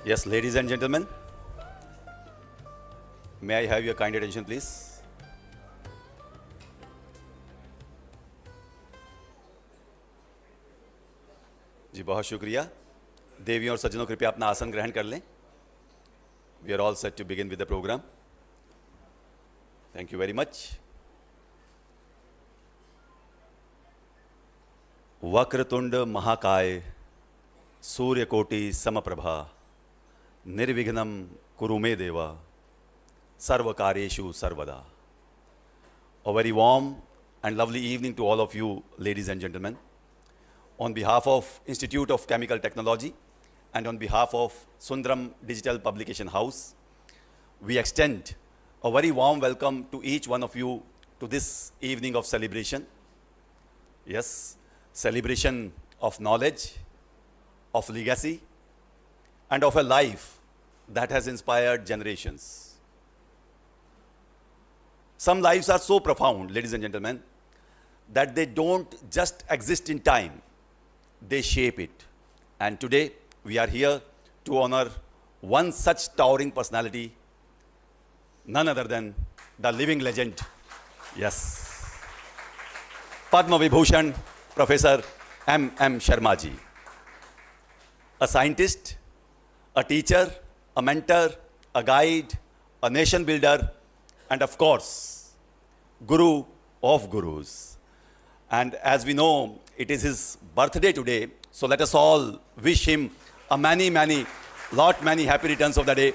Yes, ladies and gentlemen, may I have your kind attention, please? जी बहुत शुक्रिया। देवियों और सज्जनों कृपया अपना आसन ग्रहण कर लें। We are all set to begin with the program. Thank you very much. Vakratunda महाकाय सूर्यकोटि समप्रभा निर्विघ्नं कुरु मे देवा सर्वकार्येषु सर्वदा. A very warm and lovely evening to all of you, ladies and gentlemen. On behalf of Institute of Chemical Technology and on behalf of Sundaram Digital Publication House, we extend a very warm welcome to each one of you to this evening of celebration. Yes, celebration of knowledge, of legacy, and of a life that has inspired generations. Some lives are so profound, ladies and gentlemen, that they don't just exist in time, they shape it. And today, we are here to honor one such towering personality, none other than the living legend, yes, Padma Vibhushan Professor M. Sharma ji. A scientist, a teacher, a mentor, a guide, a nation builder, and of course, Guru of Gurus. And as we know, it is his birthday today, so let us all wish him a many happy returns of the day.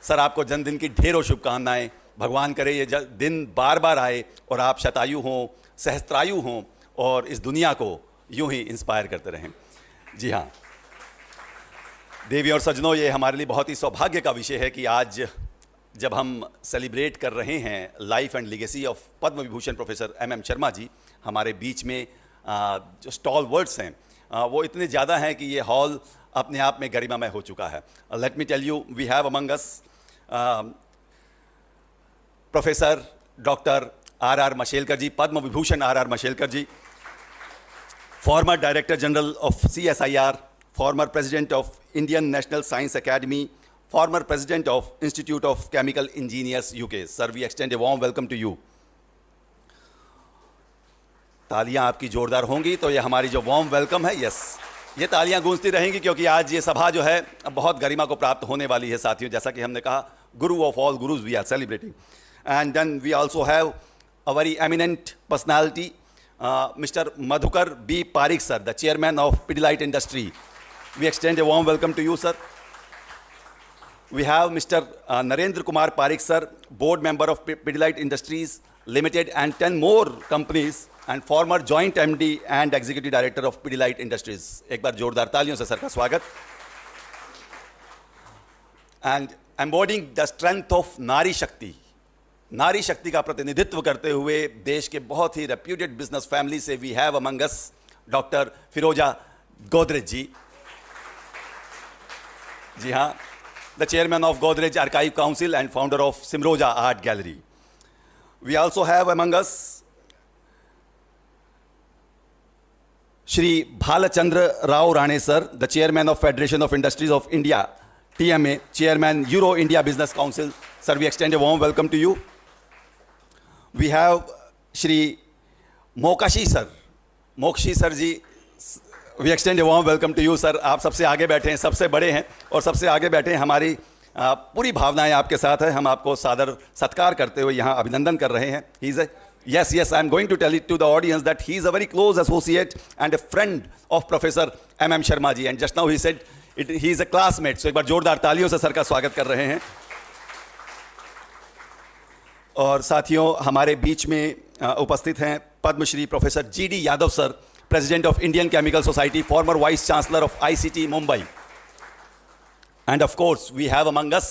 Sir आपको जन्मदिन की ढेरों शुभकामनाएं. भगवान करे ये दिन बार बार आए और आप शतायु हों, सहस्त्रायु हों और इस दुनिया को यूं ही इंस्पायर करते रहें. जी हाँ, देवी और सज्जनों, ये हमारे लिए बहुत ही सौभाग्य का विषय है कि आज जब हम सेलिब्रेट कर रहे हैं life and legacy of Padma Vibhushan professor M. Sharma ji, हमारे बीच में जो स्टॉल वर्ड्स हैं वो इतने ज़्यादा हैं कि ये हॉल अपने आप में गरिमामय हो चुका है. Let me tell you, we have among us professor doctor R. Mashelkar ji, Padma Vibhushan R. Mashelkar ji, former Director General of CSIR, former President of Indian National Science Academy, former President of Institute of Chemical Engineers, UK. Sir, we extend a warm welcome to you. तालियां आपकी जोरदार होंगी तो ये हमारी जो warm welcome है, yes, ये तालियां गूंजती रहेंगी क्योंकि आज ये सभा जो है बहुत गरिमा को प्राप्त होने वाली है. साथियों, जैसा कि हमने कहा, guru of all gurus we are celebrating. And then we also have a very eminent personality, Mr. Madhukar B. Parekh sir, the chairman of Pidilite industry. We extend a warm welcome to you, sir. We have Mr. Narendra Kumar Parekh sir, board member of Pidilite Industries Limited and 10 more companies and former joint MD and executive director of Pidilite Industries. एक बार जोरदार तालियों से sir का स्वागत. And embodying the strength of नारी शक्ति, नारी शक्ति का प्रतिनिधित्व करते हुए देश के बहुत ही रेप्यूटेड बिजनेस फैमिली से we have among us doctor Firoza Godrej ji. जी हाँ, the chairman of Godrej archive council and founder of Simroza art gallery. We also have among us Shri Bhalchandra Rao Rane sir, the chairman of federation of industries of India TMA, chairman euro India business council. Sir, we extend a warm welcome to you. We have Shri Mokashi Sir. Mokashi Sir ji, we extend a warm welcome to you, sir. आप सबसे आगे बैठे हैं, सबसे बड़े हैं और सबसे आगे बैठे हैं. हमारी पूरी भावनाएं आपके साथ है. हम आपको सादर सत्कार करते हुए यहाँ अभिनंदन कर रहे हैं. He is a yes, I am going to tell it to the audience that he is a very close associate and a friend of Professor M. Sharma ji. And just now he said he is a classmate. So एक बार जोरदार तालियों से sir का स्वागत कर रहे हैं. और साथियों, हमारे बीच में उपस्थित हैं Padma Shri professor GD Yadav sir, president of Indian chemical society, former vice chancellor of ICT Mumbai. And of course we have among us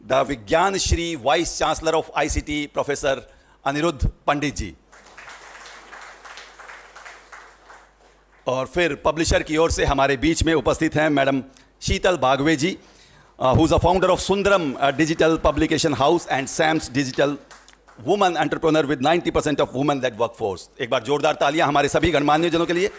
the Vigyan Shri vice chancellor of ICT professor Aniruddha Pandit ji. और फिर पब्लिशर की ओर से हमारे बीच में उपस्थित हैं madam Sheetal Bagwe ji, who is a founder of Sundaram Digital Publication House and SAM's Digital Woman Entrepreneur with 90% of women-led workforce. एक बार जोरदार तालियां हमारे सभी गणमान्य जनों के लिए.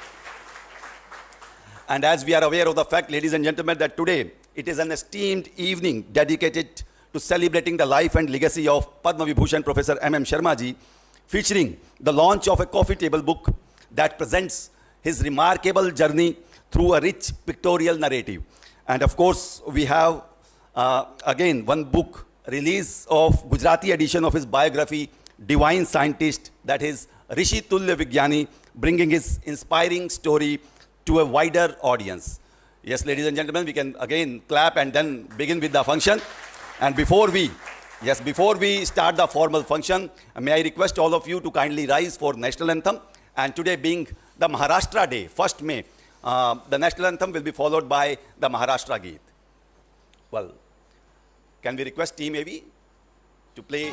And as we are aware of the fact, ladies and gentlemen, that today it is an esteemed evening dedicated to celebrating the life and legacy of Padma Vibhushan Professor M.M. Sharma ji, featuring the launch of a coffee table book that presents his remarkable journey through a rich pictorial narrative. And of course, we have again one book release of Gujarati edition of his biography, Divine Scientist, that is Rishi Tulya Vigyani, bringing his inspiring story to a wider audience. Yes, ladies and gentlemen, we can again clap and then begin with the function. And before we start the formal function, may I request all of you to kindly rise for national anthem. And today being the Maharashtra Day, 1st May, the national anthem will be followed by the Maharashtra Geet. Well, can we request Team AV to play?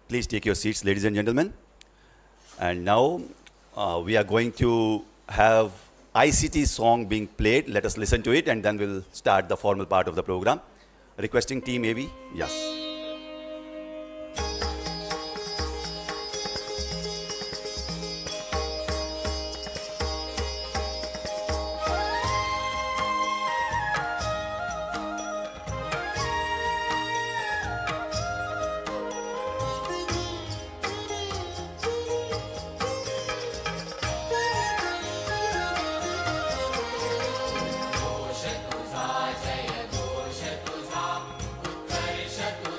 Please take your seats, ladies and gentlemen. And now we are going to have ICT song being played. Let us listen to it and then we'll start the formal part of the program. Requesting Team AV, yes. Jaya Jaya Ghosh Tuza, Utkarsh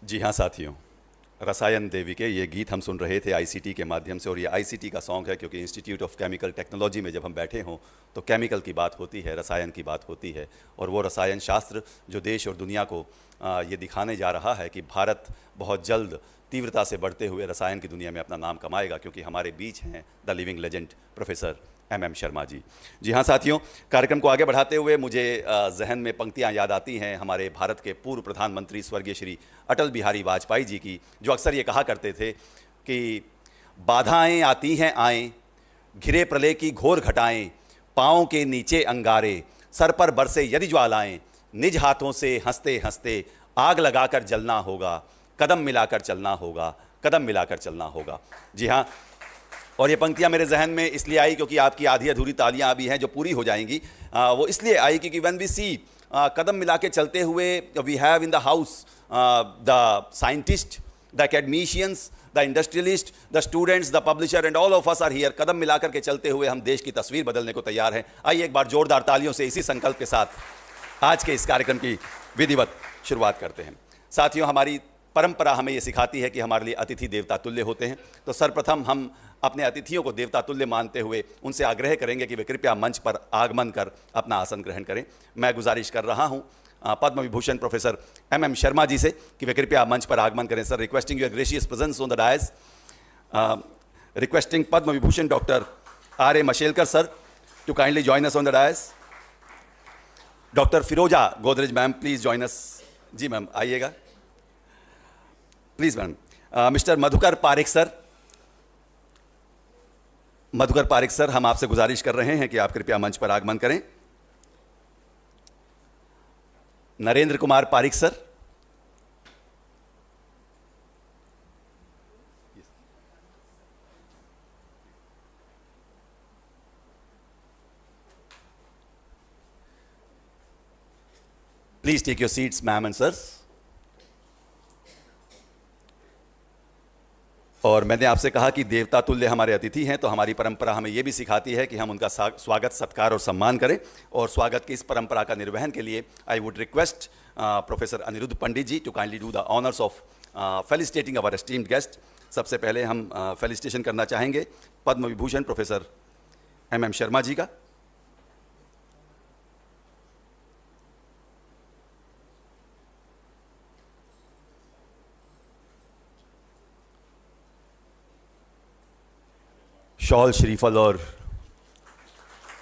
जी हाँ साथियों, रसायन देवी के ये गीत हम सुन रहे थे ICT के माध्यम से, और ये आईसीटी का सॉन्ग है क्योंकि इंस्टीट्यूट ऑफ केमिकल टेक्नोलॉजी में जब हम बैठे हों तो केमिकल की बात होती है, रसायन की बात होती है, और वो रसायन शास्त्र जो देश और दुनिया को ये दिखाने जा रहा है कि भारत बहुत जल्द तीव्रता से बढ़ते हुए रसायन की दुनिया में अपना नाम कमाएगा, क्योंकि हमारे बीच हैं the living legend professor M Sharma ji. जी हाँ साथियों, कार्यक्रम को आगे बढ़ाते हुए मुझे जहन में पंक्तियाँ याद आती हैं हमारे भारत के पूर्व प्रधानमंत्री स्वर्गीय श्री अटल बिहारी वाजपेयी जी की, जो अक्सर ये कहा करते थे कि बाधाएं आती हैं आएँ, घिरे प्रलय की घोर घटाएं, पाँव के नीचे अंगारे, सर पर बरसे यदि ज्वालाएं, निज हाथों से हंसते हंसते आग लगाकर जलना होगा, कदम मिलाकर चलना होगा, कदम मिलाकर चलना होगा। जी हाँ, और ये पंक्तियाँ मेरे जहन में इसलिए आई क्योंकि आपकी आधी अधूरी तालियाँ अभी हैं जो पूरी हो जाएंगी। वो इसलिए आई क्योंकि व्हेन वी सी कदम मिला के चलते हुए we have in the house the scientist, the academicians, the industrialist, the students, the publisher and all of us are here. कदम मिला करके चलते हुए हम देश की तस्वीर बदलने को तैयार हैं। आइए एक बार जोरदार तालियों से इसी संकल्प के साथ आज के इस कार्यक्रम की विधिवत शुरुआत करते हैं। साथियों, हमारी परंपरा हमें ये सिखाती है कि हमारे लिए अतिथि देवता तुल्य होते हैं, तो सर्वप्रथम हम अपने अतिथियों को देवता तुल्य मानते हुए उनसे आग्रह करेंगे कि वे कृपया मंच पर आगमन कर अपना आसन ग्रहण करें। मैं गुजारिश कर रहा हूं पद्म विभूषण प्रोफेसर एम शर्मा जी से कि वे कृपया मंच पर आगमन करें। Sir, requesting your gracious presence on the dais, requesting Padma Vibhushan doctor R Mashelkar sir to kindly join us on the dais. Doctor Firoza Godrej ma'am, please join us. जी मैम, आइएगा please ma'am. Mister Madhukar Parekh sir, Madhukar Parekh sir, हम आपसे गुजारिश कर रहे हैं कि आप कृपया मंच पर आगमन करें। Narendra Kumar Parekh sir, please take your seats ma'am and sir. और मैंने आपसे कहा कि देवता तुल्य हमारे अतिथि हैं, तो हमारी परंपरा हमें यह भी सिखाती है कि हम उनका स्वागत, सत्कार और सम्मान करें। और स्वागत की इस परंपरा का निर्वहन के लिए I would request professor Aniruddha Pandit ji to kindly do the honours of felicitating our esteemed guest. सबसे पहले हम फेलिसिटेशन करना चाहेंगे पद्म विभूषण प्रोफेसर एम शर्मा जी का। शॉल, श्रीफल और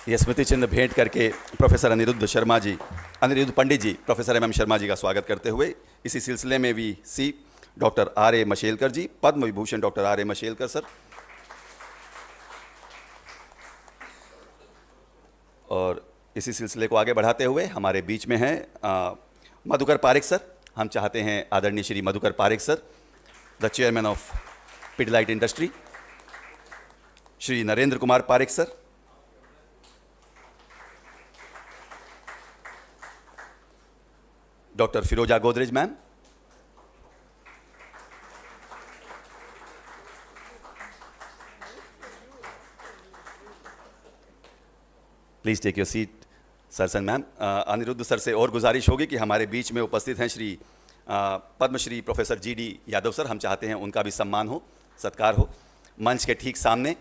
ये स्मृति चिन्ह भेंट करके professor Aniruddha Pandit ji professor M Sharma ji का स्वागत करते हुए इसी सिलसिले में we see doctor R Mashelkar ji, Padma Vibhushan doctor R Mashelkar sir. और इसी सिलसिले को आगे बढ़ाते हुए हमारे बीच में हैं मधुकर पारेख सर। हम चाहते हैं आदरणीय Shri Madhukar Parekh sir, the chairman of Pidilite industry, Shri Narendra Kumar Parekh sir, doctor Firoza Godrej ma'am, please take your seat sir and ma'am. Aniruddh sir से और गुजारिश होगी कि हमारे बीच में उपस्थित हैं Shri Padmashri professor GD Yadav sir. हम चाहते हैं उनका भी सम्मान हो, सत्कार हो। मंच के ठीक सामने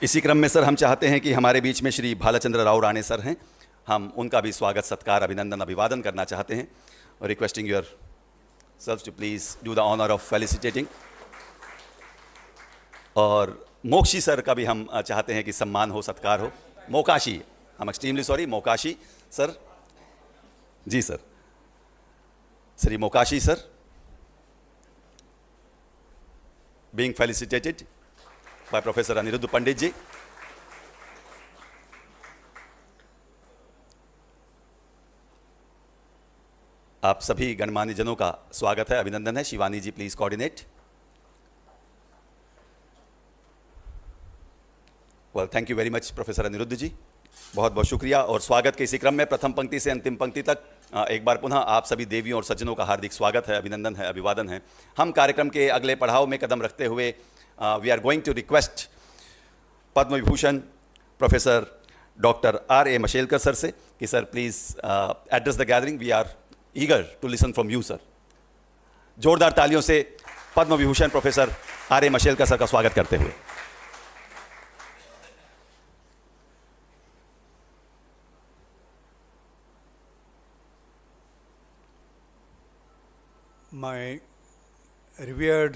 इसी क्रम में सर हम चाहते हैं कि हमारे बीच में श्री भालचंद्र राव राणे सर हैं, हम उनका भी स्वागत, सत्कार, अभिनंदन, अभिवादन करना चाहते हैं। और requesting your self to please do the honour of felicitating और मोक्षी सर का भी हम चाहते हैं कि सम्मान हो, सत्कार हो। Mokashi, I am extremely sorry, Mokashi sir, ji sir, Shri Mokashi sir being felicitated by Professor Aniruddha Pandit ji. आप सभी गणमान्य जनों का स्वागत है, अभिनंदन है। Shivani ji please coordinate. Well, thank you very much professor Aniruddha ji, बहुत बहुत शुक्रिया। और स्वागत के इसी क्रम में प्रथम पंक्ति से अंतिम पंक्ति तक एक बार पुनः आप सभी देवियों और सज्जनों का हार्दिक स्वागत है, अभिनंदन है, अभिवादन है। हम कार्यक्रम के अगले पड़ाव में कदम रखते हुए we are going to request Padma Vibhushan professor doctor R.A. Mashelkar sir से कि sir please address the gathering, we are eager to listen from you sir. जोरदार तालियों से Padma Vibhushan professor R.A. Mashelkar sir का स्वागत करते हुए। My revered,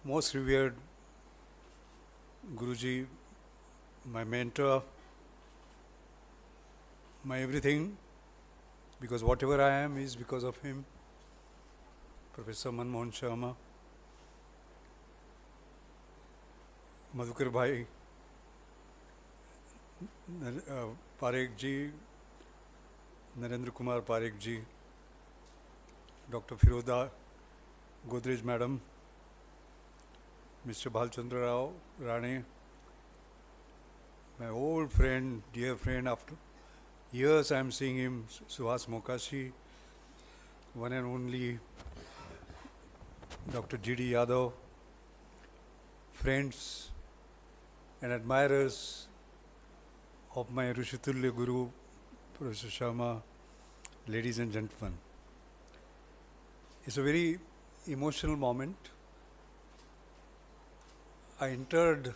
most revered Guruji, my mentor, my everything, because whatever I am is because of him, Professor Manmohan Sharma, Madhukar Bhai, Parekh ji, Narendra Kumar Parekh ji, Dr. Firoda, Godrej Madam, Mr. Bhalchandra Rao, Rane, my old friend, dear friend, after years I am seeing him, Suhas Mokashi, one and only Dr. G.D. Yadav, friends and admirers of my Rishitulya Guru, Professor Sharma, ladies and gentlemen. It's a very emotional moment. I entered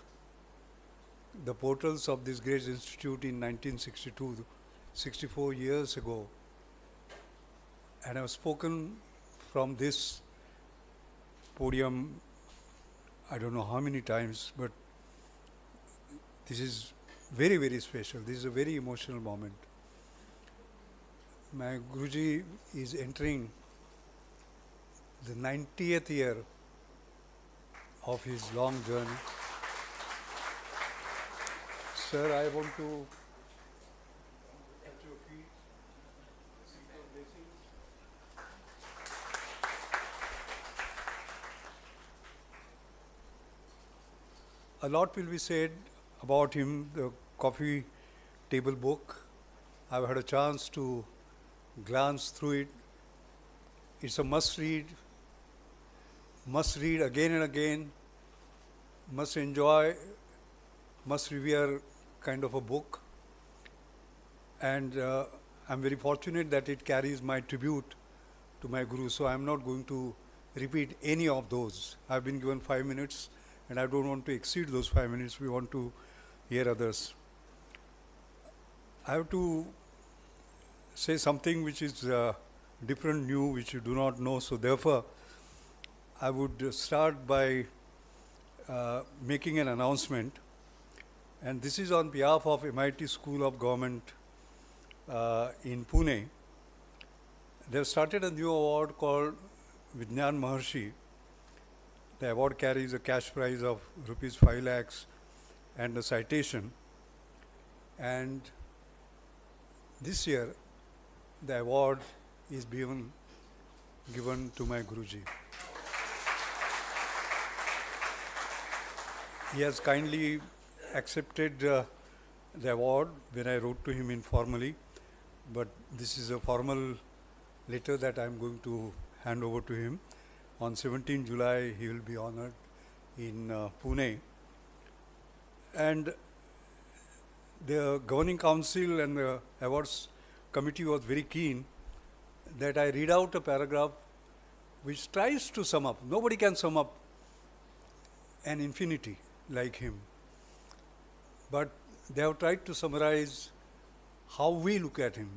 the portals of this great institute in 1962, 64 years ago, and I've spoken from this podium I don't know how many times, but this is very, very special. This is a very emotional moment. My Guruji is entering the 90th year of his long journey. Sir, I want to at your feet, seek your blessings. A lot will be said about him, the coffee table book. I've had a chance to glance through it. It's a must read again and again, must enjoy, must revere kind of a book. And I'm very fortunate that it carries my tribute to my Guru, so I'm not going to repeat any of those. I've been given 5 minutes and I don't want to exceed those 5 minutes. We want to hear others. I have to say something which is different, new, which you do not know, so therefore I would start by making an announcement, and this is on behalf of MIT School of Government in Pune. They have started a new award called Vijnan Maharshi. The award carries a cash prize of rupees 5 lakhs and a citation, and this year the award is given to my Guruji. He has kindly accepted the award when I wrote to him informally, but this is a formal letter that I am going to hand over to him. On 17 July, he will be honored in Pune. And the governing council and the awards committee was very keen that I read out a paragraph which tries to sum up. Nobody can sum up an infinity like him. But they have tried to summarize how we look at him.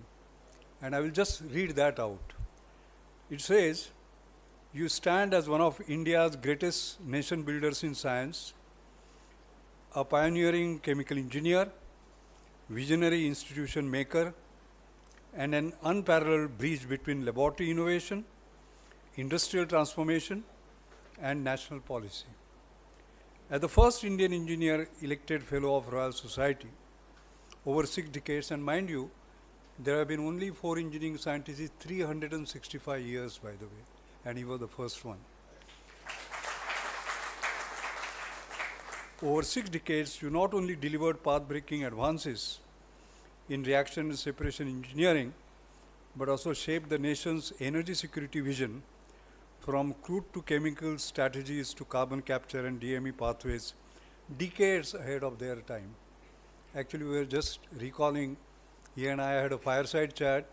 And I will just read that out. It says, You stand as one of India's greatest nation builders in science, a pioneering chemical engineer, visionary institution maker, and an unparalleled bridge between laboratory innovation, industrial transformation, and national policy. As the first Indian engineer elected Fellow of Royal Society over 6 decades, and mind you, there have been only 4 engineering scientists in 365 years, by the way, and he was the first one. Over 6 decades, you not only delivered path-breaking advances in reaction and separation engineering, but also shaped the nation's energy security vision from crude to chemical strategies to carbon capture and DME pathways, decades ahead of their time. Actually, we were just recalling, he and I had a fireside chat,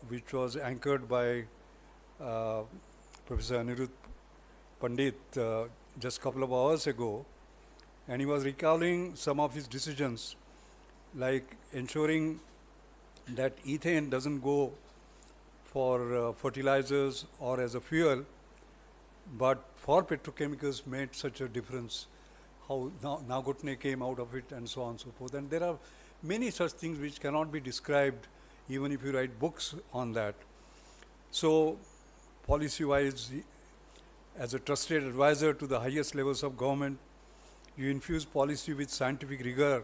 which was anchored by Professor Anirudh Pandit just a couple of hours ago, and he was recalling some of his decisions, like ensuring that ethane doesn't go for fertilizers or as a fuel, but for petrochemicals made such a difference, how Nagotne came out of it and so on and so forth. And there are many such things which cannot be described even if you write books on that. So policy-wise, as a trusted advisor to the highest levels of government, you infuse policy with scientific rigor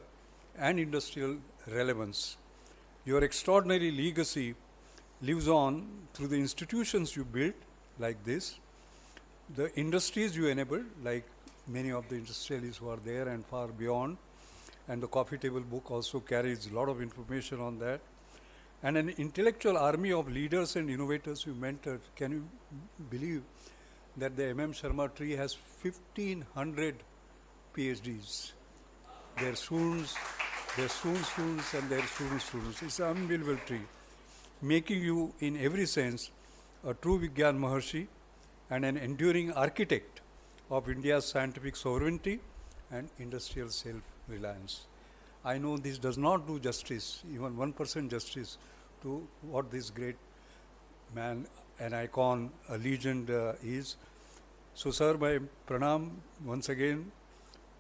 and industrial relevance. Your extraordinary legacy lives on through the institutions you built, like this, the industries you enabled, like many of the industrialists who are there and far beyond, and the coffee table book also carries a lot of information on that, and an intellectual army of leaders and innovators you mentored. Can you believe that the M.M. Sharma tree has 1,500 PhDs? Their students, their students, and their students. It's an unbelievable tree, making you, in every sense, a true Vigyan Maharshi and an enduring architect of India's scientific sovereignty and industrial self-reliance. I know this does not do justice, even 1% justice, to what this great man, an icon, a legend is. So, sir, my pranam once again.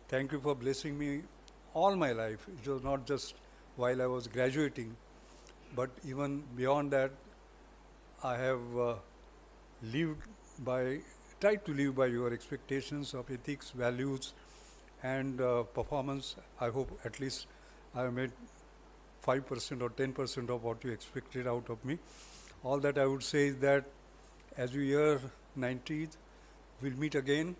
Thank you for blessing me all my life. It was not just while I was graduating, but even beyond that, I have tried to live by your expectations of ethics, values, and performance. I hope at least I have made 5% or 10% of what you expected out of me. All that I would say is that as we year 90th, we'll meet again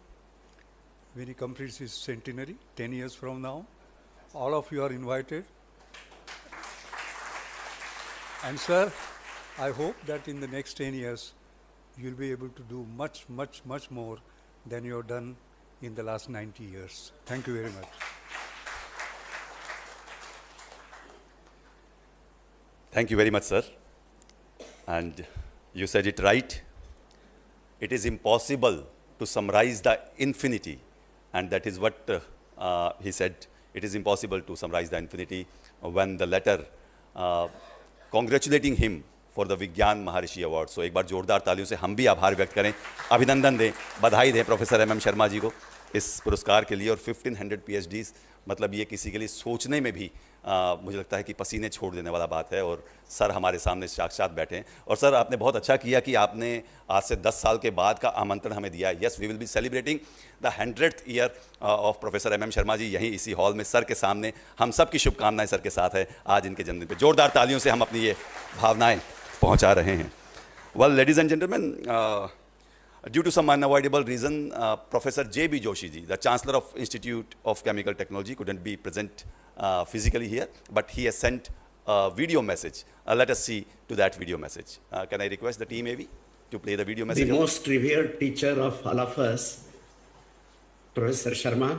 when he completes his centenary, 10 years from now. All of you are invited. And sir, I hope that in the next 10 years, you'll be able to do much, much, much more than you have done in the last 90 years. Thank you very much. Thank you very much, sir. And you said it right. It is impossible to summarize the infinity. And that is what he said. It is impossible to summarize the infinity when the letter congratulating him for the Vigyan Maharshi Award. So एक बार जोरदार तालियों से हम भी आभार व्यक्त करें, अभिनंदन दें, बधाई दें प्रोफेसर M.M. शर्मा जी को इस पुरस्कार के लिए। और 1500 PhDs, मतलब ये किसी के लिए सोचने में भी मुझे लगता है कि पसीने छोड़ देने वाला बात है। और सर हमारे सामने साक्षात बैठे हैं। और सर आपने बहुत अच्छा किया कि आपने आज से 10 साल के बाद का आमंत्रण हमें दिया है। Yes, we will be celebrating the 100th year of professor M.M. Sharma ji यहीं इसी हॉल में सर के सामने। हम सब की शुभकामनाएं सर के साथ है आज इनके जन्मदिन पे। जोरदार तालियों से हम अपनी ये भावनाएं पहुंचा रहे हैं। Well, ladies and gentleman, due to some unavoidable reason, Professor J.B. Joshi ji, the Chancellor of Institute of Chemical Technology, couldn't be present physically here, but he has sent a video message. Let us see to that video message. Can I request the team maybe to play the video message? The most revered teacher of all of us, Professor Sharma,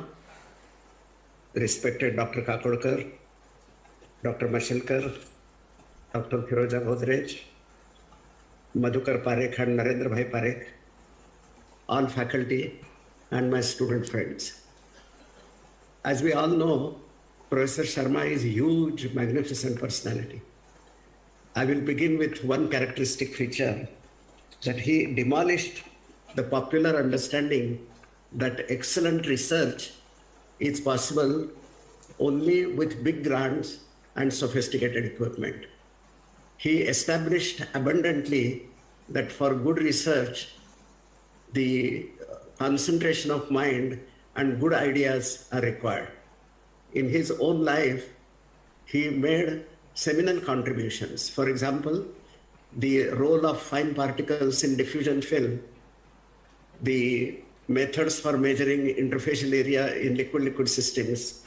respected Dr. Kakodkar, Dr. Mashelkar, Dr. Firoza Godrej, Madhukar Parekh and Narendra Bhai Parekh, all faculty and my student friends. As we all know, Professor Sharma is a huge, magnificent personality. I will begin with one characteristic feature, that he demolished the popular understanding that excellent research is possible only with big grants and sophisticated equipment. He established abundantly that for good research, the concentration of mind and good ideas are required. In his own life, he made seminal contributions. For example, the role of fine particles in diffusion film, the methods for measuring interfacial area in liquid-liquid systems,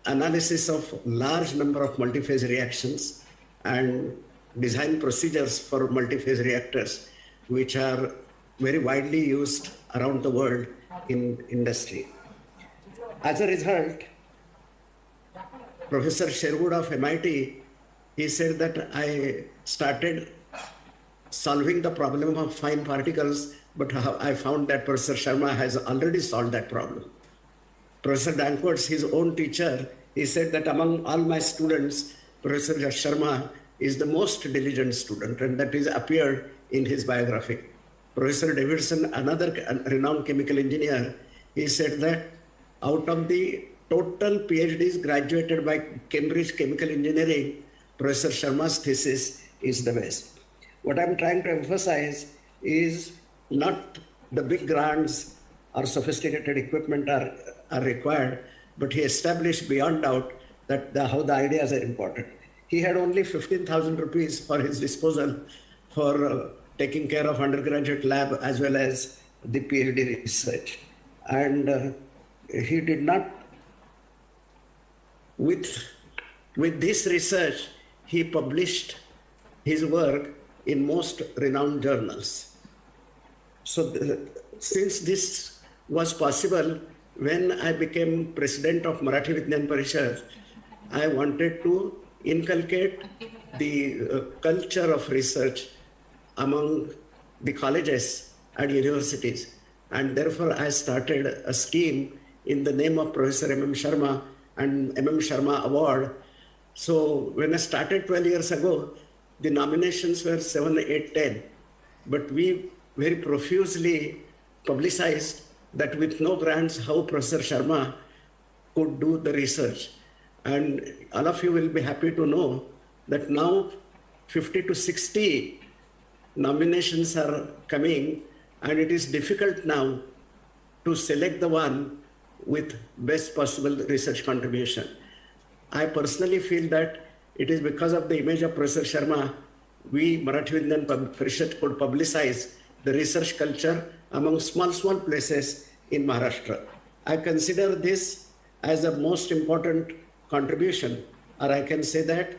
analysis of large number of multi-phase reactions, and design procedures for multi-phase reactors, which are very widely used around the world in industry. As a result, Professor Sherwood of MIT, he said that I started solving the problem of fine particles, but I found that Professor Sharma has already solved that problem. Professor Dankwitz, his own teacher, he said that among all my students, Professor Sharma is the most diligent student, and that is appeared in his biography. Professor Davidson, another renowned chemical engineer, he said that out of the total PhDs graduated by Cambridge Chemical Engineering, Professor Sharma's thesis is the best. What I'm trying to emphasize is not the big grants or sophisticated equipment are required, but he established beyond doubt that how the ideas are important. He had only 15,000 rupees for his disposal for taking care of undergraduate lab as well as the PhD research. And he did not, with this research, he published his work in most renowned journals. So since this was possible, when I became president of Marathi Vigyan Parishad, I wanted to inculcate the culture of research among the colleges and universities. And therefore, I started a scheme in the name of Professor M.M. Sharma and M.M. Sharma Award. So when I started 12 years ago, the nominations were 7, 8, 10. But we very profusely publicized that with no grants, how Professor Sharma could do the research. And all of you will be happy to know that now 50 to 60 nominations are coming, and it is difficult now to select the one with best possible research contribution. I personally feel that it is because of the image of Professor Sharma, we Marathi Vigyan Parishad could publicize the research culture among small places in Maharashtra. I consider this as the most important contribution, or I can say that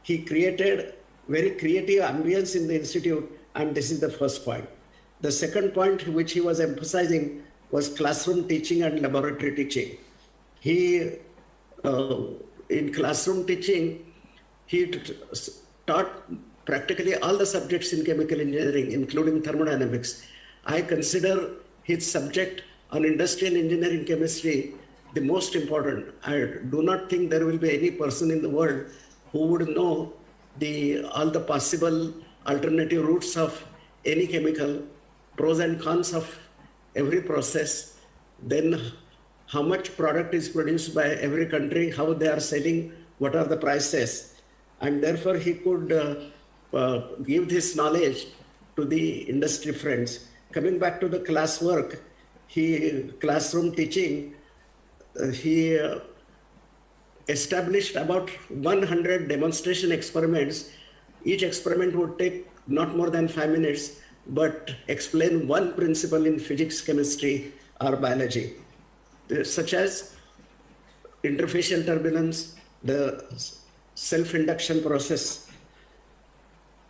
he created very creative ambience in the institute, and this is the first point. The second point which he was emphasizing was classroom teaching and laboratory teaching. He, in classroom teaching, he taught practically all the subjects in chemical engineering, including thermodynamics. I consider his subject on industrial engineering chemistry the most important. I do not think there will be any person in the world who would know all the possible alternative routes of any chemical, pros and cons of every process, then how much product is produced by every country, how they are selling, what are the prices. And therefore he could give this knowledge to the industry friends. Coming back to the classwork, classroom teaching, he established about 100 demonstration experiments. Each experiment would take not more than 5 minutes, but explain one principle in physics, chemistry, or biology, such as interfacial turbulence, the self-induction process.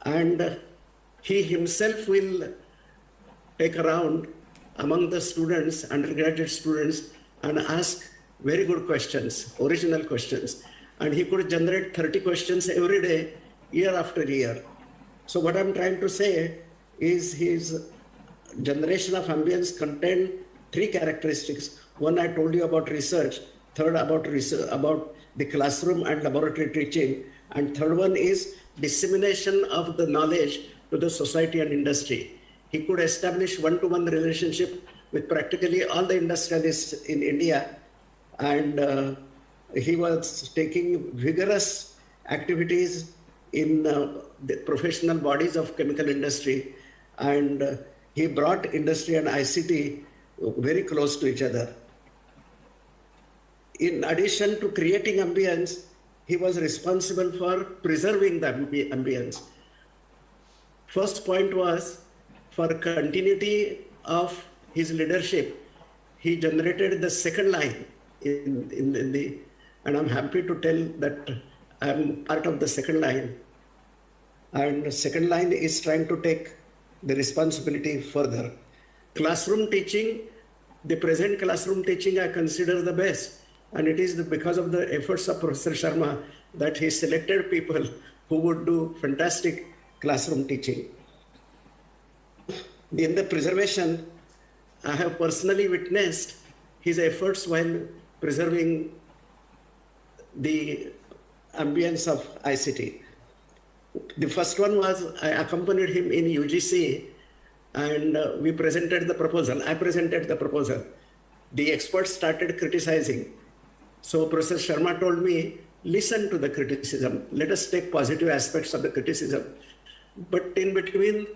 And he himself will take around among the students, undergraduate students, and ask very good questions, original questions. And he could generate 30 questions every day, year after year. So what I'm trying to say is his generation of ambience contained 3 characteristics. One, I told you about research. Third, about the classroom and laboratory teaching. And third one is dissemination of the knowledge to the society and industry. he could establish one-to-one relationship with practically all the industrialists in India, and he was taking vigorous activities in the professional bodies of chemical industry, and he brought industry and ICT very close to each other. In addition to creating ambience, he was responsible for preserving the ambience. First point was, for continuity of his leadership, he generated the second line and I'm happy to tell that I'm part of the second line. And the second line is trying to take the responsibility further. Classroom teaching, the present classroom teaching I consider the best. And it is because of the efforts of Professor Sharma that he selected people who would do fantastic classroom teaching. In the preservation, I have personally witnessed his efforts while preserving the ambience of ICT. The first one was, I accompanied him in UGC and we presented the proposal. I presented the proposal. The experts started criticizing. So Professor Sharma told me, listen to the criticism. Let us take positive aspects of the criticism. But in between,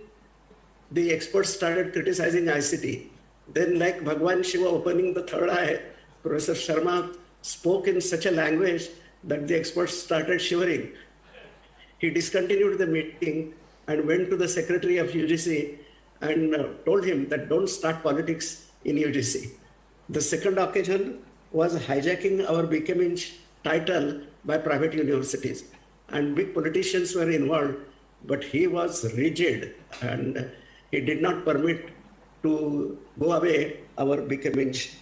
the experts started criticizing ICT. Then like Bhagwan Shiva opening the third eye, Professor Sharma spoke in such a language that the experts started shivering. He discontinued the meeting and went to the secretary of UGC and told him that don't start politics in UGC. The second occasion was hijacking our BKM title by private universities. And big politicians were involved, but he was rigid and he did not permit to go away our BKM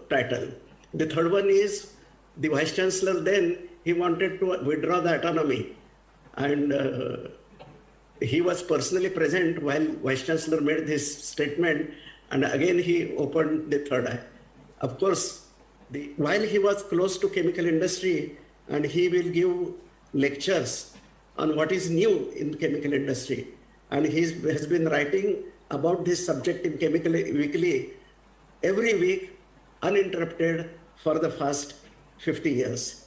title. The third one is the Vice Chancellor then, he wanted to withdraw the autonomy. And he was personally present while Vice Chancellor made this statement. And again, he opened the third eye. Of course, while he was close to chemical industry and he will give lectures on what is new in chemical industry. And he has been writing about this subject in Chemical Weekly every week, uninterrupted for the past 50 years.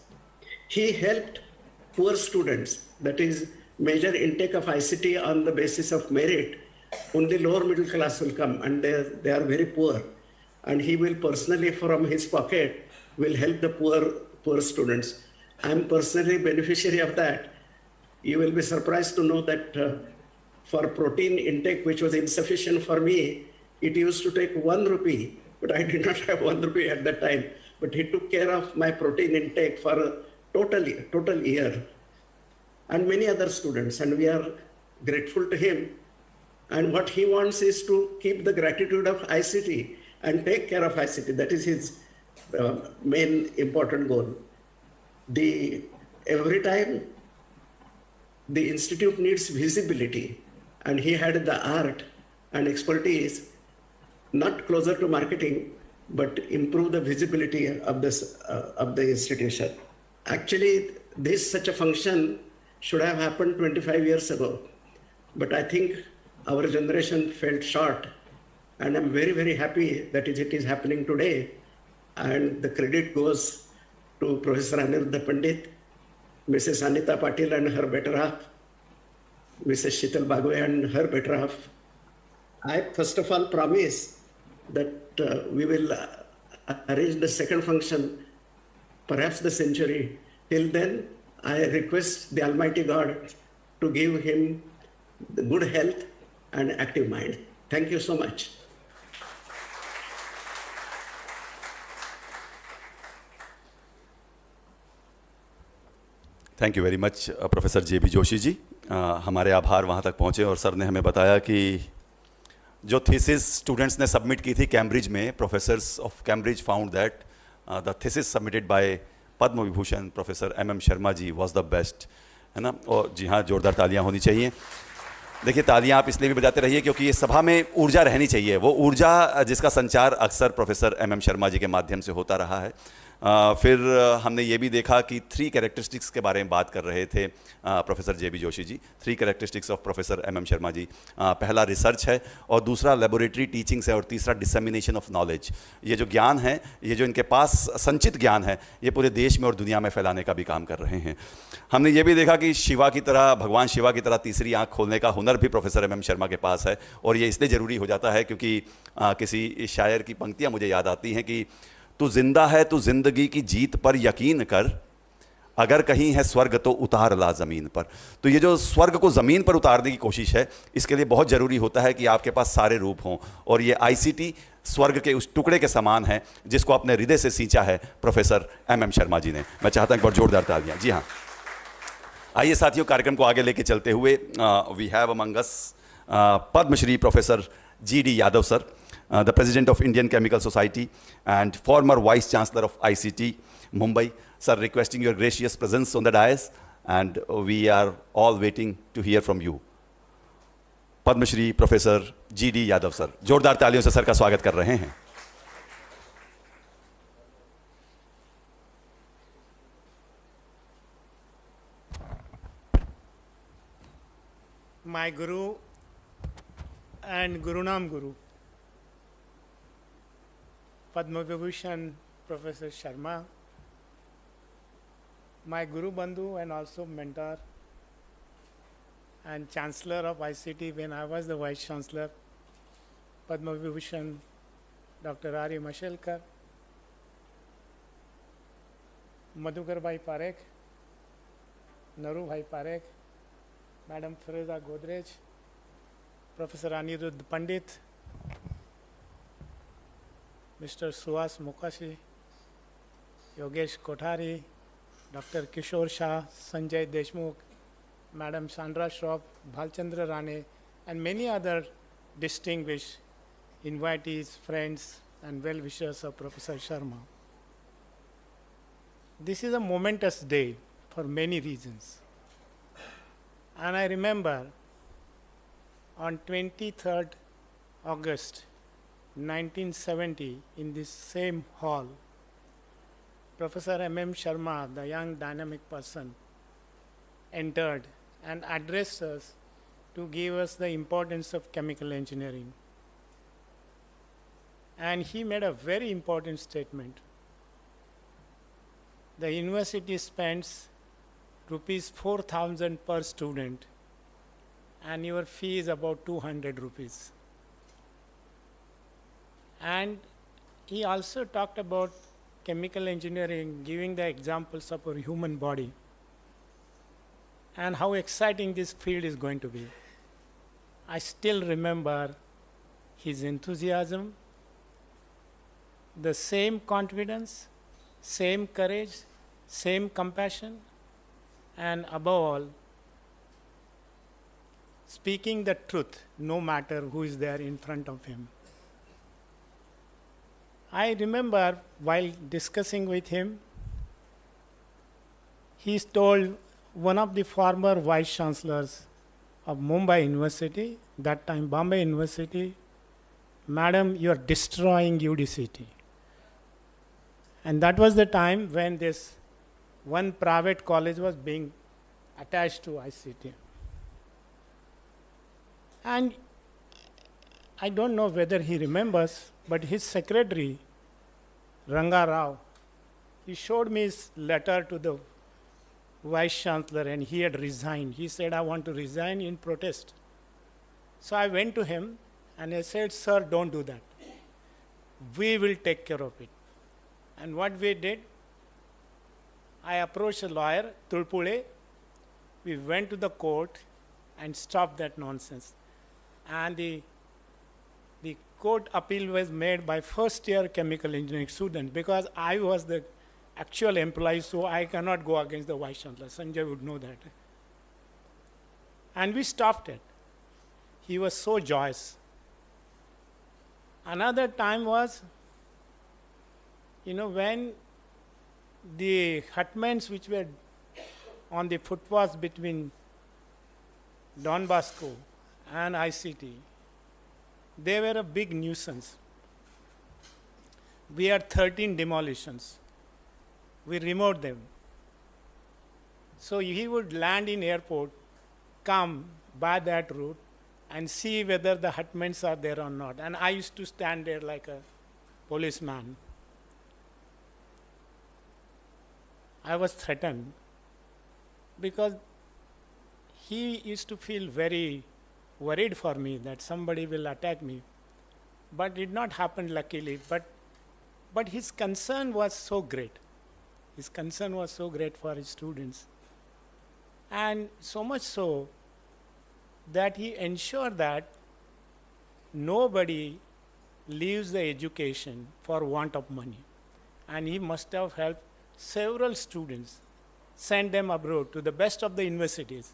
He helped poor students, that is major intake of ICT on the basis of merit. Only lower middle class will come and they are very poor. And he will personally from his pocket will help the poor students. I'm personally beneficiary of that. You will be surprised to know that for protein intake, which was insufficient for me, it used to take 1 rupee, but I did not have 1 rupee at that time. But he took care of my protein intake for a total year. And many other students, and we are grateful to him. And what he wants is to keep the gratitude of ICT and take care of ICT. That is his main important goal. Every time the institute needs visibility, and he had the art and expertise, not closer to marketing, but improve the visibility of the institution. Actually, such a function should have happened 25 years ago. But I think our generation fell short. And I'm very, very happy that it is happening today. And the credit goes to Professor Anil the Pandit, Mrs. Aneeta Patil and her better half, Mrs. Sheetal Bagwe and her better half. I first of all promise that we will arrange the second function, perhaps the century. Till then, I request the Almighty God to give him the good health and active mind. Thank you so much. Thank you very much professor J B. Joshi ji. हमारे आभार वहाँ तक पहुँचे और sir ने हमें बताया कि जो थीसिस स्टूडेंट्स ने सबमिट की थी कैम्ब्रिज में, professors of Cambridge found that the thesis submitted by Padma Vibhushan professor M.M. Sharma ji was the best, है ना. और जी हाँ, जोरदार तालियां होनी चाहिए. देखिए, तालियां आप इसलिए भी बजाते रहिए क्योंकि ये सभा में ऊर्जा रहनी चाहिए, वो ऊर्जा जिसका संचार अक्सर प्रोफेसर M.M. शर्मा जी के माध्यम से होता रहा है. फिर हमने ये भी देखा कि 3 कैरेक्टरिस्टिक्स के बारे में बात कर रहे थे professor J B. Joshi ji, 3 characteristics of professor M M. Sharma ji. पहला रिसर्च है और दूसरा लेबोरेटरी टीचिंग्स है और तीसरा डिसेमिनेशन ऑफ नॉलेज। ये जो ज्ञान है, ये जो इनके पास संचित ज्ञान है, ये पूरे देश में और दुनिया में फैलाने का भी काम कर रहे हैं। हमने ये भी देखा कि शिवा की तरह, भगवान शिवा की तरह तीसरी आंख खोलने का हुनर भी प्रोफेसर एम.एम. शर्मा के पास है। और ये इसलिए ज़रूरी हो जाता है क्योंकि किसी शायर की पंक्तियाँ मुझे याद आती हैं कि तू जिंदा है तू जिंदगी की जीत पर यकीन कर, अगर कहीं है स्वर्ग तो उतार ला ज़मीन पर। तो ये जो स्वर्ग को ज़मीन पर उतारने की कोशिश है, इसके लिए बहुत ज़रूरी होता है कि आपके पास सारे रूप हों। और ये आईसीटी स्वर्ग के उस टुकड़े के समान है जिसको अपने हृदय से सींचा है प्रोफेसर एम.एम. शर्मा जी ने। मैं चाहता हूँ एक बार जोरदार तालियाँ। जी हाँ, आइए साथियों, कार्यक्रम को आगे लेके चलते हुए we have among us Padmashri professor GD. Yadav sir, the President of Indian Chemical Society and former Vice Chancellor of ICT, Mumbai. Sir, requesting your gracious presence on the dais, and we are all waiting to hear from you. Padma Shri Professor G.D. Yadav sir, जोरदार तालियों से sir का स्वागत कर रहे हैं। My Guru and Gurunam Guru, Padma Vibhushan Professor Sharma, my Guru Bandhu and also mentor and Chancellor of ICT when I was the Vice Chancellor, Padma Vibhushan Dr. R. Mashelkar, Madhukar Bhai Parekh, Naru Bhai Parekh, Madam Firoza Godrej, Professor Anil Pandit, Mr. Suhas Mokashi, Yogesh Kothari, Dr. Kishore Shah, Sanjay Deshmukh, Madam Sandra Shroff, Bhalchandra Rane, and many other distinguished invitees, friends, and well-wishers of Professor Sharma. This is a momentous day for many reasons. And I remember on 23rd August 1970, in this same hall, Professor M.M. Sharma, the young dynamic person, entered and addressed us to give us the importance of chemical engineering. And he made a very important statement. The university spends rupees 4,000 per student, and your fee is about 200 rupees. And he also talked about chemical engineering, giving the examples of our human body and how exciting this field is going to be. I still remember his enthusiasm, the same confidence, same courage, same compassion, and above all, speaking the truth no matter who is there in front of him. I remember while discussing with him, he told one of the former vice chancellors of Mumbai University, that time Bombay University, "Madam, you are destroying UDCT." And that was the time when this one private college was being attached to ICT. And I don't know whether he remembers, but his secretary, Ranga Rao, he showed me his letter to the vice chancellor, and he had resigned. He said, "I want to resign in protest." So I went to him and I said, "Sir, don't do that. We will take care of it." And what we did, I approached a lawyer, Tulpule. We went to the court and stopped that nonsense. And the court appeal was made by first-year chemical engineering student, because I was the actual employee, so I cannot go against the vice chancellor. Sanjay would know that. And we stopped it. He was so joyous. Another time was, when the hutments which were on the footpaths between Don Bosco and ICT, they were a big nuisance. We had 13 demolitions. we removed them. So he would land in airport, come by that route, and see whether the hutments are there or not. And I used to stand there like a policeman. I was threatened because he used to feel very worried for me that somebody will attack me. But it did not happen luckily. But his concern was so great. His concern was so great for his students. And so much so that he ensured that nobody leaves the education for want of money. And he must have helped several students, sent them abroad to the best of the universities.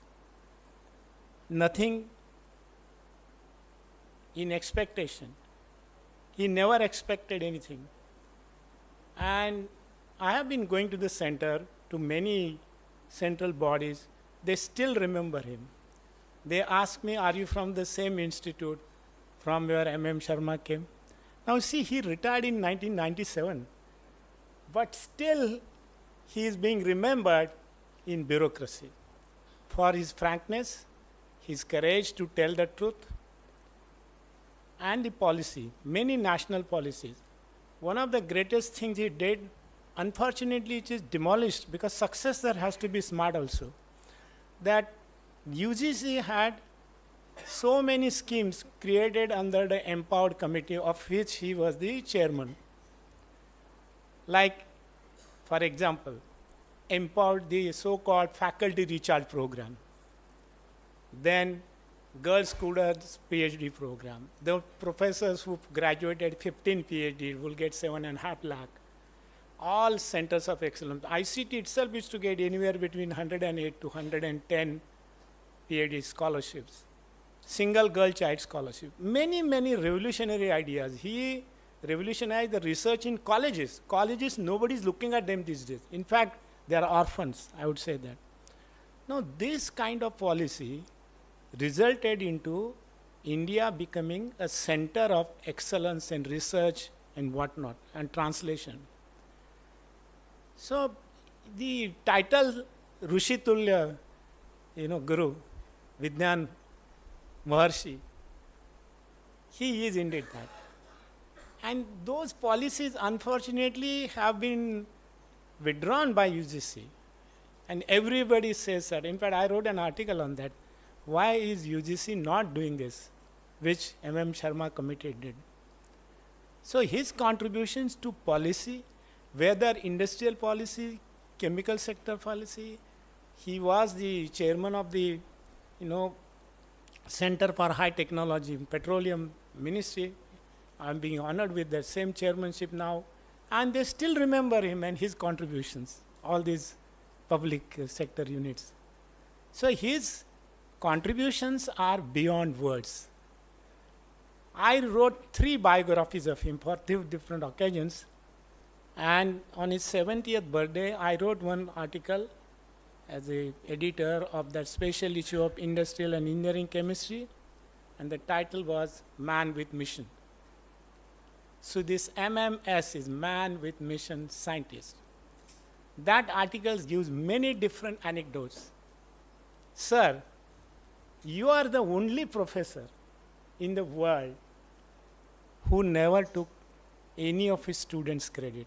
Nothing in expectation. He never expected anything. And I have been going to the center, to many central bodies. They still remember him. They ask me, are you from the same institute from where M.M. Sharma came? Now see, he retired in 1997. But still, he is being remembered in bureaucracy for his frankness, his courage to tell the truth, and the policy, many national policies. One of the greatest things he did, unfortunately it is demolished because successor has to be smart also, that UGC had so many schemes created under the empowered committee of which he was the chairman. Like, for example, empowered the so-called faculty recharge program. Then girls students PhD program. The professors who graduated 15 PhD will get 7.5 lakh. All centers of excellence. ICT itself used to get anywhere between 108 to 110 PhD scholarships. Single girl child scholarship. Many, many revolutionary ideas. He revolutionized the research in colleges. Colleges, nobody is looking at them these days. In fact, they are orphans, I would say that. Now, this kind of policy resulted into India becoming a center of excellence in research and whatnot, and translation. So, the title Rushitulya, Guru, Vidyan Maharshi, he is indeed that. And those policies, unfortunately, have been withdrawn by UGC. And everybody says that. In fact, I wrote an article on that. Why is UGC not doing this, which M.M. Sharma committee did? So his contributions to policy, whether industrial policy, chemical sector policy, he was the chairman of the, Center for High Technology, Petroleum Ministry. I'm being honored with the same chairmanship now. And they still remember him and his contributions, all these public sector units. So his contributions are beyond words. I wrote 3 biographies of him for 2 different occasions. And on his 70th birthday, I wrote one article as an editor of that special issue of Industrial and Engineering Chemistry. And the title was Man with Mission. So this MMS is Man with Mission Scientist. That article gives many different anecdotes. Sir, you are the only professor in the world who never took any of his students' credit.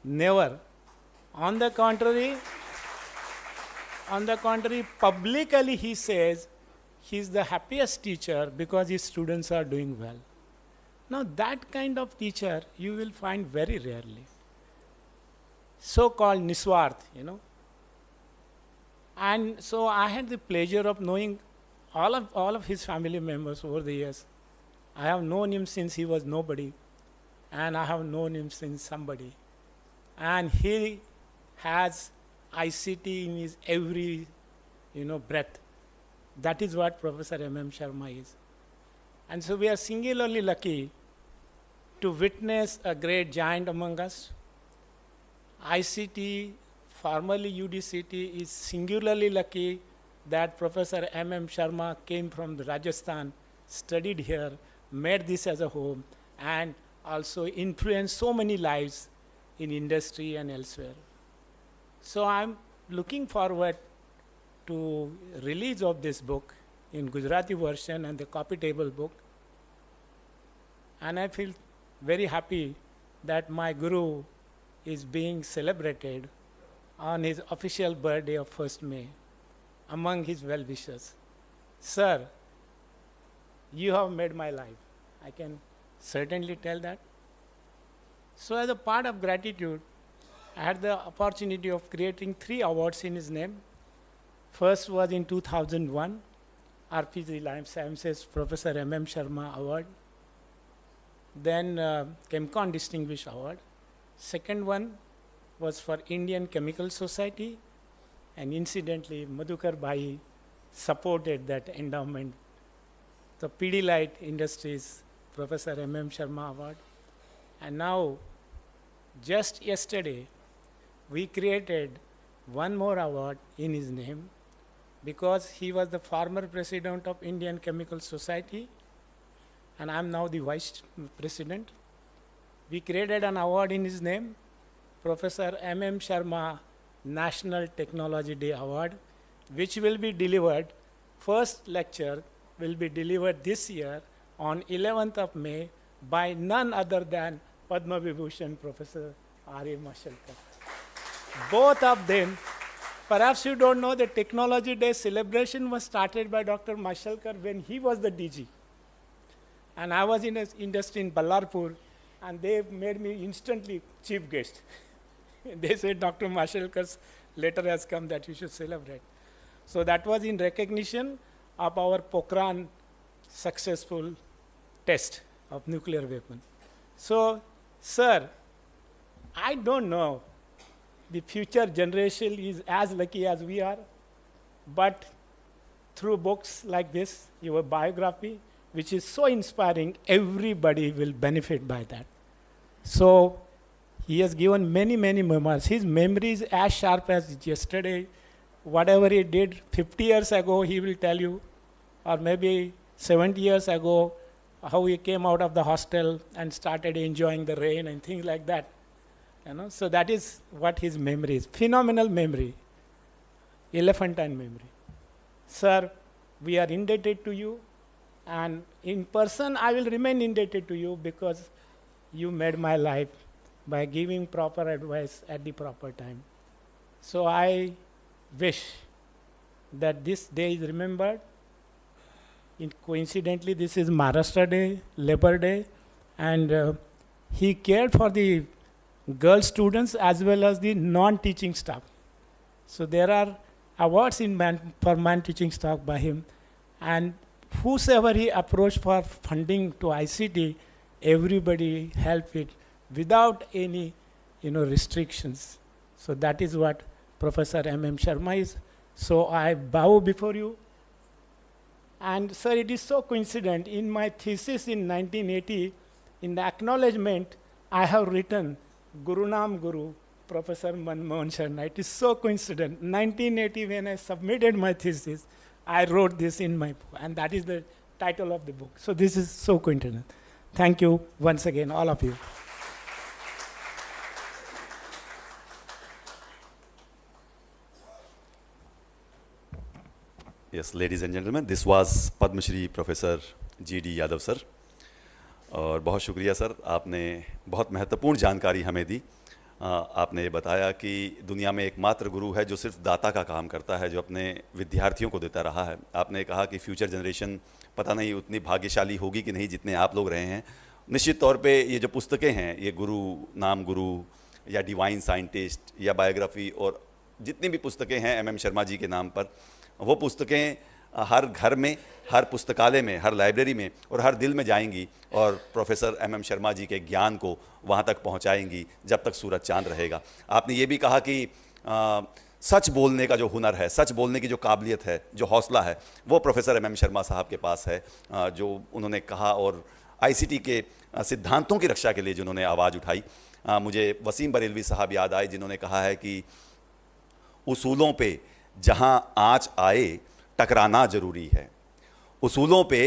Never. On the contrary, publicly he says he's the happiest teacher because his students are doing well. Now that kind of teacher you will find very rarely. So-called Niswarth, And so I had the pleasure of knowing all of his family members over the years. I have known him since he was nobody, and I have known him since somebody. And he has ICT in his every, breath. That is what Professor M.M. Sharma is. And so we are singularly lucky to witness a great giant among us. ICT, formerly UDCT, is singularly lucky that Professor M.M. Sharma came from Rajasthan, studied here, made this as a home, and also influenced so many lives in industry and elsewhere. So I'm looking forward to release of this book in Gujarati version and the copy table book. And I feel very happy that my Guru is being celebrated on his official birthday of 1st May among his well-wishers. Sir, you have made my life. I can certainly tell that. So as a part of gratitude, I had the opportunity of creating 3 awards in his name. First was in 2001, RPG Life Sciences Professor M.M. Sharma Award. Then ChemCon Distinguished Award. Second one was for Indian Chemical Society, and incidentally, Madhukar Bhai supported that endowment. The Pidilite Industries Professor M.M. Sharma Award. And now, just yesterday, we created one more award in his name because he was the former president of Indian Chemical Society, and I'm now the vice president. We created an award in his name, Professor M.M. Sharma National Technology Day Award, which will be delivered, first lecture will be delivered this year on 11th of May by none other than Padma Vibhushan Professor R.A. Mashelkar. Both of them, perhaps you don't know, the Technology Day celebration was started by Dr. Mashelkar when he was the DG. And I was in an industry in Ballarpur, and they made me instantly chief guest. They said, Dr. Mashelkar's letter has come that you should celebrate. So that was in recognition of our Pokhran successful test of nuclear weapon. So, sir, I don't know the future generation is as lucky as we are, but through books like this, your biography, which is so inspiring, everybody will benefit by that. So he has given many, many memoirs. His memory is as sharp as yesterday. Whatever he did 50 years ago, he will tell you, or maybe 70 years ago, how he came out of the hostel and started enjoying the rain and things like that. You know? So that is what his memory is. Phenomenal memory, elephantine memory. Sir, we are indebted to you. And in person, I will remain indebted to you because you made my life by giving proper advice at the proper time. So I wish that this day is remembered. Coincidentally, this is Maharashtra Day, Labor Day, and he cared for the girl students as well as the non-teaching staff. So there are awards for man-teaching staff by him, and whosoever he approached for funding to ICT, everybody helped it without any, restrictions. So that is what Professor M.M. Sharma is. So I bow before you. And sir, it is so coincident. In my thesis in 1980, in the acknowledgement, I have written Guru Nam Guru, Professor Manmohan Sharma. It is so coincident. 1980, when I submitted my thesis, I wrote this in my book, and that is the title of the book. So this is so coincident. Thank you once again, all of you. Yes, ladies and gentlemen, this was Padma Shri Professor G.D. Yadav sir. और बहुत शुक्रिया sir, आपने बहुत महत्वपूर्ण जानकारी हमें दी। आपने ये बताया कि दुनिया में एकमात्र गुरु है जो सिर्फ दाता का काम करता है, जो अपने विद्यार्थियों को देता रहा है। आपने कहा कि फ्यूचर जनरेशन पता नहीं उतनी भाग्यशाली होगी कि नहीं जितने आप लोग रहे हैं। निश्चित तौर पे ये जो पुस्तकें हैं, ये गुरु नाम गुरु या डिवाइन साइंटिस्ट या बायोग्राफी और जितनी भी पुस्तकें हैं एम.एम. शर्मा जी के नाम पर, वो पुस्तकें हर घर में, हर पुस्तकालय में, हर लाइब्रेरी में और हर दिल में जाएंगी और प्रोफेसर एम.एम. शर्मा जी के ज्ञान को वहाँ तक पहुँचाएंगी जब तक सूरज चांद रहेगा। आपने ये भी कहा कि सच बोलने का जो हुनर है, सच बोलने की जो काबिलियत है, जो हौसला है, वो प्रोफेसर एम.एम. शर्मा साहब के पास है। जो उन्होंने कहा और आईसीटी के सिद्धांतों की रक्षा के लिए जिन्होंने आवाज़ उठाई। मुझे वसीम बरेलवी साहब याद आए जिन्होंने कहा है कि उसूलों पे जहाँ आँच आए टकराना ज़रूरी है। उसूलों पे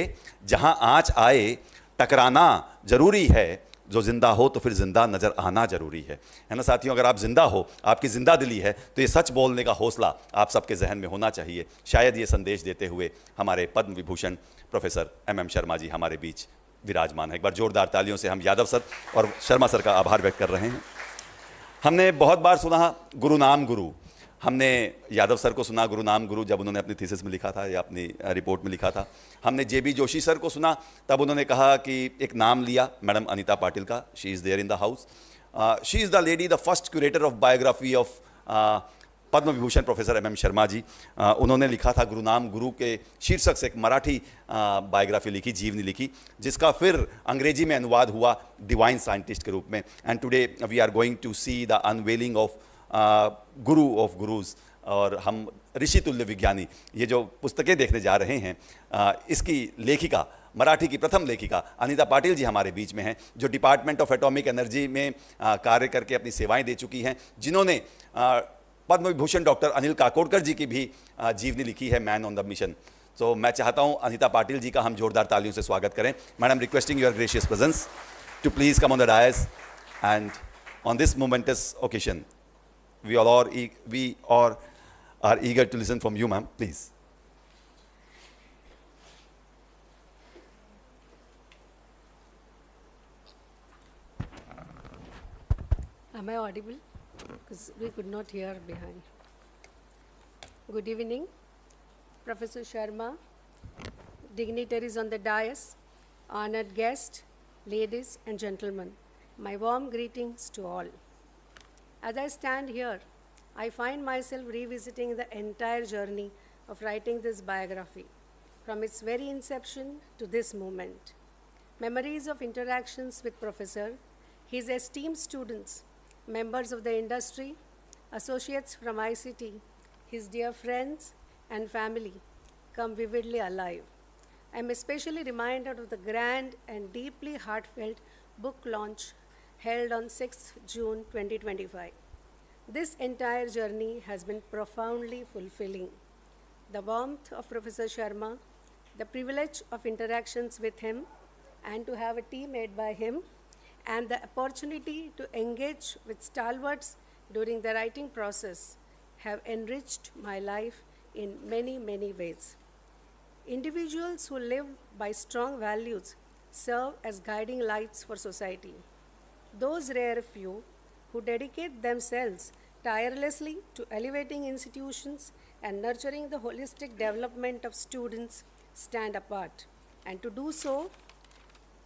जहाँ आँच आए टकराना ज़रूरी है। जो जिंदा हो तो फिर जिंदा नज़र आना जरूरी है ना साथियों। अगर आप जिंदा हो, आपकी जिंदा दिली है, तो ये सच बोलने का हौसला आप सबके जहन में होना चाहिए। शायद ये संदेश देते हुए हमारे पद्म विभूषण प्रोफेसर MM शर्मा जी हमारे बीच विराजमान है। एक बार जोरदार तालियों से हम यादव सर और शर्मा सर का आभार व्यक्त कर रहे हैं। हमने बहुत बार सुना गुरु नाम गुरु। हमने यादव सर को सुना गुरु नाम गुरु जब उन्होंने अपनी थीसिस में लिखा था या अपनी रिपोर्ट में लिखा था। हमने JB जोशी सर को सुना तब उन्होंने कहा कि एक नाम लिया मैडम अनीता पाटिल का। She is there in the house. She is the lady, the first curator of biography of Padma Vibhushan professor MM Sharma ji. उन्होंने लिखा था गुरु नाम गुरु के शीर्षक से एक मराठी बायोग्राफी लिखी, जीवनी लिखी, जिसका फिर अंग्रेजी में अनुवाद हुआ डिवाइन साइंटिस्ट के रूप में। And today we are going to see the unveiling of guru of gurus, और हम ऋषि तुल्य विज्ञानी ये जो पुस्तकें देखने जा रहे हैं, इसकी लेखिका, मराठी की प्रथम लेखिका अनीता पाटिल जी हमारे बीच में हैं, जो डिपार्टमेंट ऑफ एटॉमिक एनर्जी में कार्य करके अपनी सेवाएं दे चुकी हैं, जिन्होंने पद्म विभूषण डॉक्टर अनिल काकोडकर जी की भी जीवनी लिखी है, मैन ऑन द मिशन। तो मैं चाहता हूं अनीता पाटिल जी का हम जोरदार तालियों से स्वागत करें। Madam, requesting your gracious presence to please come on the dais and on this momentous occasion we all are eager to listen from you, ma'am. Please. Am I audible? Because we could not hear behind. Good evening, Professor Sharma, dignitaries on the dais, honored guests, ladies and gentlemen. My warm greetings to all. As I stand here, I find myself revisiting the entire journey of writing this biography, from its very inception to this moment. Memories of interactions with Professor, his esteemed students, members of the industry, associates from ICT, his dear friends and family come vividly alive. I am especially reminded of the grand and deeply heartfelt book launch held on 6th June 2025. This entire journey has been profoundly fulfilling. The warmth of Professor Sharma, the privilege of interactions with him and to have a tea made by him, and the opportunity to engage with stalwarts during the writing process have enriched my life in many, many ways. Individuals who live by strong values serve as guiding lights for society. Those rare few who dedicate themselves tirelessly to elevating institutions and nurturing the holistic development of students stand apart, and to do so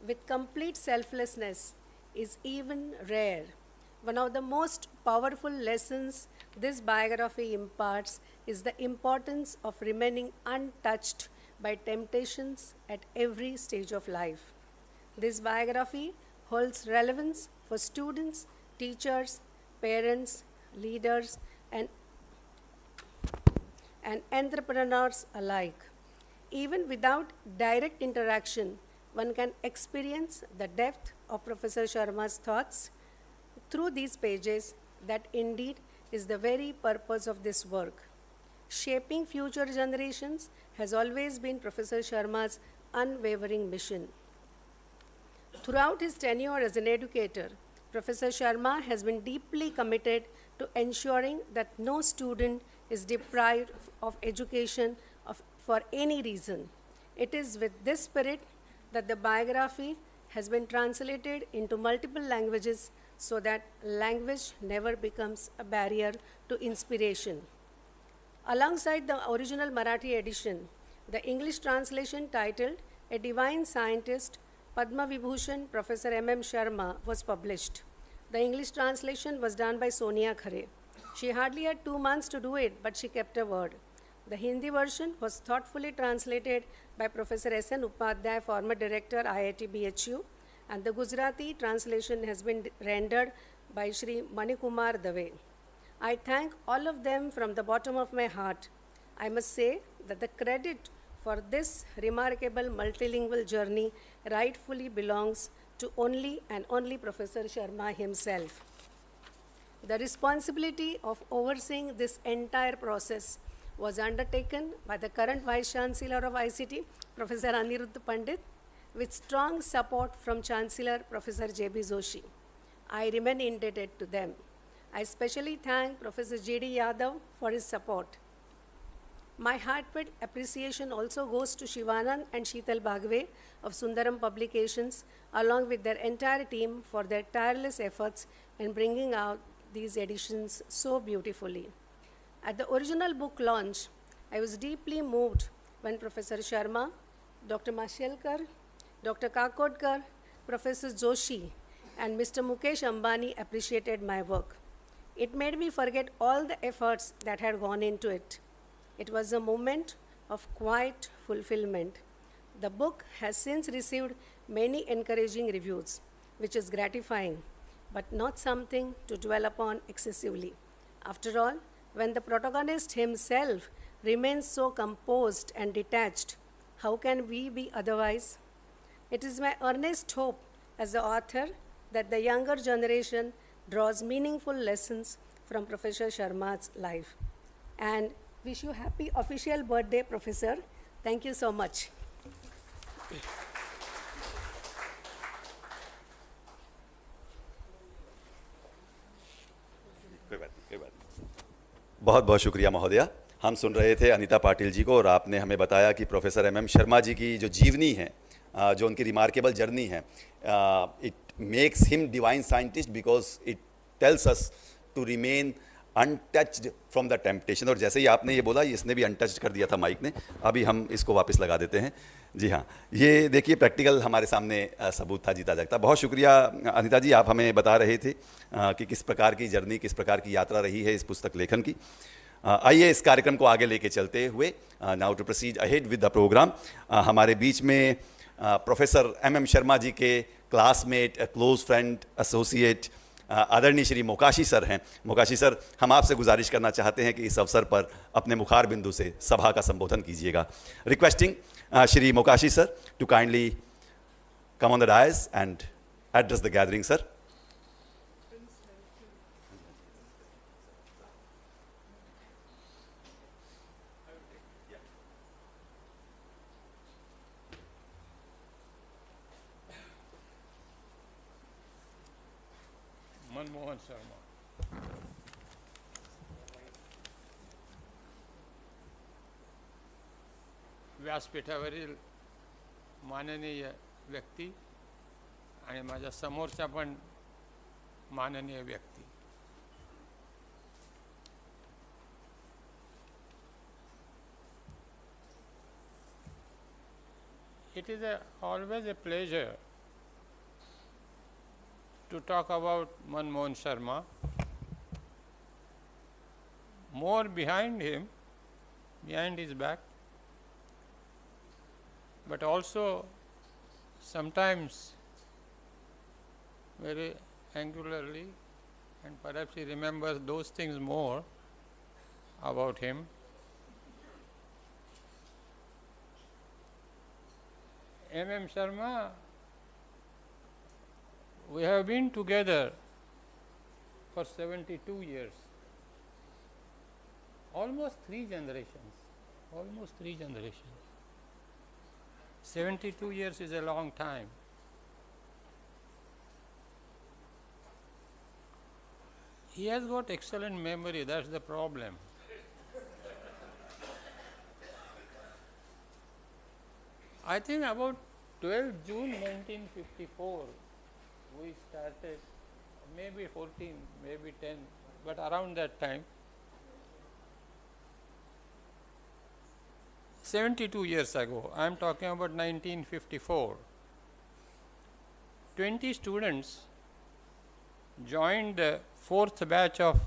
with complete selflessness is even rare. One of the most powerful lessons this biography imparts is the importance of remaining untouched by temptations at every stage of life. This biography holds relevance for students, teachers, parents, leaders, and entrepreneurs alike. Even without direct interaction, one can experience the depth of Professor Sharma's thoughts through these pages. That indeed is the very purpose of this work. Shaping future generations has always been Professor Sharma's unwavering mission. Throughout his tenure as an educator, Professor Sharma has been deeply committed to ensuring that no student is deprived of education for any reason. It is with this spirit that the biography has been translated into multiple languages so that language never becomes a barrier to inspiration. Alongside the original Marathi edition, the English translation titled A Divine Scientist, Padma Vibhushan Professor MM Sharma was published. The English translation was done by Sonia Khare. She hardly had 2 months to do it, but she kept her word. The Hindi version was thoughtfully translated by Professor S.N. Upadhyay, former director, IIT BHU, and the Gujarati translation has been rendered by Shri Manikumar Dave. I thank all of them from the bottom of my heart. I must say that the credit for this remarkable multilingual journey rightfully belongs to only and only Professor Sharma himself. The responsibility of overseeing this entire process was undertaken by the current Vice Chancellor of ICT, Professor Aniruddha Pandit, with strong support from Chancellor Professor J.B. Joshi. I remain indebted to them. I especially thank Professor J.D. Yadav for his support. My heartfelt appreciation also goes to Shivanand and Sheetal Bhagwe of Sundaram Publications, along with their entire team for their tireless efforts in bringing out these editions so beautifully. At the original book launch, I was deeply moved when Professor Sharma, Dr. Mashelkar, Dr. Kakodkar, Professor Joshi, and Mr. Mukesh Ambani appreciated my work. It made me forget all the efforts that had gone into it. It was a moment of quiet fulfillment. The book has since received many encouraging reviews, which is gratifying, but not something to dwell upon excessively. After all, when the protagonist himself remains so composed and detached, how can we be otherwise? It is my earnest hope as the author that the younger generation draws meaningful lessons from Professor Sharma's life. And wish you happy official birthday, Professor. Thank you so much. बहुत बहुत शुक्रिया महोदया। हम सुन रहे थे अनीता पाटिल जी को और आपने हमें बताया कि प्रोफेसर एम शर्मा जी की जो जीवनी है, जो उनकी रिमार्केबल जर्नी है, it makes him divine scientist because it tells us to remain untouched from the temptation. और जैसे ही आपने ये बोला, इसने भी अनटच्ड कर दिया था माइक ने, अभी हम इसको वापस लगा देते हैं। जी हाँ, ये देखिए प्रैक्टिकल हमारे सामने सबूत था जीता जागता। बहुत शुक्रिया अनीता जी, आप हमें बता रहे थे कि किस प्रकार की जर्नी, किस प्रकार की यात्रा रही है इस पुस्तक लेखन की। आइए इस कार्यक्रम को आगे लेके चलते हुए, now to proceed ahead with the programme, हमारे बीच में प्रोफेसर एम शर्मा जी के क्लासमेट, क्लोज फ्रेंड, एसोसिएट आदरणीय श्री मोकाशी सर हैं। मोकाशी सर, हम आपसे गुजारिश करना चाहते हैं कि इस अवसर पर अपने मुखार बिंदु से सभा का संबोधन कीजिएगा। Requesting Shri Mokashi sir to kindly come on the dais and address the gathering sir. Manmohan Sharma, व्यासपीठावरील माननीय व्यक्ती आणि माझ्या समोरच्या पण माननीय व्यक्ती, it is always a pleasure to talk about Manmohan Sharma. More behind him, behind his back, but also sometimes very angularly, and perhaps he remembers those things more about him. M. Sharma, we have been together for 72 years, almost 3 generations, 72 years is a long time. He has got excellent memory, that's the problem. I think about 12 June 1954, we started, maybe 14, maybe 10, but around that time, 72 years ago, I am talking about 1954, 20 students joined the 4th batch of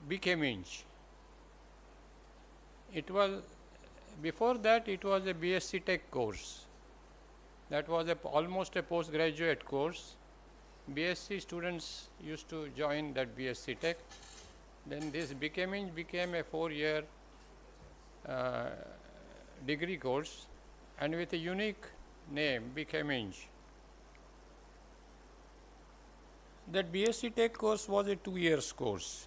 BChem. It was, before that it was a BSc Tech course. That was almost a postgraduate course. BSc students used to join that BSc Tech. Then this became a 4-year degree course, and with a unique name, BChem. That BSc Tech course was a 2-year course.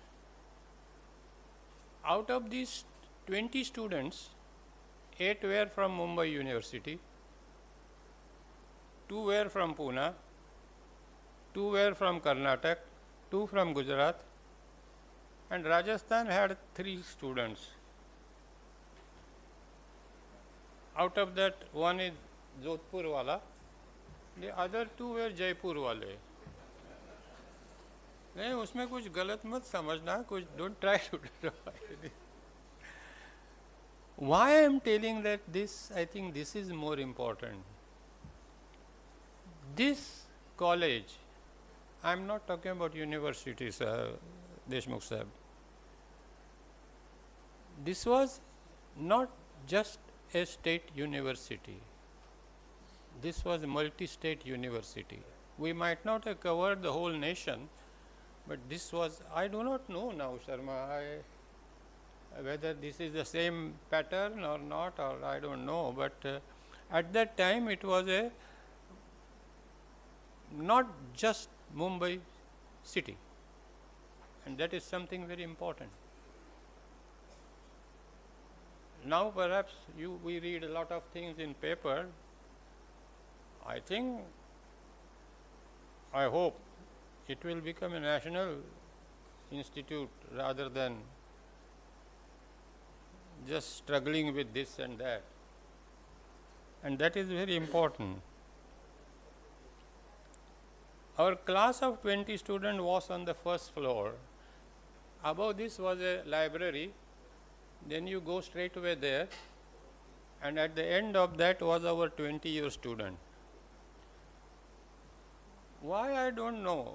Out of these 20 students, 8 were from Mumbai University, 2 were from Pune, 2 were from Karnataka, 2 from Gujarat, and Rajasthan had 3 students. Out of that, one is Jodhpur wala, the other 2 were Jaipur wale. नहीं उसमें कुछ गलत मत समझना, कुछ don't try to do. Why I am telling that this, I think this is more important. This college, I am not talking about universities, Deshmukh Sahib. This was not just a state university. This was a multi-state university. We might not have covered the whole nation, but this was, I do not know now, Sharma, whether this is the same pattern or not, or I don't know, but at that time it was a not just Mumbai city, and that is something very important. Now perhaps we read a lot of things in paper. I think, I hope it will become a national institute rather than just struggling with this and that. And that is very important. Our class of 20 students was on the first floor. Above this was a library. Then you go straight away there. And at the end of that was our 20-year student. Why I don't know.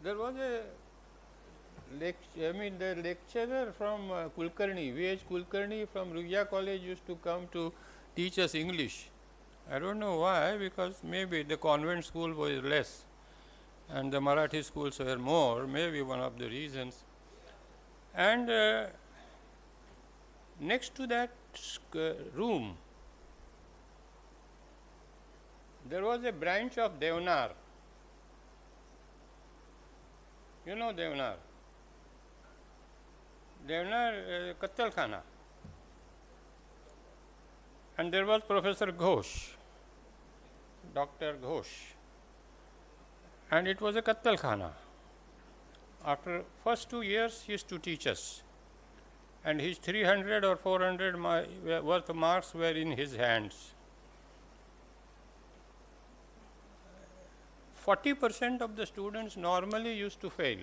There was a the lecturer from Kulkarni, V.H. Kulkarni from Rugya College used to come to teach us English. I don't know why, because maybe the convent school was less and the Marathi schools were more, maybe one of the reasons. And next to that room, there was a branch of Devnar. You know Devnar? Devnar Kattal Khana. And there was Professor Ghosh, Dr. Ghosh. And it was a Kattal Khana. After first 2 years, he used to teach us. And his 300 or 400 worth of marks were in his hands. 40% of the students normally used to fail.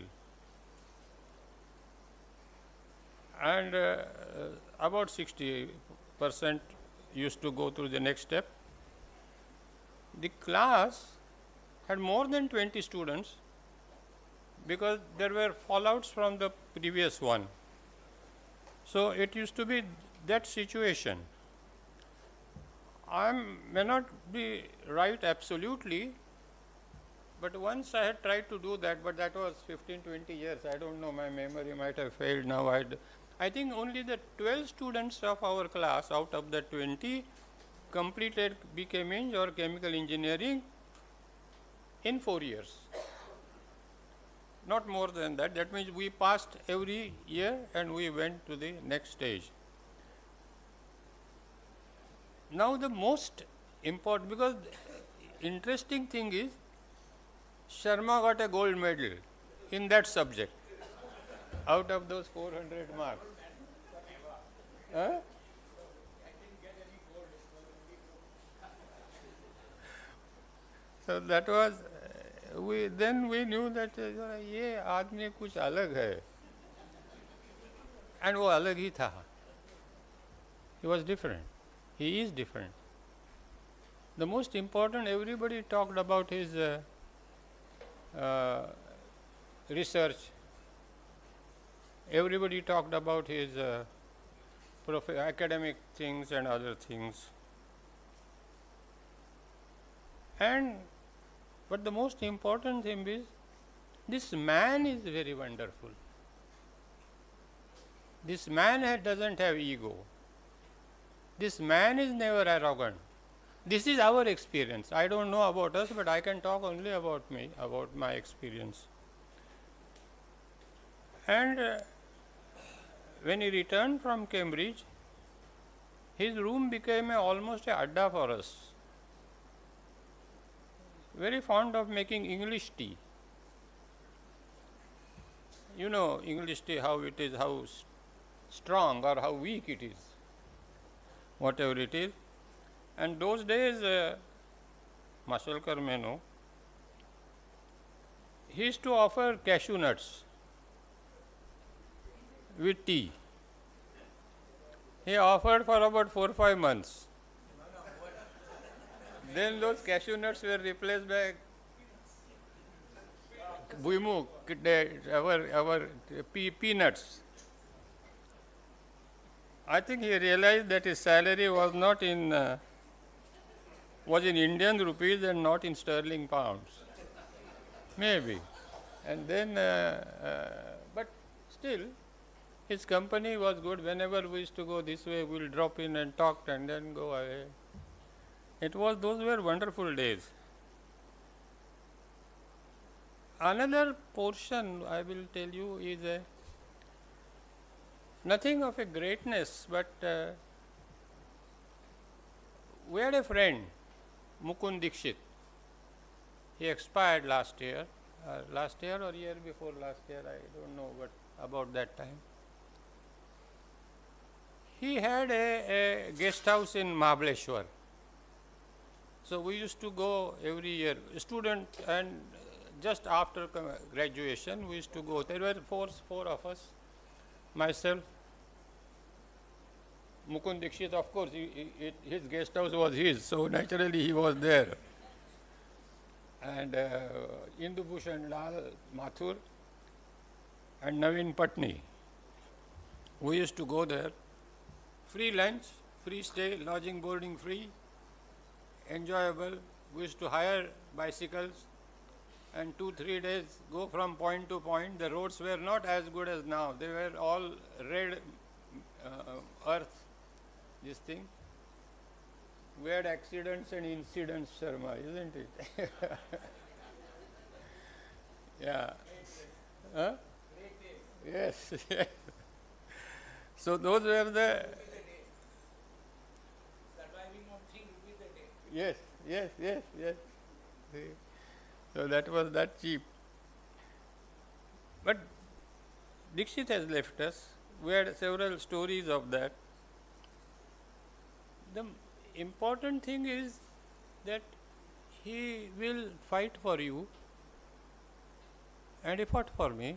And about 60% used to go through the next step. The class had more than 20 students because there were fallouts from the previous one. So it used to be that situation. I may not be right absolutely, but once I had tried to do that, but that was 15, 20 years. I don't know, my memory might have failed now. I think only the 12 students of our class out of the 20 completed BChem Eng or chemical engineering in 4 years. Not more than that. That means we passed every year and we went to the next stage. Now the most important, because interesting thing is, Sharma got a gold medal in that subject out of those 400 marks. Huh? So that was, then we knew that ये आदमी कुछ अलग है, and वो अलग ही था. He was different. He is different. The most important, everybody talked about his research. Everybody talked about his academic things and other things. But the most important thing is, this man is very wonderful. This man doesn't have ego. This man is never arrogant. This is our experience. I don't know about us, but I can talk only about me, about my experience. And when he returned from Cambridge, his room became almost a adda for us. Very fond of making English tea. You know English tea, how it is, how strong or how weak it is, whatever it is. And those days, Mashelkar may know, he used to offer cashew nuts with tea. He offered for about 4 or 5 months. Then those cashew nuts were replaced by buimuk, our peanuts. I think he realized that his salary was not in was in Indian rupees and not in sterling pounds. Maybe. And then, but still, his company was good. Whenever we used to go this way, we'll drop in and talk and then go away. Those were wonderful days. Another portion I will tell you is nothing of a greatness, but we had a friend, Mukund Dixit. He expired last year or year before last year, I don't know, but about that time. He had a guest house in Mahabaleshwar. So we used to go every year, student, and just after graduation, we used to go. There were four of us, myself, Mukund Dixit, of course, his guest house was his, so naturally he was there. And Indu Bhushan Lal Mathur and Naveen Patni. We used to go there, free lunch, free stay, lodging, boarding free, enjoyable. We used to hire bicycles and 2-3 days go from point to point. The roads were not as good as now. They were all red earth, this thing. We had accidents and incidents, Sharma, isn't it? Yeah. Huh? Yes. So those were the... Yes. So that was that cheap. But Dixit has left us. We had several stories of that. The important thing is that he will fight for you, and he fought for me.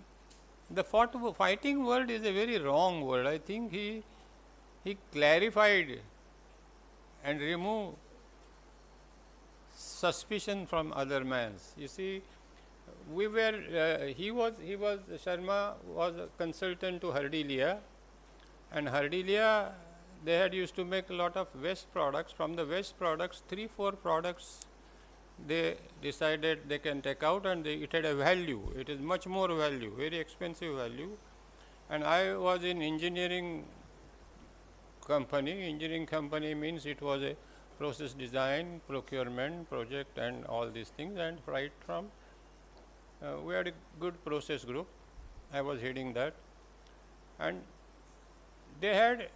The fighting word is a very wrong word. I think he clarified and removed suspicion from other man's. You see, we were, Sharma was a consultant to Hardelia, and Hardelia, they had used to make a lot of waste products. From the waste products, 3-4 products they decided they can take out, and it had a value. It is much more value, very expensive value. And I was in engineering company. Engineering company means it was a process design, procurement, project, and all these things, and right from, we had a good process group. I was heading that. And they had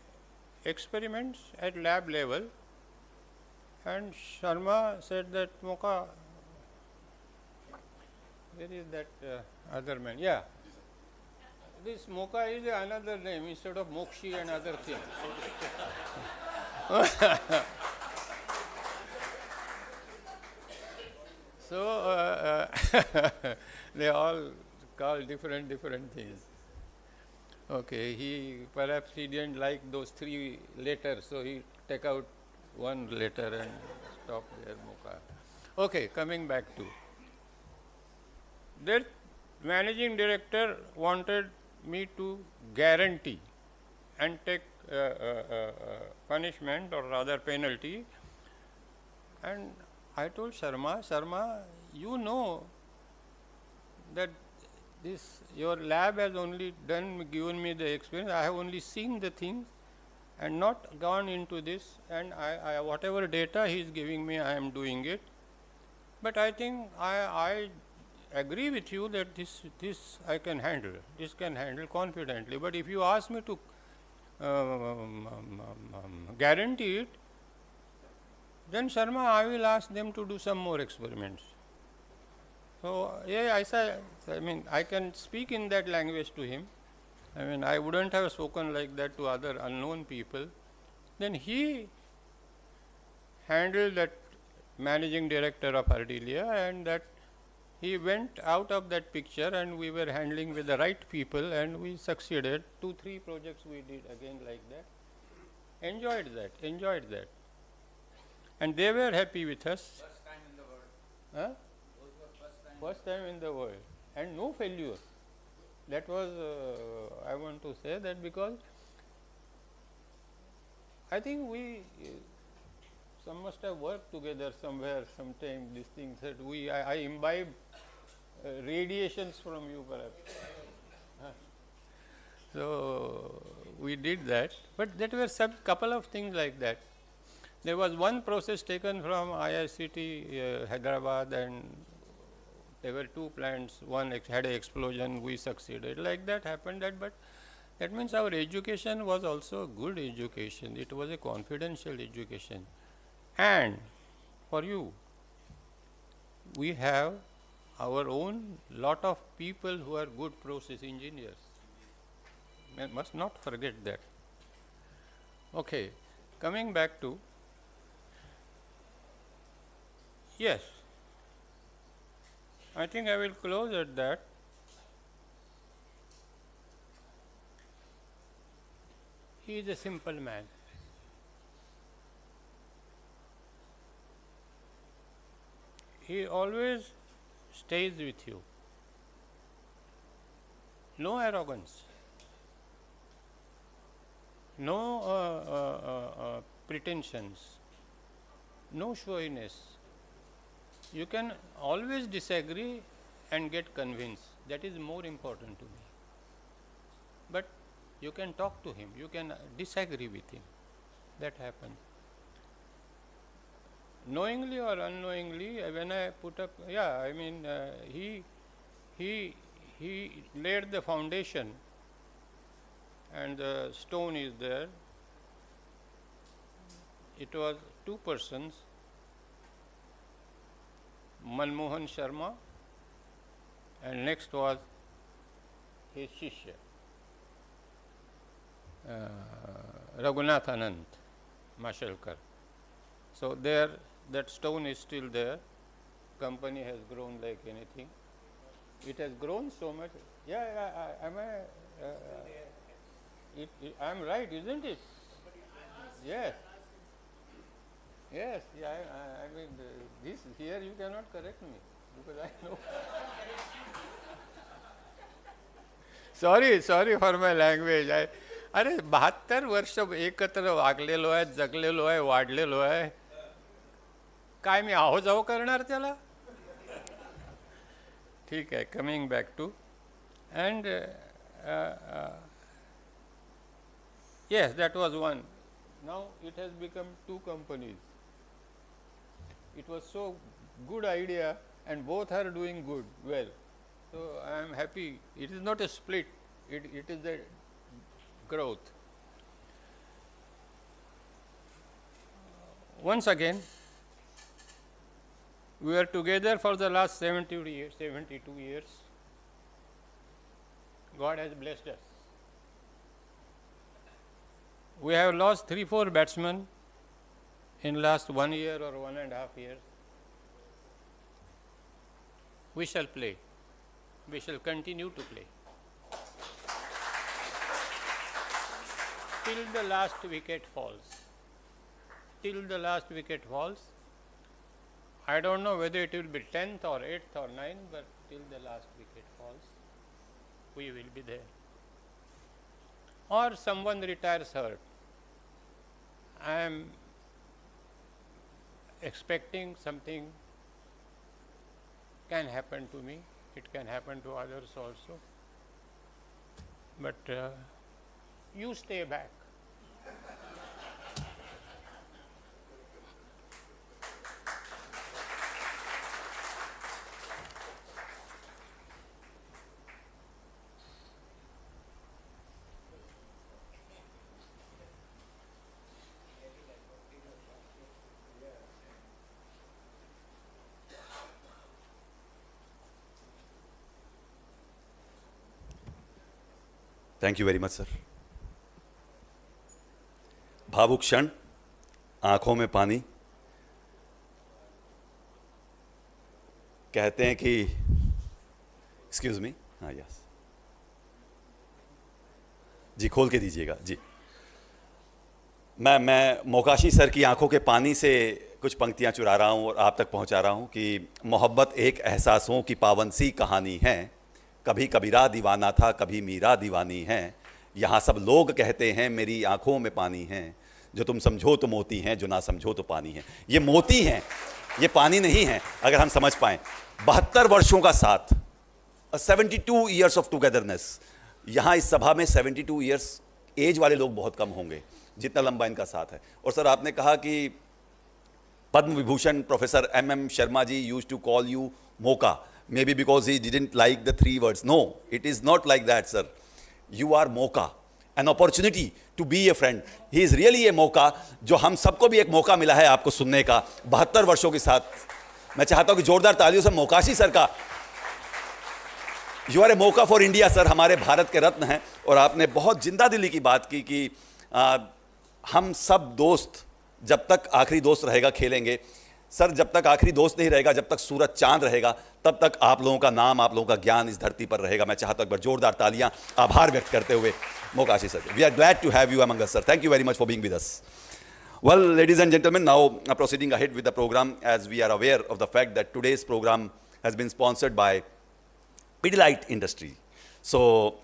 experiments at lab level, and Sharma said that Moka, where is that other man? Yeah. This Moka is another name instead of Mokshi and other things. So they all call different things. Okay, perhaps he didn't like those 3 letters, so he take out 1 letter and stop there, Moka. Okay, coming back to their managing director wanted me to guarantee and take punishment, or rather penalty, and I told Sharma, you know that your lab has only given me the experience. I have only seen the things and not gone into this, and I whatever data he is giving me, I am doing it. But I think I agree with you that this I can handle, this can handle confidently. But if you ask me to guarantee it, then Sharma, I will ask them to do some more experiments. So, yeah, I mean, I can speak in that language to him. I mean, I wouldn't have spoken like that to other unknown people. Then he handled that managing director of Ardelia, and that he went out of that picture, and we were handling with the right people, and we succeeded. 2-3 projects we did again like that. Enjoyed that. And they were happy with us. First time in the world. Huh? Those were First time in the world, and no failure. That was, I want to say that, because I think we, some must have worked together somewhere, sometime, these things that I imbibe radiations from you perhaps. So, we did that, but that were some couple of things like that. There was one process taken from IICT Hyderabad, and there were 2 plants, one had an explosion, we succeeded, like that happened that, but that means our education was also a good education, it was a confidential education. And for you, we have our own lot of people who are good process engineers. We must not forget that. Okay, coming back to, yes, I think I will close at that. He is a simple man. He always stays with you. No arrogance, no pretensions, no showiness. You can always disagree and get convinced. That is more important to me. But you can talk to him, you can disagree with him. That happens. Knowingly or unknowingly, when I put up, yeah, I mean, he laid the foundation, and the stone is there. It was 2 persons, Manmohan Sharma, and next was his Shishya, Raghunath Anand, Mashelkar. So there, that stone is still there. Company has grown like anything. It has grown so much. Yeah, I am right, isn't it? Yes. Yes, yeah, I mean, this here you cannot correct me, because I know. Sorry for my language. अरे 72 वर्ष एकत्र वागलेलो आहे, जगलेलो आहे, वाढलेलो आहे. काय मी आहो जाओ करणार त्याला? ठीक आहे, coming back to, and yes, that was one. Now it has become 2 companies. It was so good idea, and both are doing good, well. So I am happy. It is not a split, it is a growth. Once again, we are together for the last 72 years. God has blessed us. We have lost 3-4 batsmen in last 1 year or 1.5 years. We shall play. We shall continue to play till the last wicket falls. Till the last wicket falls. I don't know whether it will be 10th or 8th or 9th, but till the last wicket falls, we will be there. Or someone retires hurt. I am expecting something can happen to me, it can happen to others also, but you stay back. Thank you very much sir. भावुक क्षण, आंखों में पानी। कहते हैं कि excuse me, हाँ yes जी, खोल के दीजिएगा जी। मैं मोकाशी सर की आंखों के पानी से कुछ पंक्तियां चुरा रहा हूं और आप तक पहुंचा रहा हूं कि मोहब्बत एक एहसासों की पावन सी कहानी है, कभी कबीरा दीवाना था, कभी मीरा दीवानी है, यहाँ सब लोग कहते हैं मेरी आंखों में पानी है, जो तुम समझो तो मोती हैं, जो ना समझो तो पानी है। ये मोती हैं, ये पानी नहीं है, अगर हम समझ पाएं। 72 वर्षों का साथ, 72 ईयर्स ऑफ टुगेदरनेस। यहाँ इस सभा में 72 ईयर्स एज वाले लोग बहुत कम होंगे, जितना लंबा इनका साथ है। और सर आपने कहा कि Padma Vibhushan professor M.M. Sharma ji used to call you Moka, maybe because he didn't like the 3 words. No, it is not like that, sir. You are moka, an opportunity to be a friend. He is really a moka, जो हम सबको भी एक मौका मिला है आपको सुनने का 72 वर्षों के साथ। मैं चाहता हूं कि जोरदार तालियों से मोकाशी सर का। यू आर ए मौका फॉर इंडिया सर, हमारे भारत के रत्न हैं। और आपने बहुत जिंदा दिली की बात की कि हम सब दोस्त जब तक आखिरी दोस्त रहेगा खेलेंगे। सर जब तक आखिरी दोस्त नहीं रहेगा, जब तक सूरज चांद रहेगा, तब तक आप लोगों का नाम, आप लोगों का ज्ञान इस धरती पर रहेगा। मैं चाहता हूं एक बार जोरदार तालियां आभार व्यक्त करते हुए Mokashi sir. We are glad to have you among us sir, thank you very much for being with us. Well, ladies and gentlemen, now proceeding ahead with the program, as we are aware of the fact that today's program has been sponsored by Pidilite Industry. So,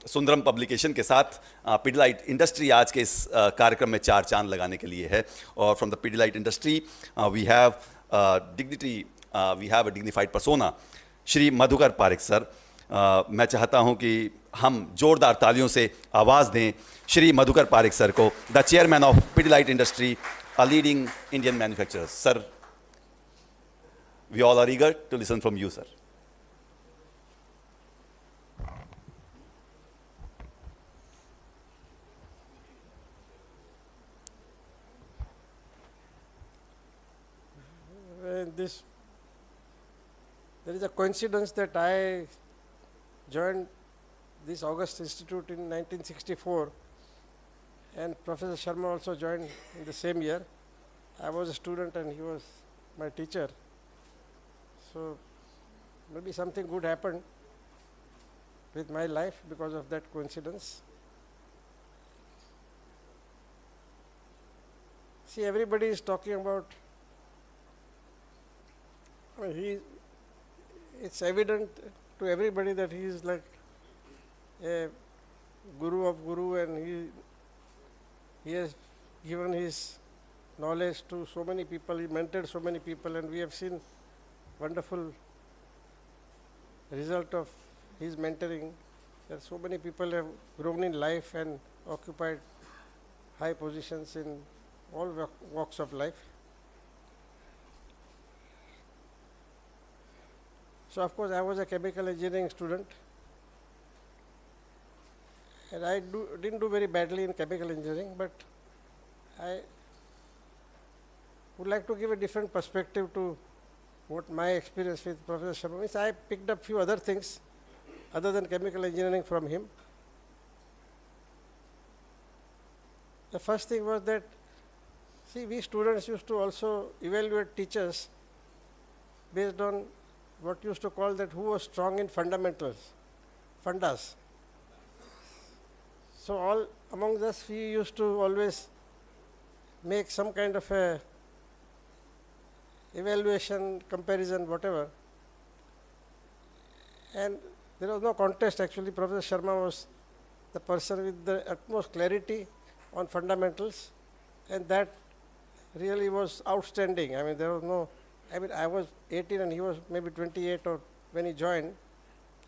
Sundaram publication के साथ Pidilite Industry आज के इस कार्यक्रम में 4 चांद लगाने के लिए है। और from the Pidilite Industry, we have a dignified persona, Shri Madhukar Parekh sir. मैं चाहता हूं कि हम जोरदार तालियों से आवाज़ दें श्री मधुकर पारेख सर को, the chairman of Pidilite Industry, a leading Indian manufacturer. Sir, we all are eager to listen from you, sir. There is a coincidence that I joined this August Institute in 1964, and Professor Sharma also joined in the same year. I was a student and he was my teacher. So maybe something good happened with my life because of that coincidence. See, everybody is talking about, it's evident to everybody that he is like a guru of guru, and he has given his knowledge to so many people, he mentored so many people, and we have seen wonderful result of his mentoring, that so many people have grown in life and occupied high positions in all walks of life. So of course I was a chemical engineering student, and I didn't do very badly in chemical engineering, but I would like to give a different perspective to what my experience with Professor Sharma is. I picked up few other things other than chemical engineering from him. The first thing was that, see, we students used to also evaluate teachers based on what used to call that who was strong in fundamentals, fundas. So all among us, we used to always make some kind of a evaluation, comparison, whatever. And there was no contest actually. Professor Sharma was the person with the utmost clarity on fundamentals, and that really was outstanding. I mean, there was no, I mean, I was 18 and he was maybe 28 or when he joined,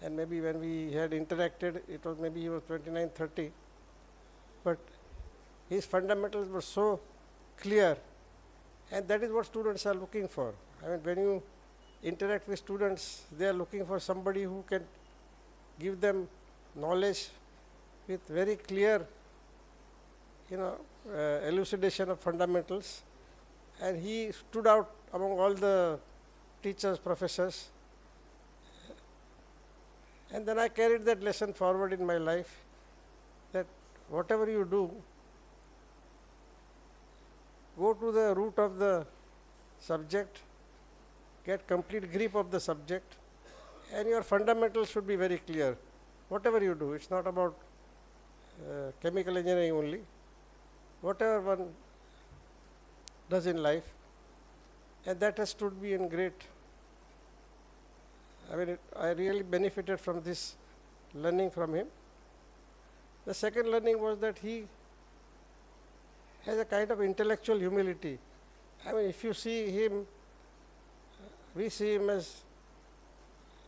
and maybe when we had interacted, it was maybe he was 29, 30. But his fundamentals were so clear, and that is what students are looking for. I mean, when you interact with students, they are looking for somebody who can give them knowledge with very clear, elucidation of fundamentals. And he stood out among all the teachers, professors. And then I carried that lesson forward in my life. that whatever you do, go to the root of the subject, get complete grip of the subject, and your fundamentals should be very clear. Whatever you do, it's not about chemical engineering only. Whatever one does in life, and that has stood me in great. I really benefited from this learning from him. The second learning was that he has a kind of intellectual humility. If you see him, we see him as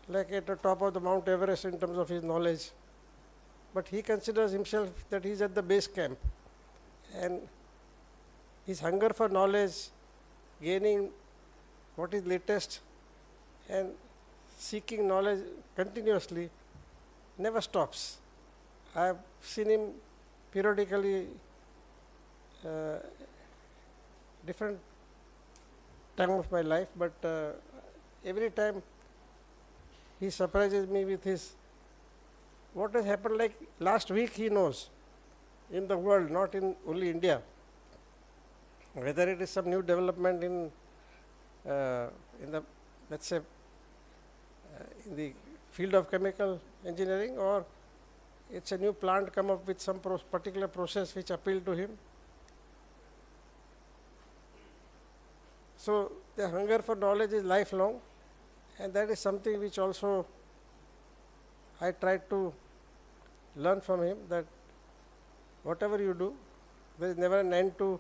like at the top of the Mount Everest in terms of his knowledge. But he considers himself that he's at the base camp. And his hunger for knowledge, gaining what is latest, and seeking knowledge continuously never stops. I have seen him periodically, different time of my life, but every time he surprises me with his, what has happened like last week he knows in the world, not in only India. Whether it is some new development in the, let's say, in the field of chemical engineering, or it's a new plant come up with some particular process which appealed to him. So the hunger for knowledge is lifelong, and that is something which also I tried to learn from him, that whatever you do, there is never an end to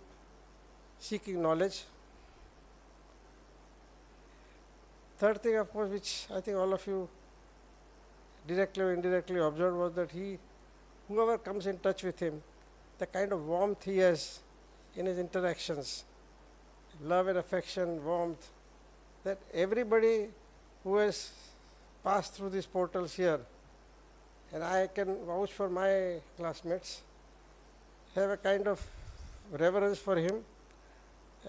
seeking knowledge. Third thing, of course, which I think all of you directly or indirectly observed, was that whoever comes in touch with him, the kind of warmth he has in his interactions, love and affection, warmth, that everybody who has passed through these portals here, and I can vouch for my classmates, have a kind of reverence for him,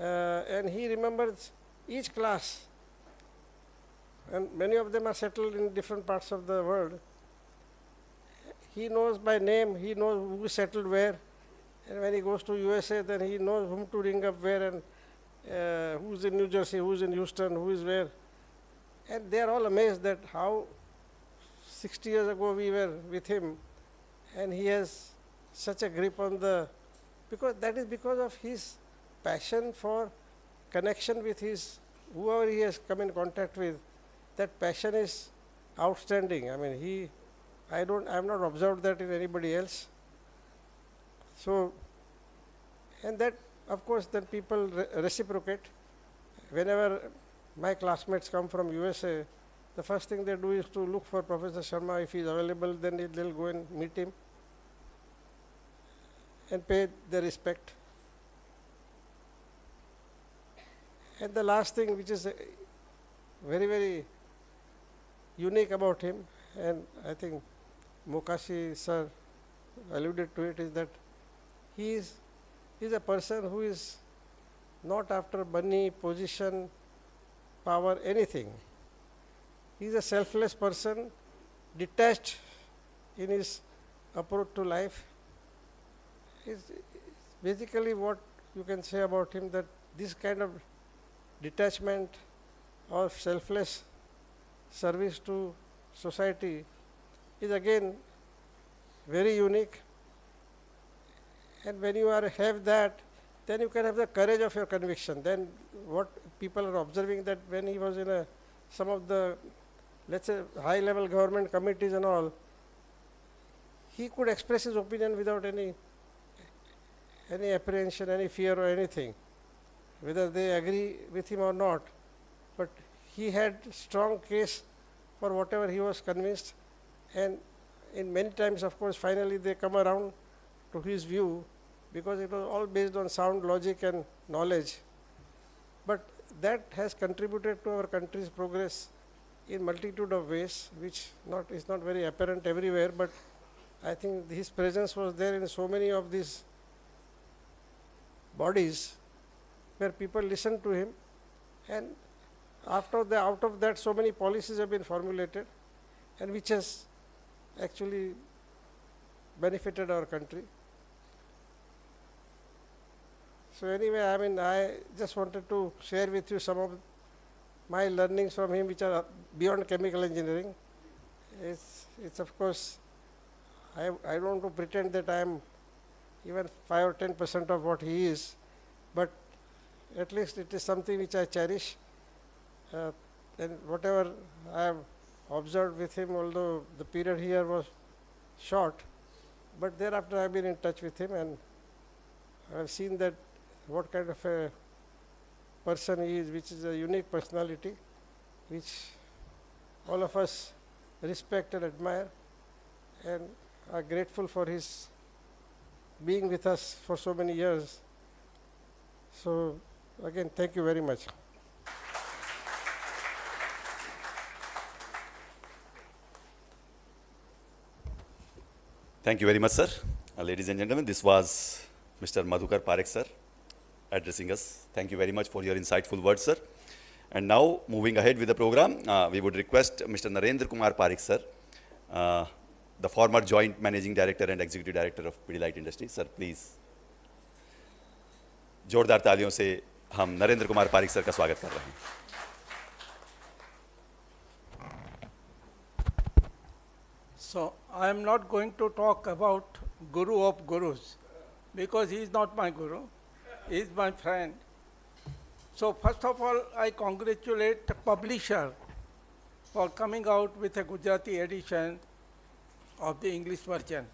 and he remembers each class, and many of them are settled in different parts of the world. He knows by name, he knows who is settled where, and when he goes to USA, then he knows whom to ring up where, and who's in New Jersey, who's in Houston, who is where. And they are all amazed that how 60 years ago we were with him, and he has such a grip on because that is because of his passion for connection with whoever he has come in contact with. That passion is outstanding. I have not observed that in anybody else. So, and that, of course, then people reciprocate. Whenever my classmates come from USA, the first thing they do is to look for Professor Sharma. If he is available, then they'll go and meet him and pay their respect. And the last thing, which is very, very unique about him, and I think Mokashi Sir alluded to it, is that he is a person who is not after money, position, power, anything. He is a selfless person, detached in his approach to life. It's basically what you can say about him, that this kind of detachment or selfless service to society is again very unique. And when you have that, then you can have the courage of your conviction. Then what people are observing, that when he was in some of the, let's say, high level government committees and all, he could express his opinion without any apprehension, any fear or anything, whether they agree with him or not. But he had strong case for whatever he was convinced, and in many times, of course, finally they come around to his view, because it was all based on sound logic and knowledge. But that has contributed to our country's progress in multitude of ways, which is not very apparent everywhere, but I think his presence was there in so many of these bodies where people listened to him, and out of that so many policies have been formulated, and which has actually benefited our country. So anyway, I mean, I just wanted to share with you some of my learnings from him, which are beyond chemical engineering. It's of course, I don't want to pretend that I am even 5 or 10% of what he is, but at least it is something which I cherish. And whatever I have observed with him, although the period here was short, but thereafter I have been in touch with him, and I have seen that what kind of a person he is, which is a unique personality, which all of us respect and admire, and are grateful for his being with us for so many years. So again, thank you very much. Thank you very much, sir. Ladies and gentlemen, this was Mr. Madhukar Parekh, sir, addressing us. Thank you very much for your insightful words, sir. And now, moving ahead with the program, we would request Mr. Narendra Kumar Parekh, sir, the former Joint Managing Director and Executive Director of Pidilite Industries. Sir, please. जोरदार तालियों से हम Narendra Kumar Pareek sir का स्वागत कर रहे हैं. So I am not going to talk about Guru of Gurus, because he is not my Guru, he is my friend. So first of all, I congratulate the publisher for coming out with a Gujarati edition of the English version.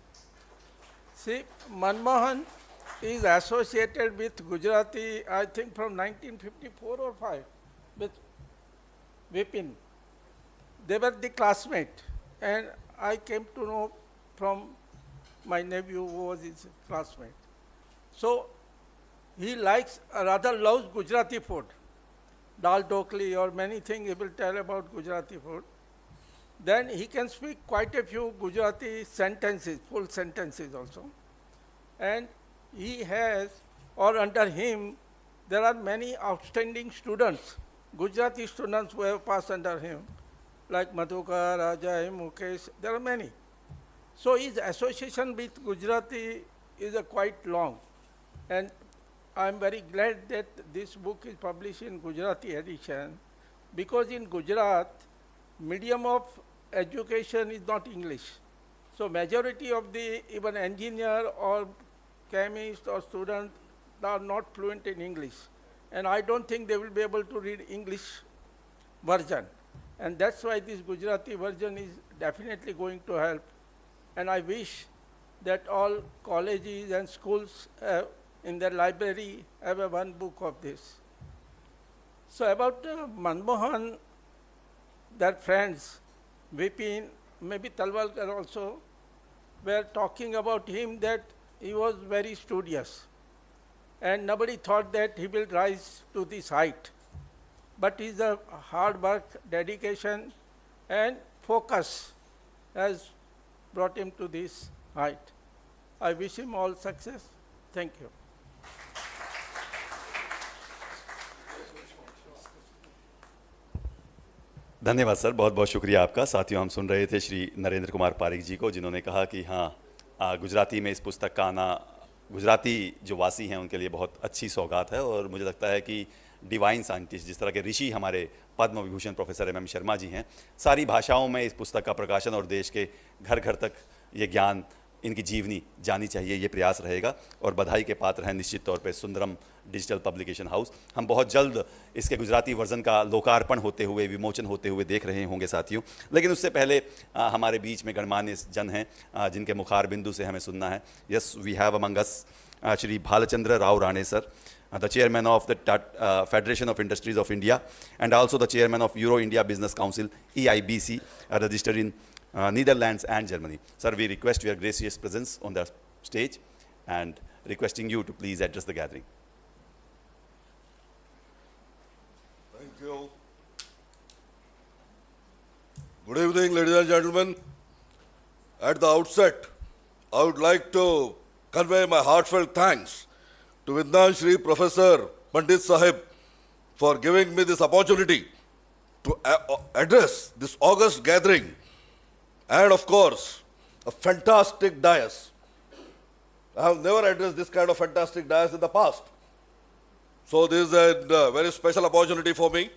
See, Manmohan is associated with Gujarati, I think from 1954 or 5, with Vipin. They were the classmate, and I came to know from my nephew who was his classmate. So he likes, rather loves Gujarati food. Dal dokli or many things he will tell about Gujarati food. Then he can speak quite a few Gujarati sentences, full sentences also. And he has, or under him, there are many outstanding students, Gujarati students who have passed under him, like Madhukar, Ajay, Mukesh, there are many. So his association with Gujarati is quite long. And I am very glad that this book is published in Gujarati edition, because in Gujarat, medium of education is not English. So majority of the even engineer or chemist or student are not fluent in English. And I don't think they will be able to read English version. And that's why this Gujarati version is definitely going to help. And I wish that all colleges and schools in their library have a one book of this. So about Manmohan, their friends, Vipin, maybe Talwalkar also, were talking about him that he was very studious. And nobody thought that he will rise to this height. But his hard work, dedication, and focus has brought him to this height. I wish him all success. Thank you. धन्यवाद sir, बहुत बहुत शुक्रिया आपका. साथियों, हम सुन रहे थे श्री नरेंद्र कुमार पारिक जी को, जिन्होंने कहा कि हाँ, गुजराती में इस पुस्तक का आना गुजराती जो वासी हैं उनके लिए बहुत अच्छी सौगात है. और मुझे लगता है कि डिवाइन साइंटिस्ट, जिस तरह के ऋषि हमारे पद्म विभूषण प्रोफेसर एम शर्मा जी हैं, सारी भाषाओं में इस पुस्तक का प्रकाशन और देश के घर घर तक ये ज्ञान, इनकी जीवनी जानी चाहिए, ये प्रयास रहेगा. और बधाई के पात्र हैं निश्चित तौर पे सुंदरम डिजिटल पब्लिकेशन हाउस. हम बहुत जल्द इसके गुजराती वर्जन का लोकार्पण होते हुए, विमोचन होते हुए देख रहे होंगे साथियों. लेकिन उससे पहले हमारे बीच में गणमान्य जन हैं जिनके मुखार बिंदु से हमें सुनना है. Yes, we have among us Shri Bhalchandra Rao Rane sir, the chairman of the Federation of Industries of India, and also the chairman of Euro India Business Council, EIBC, registered in Netherlands and Germany. Sir, we request your gracious presence on the stage and requesting you to please address the gathering. Thank you. Good evening, ladies and gentlemen. At the outset, I would like to convey my heartfelt thanks to Vidyan Shri Professor Pandit Sahib for giving me this opportunity to address this august gathering, and of course, a fantastic dais I have never addressed this kind of fantastic dais in the past. So this is a very special opportunity for me.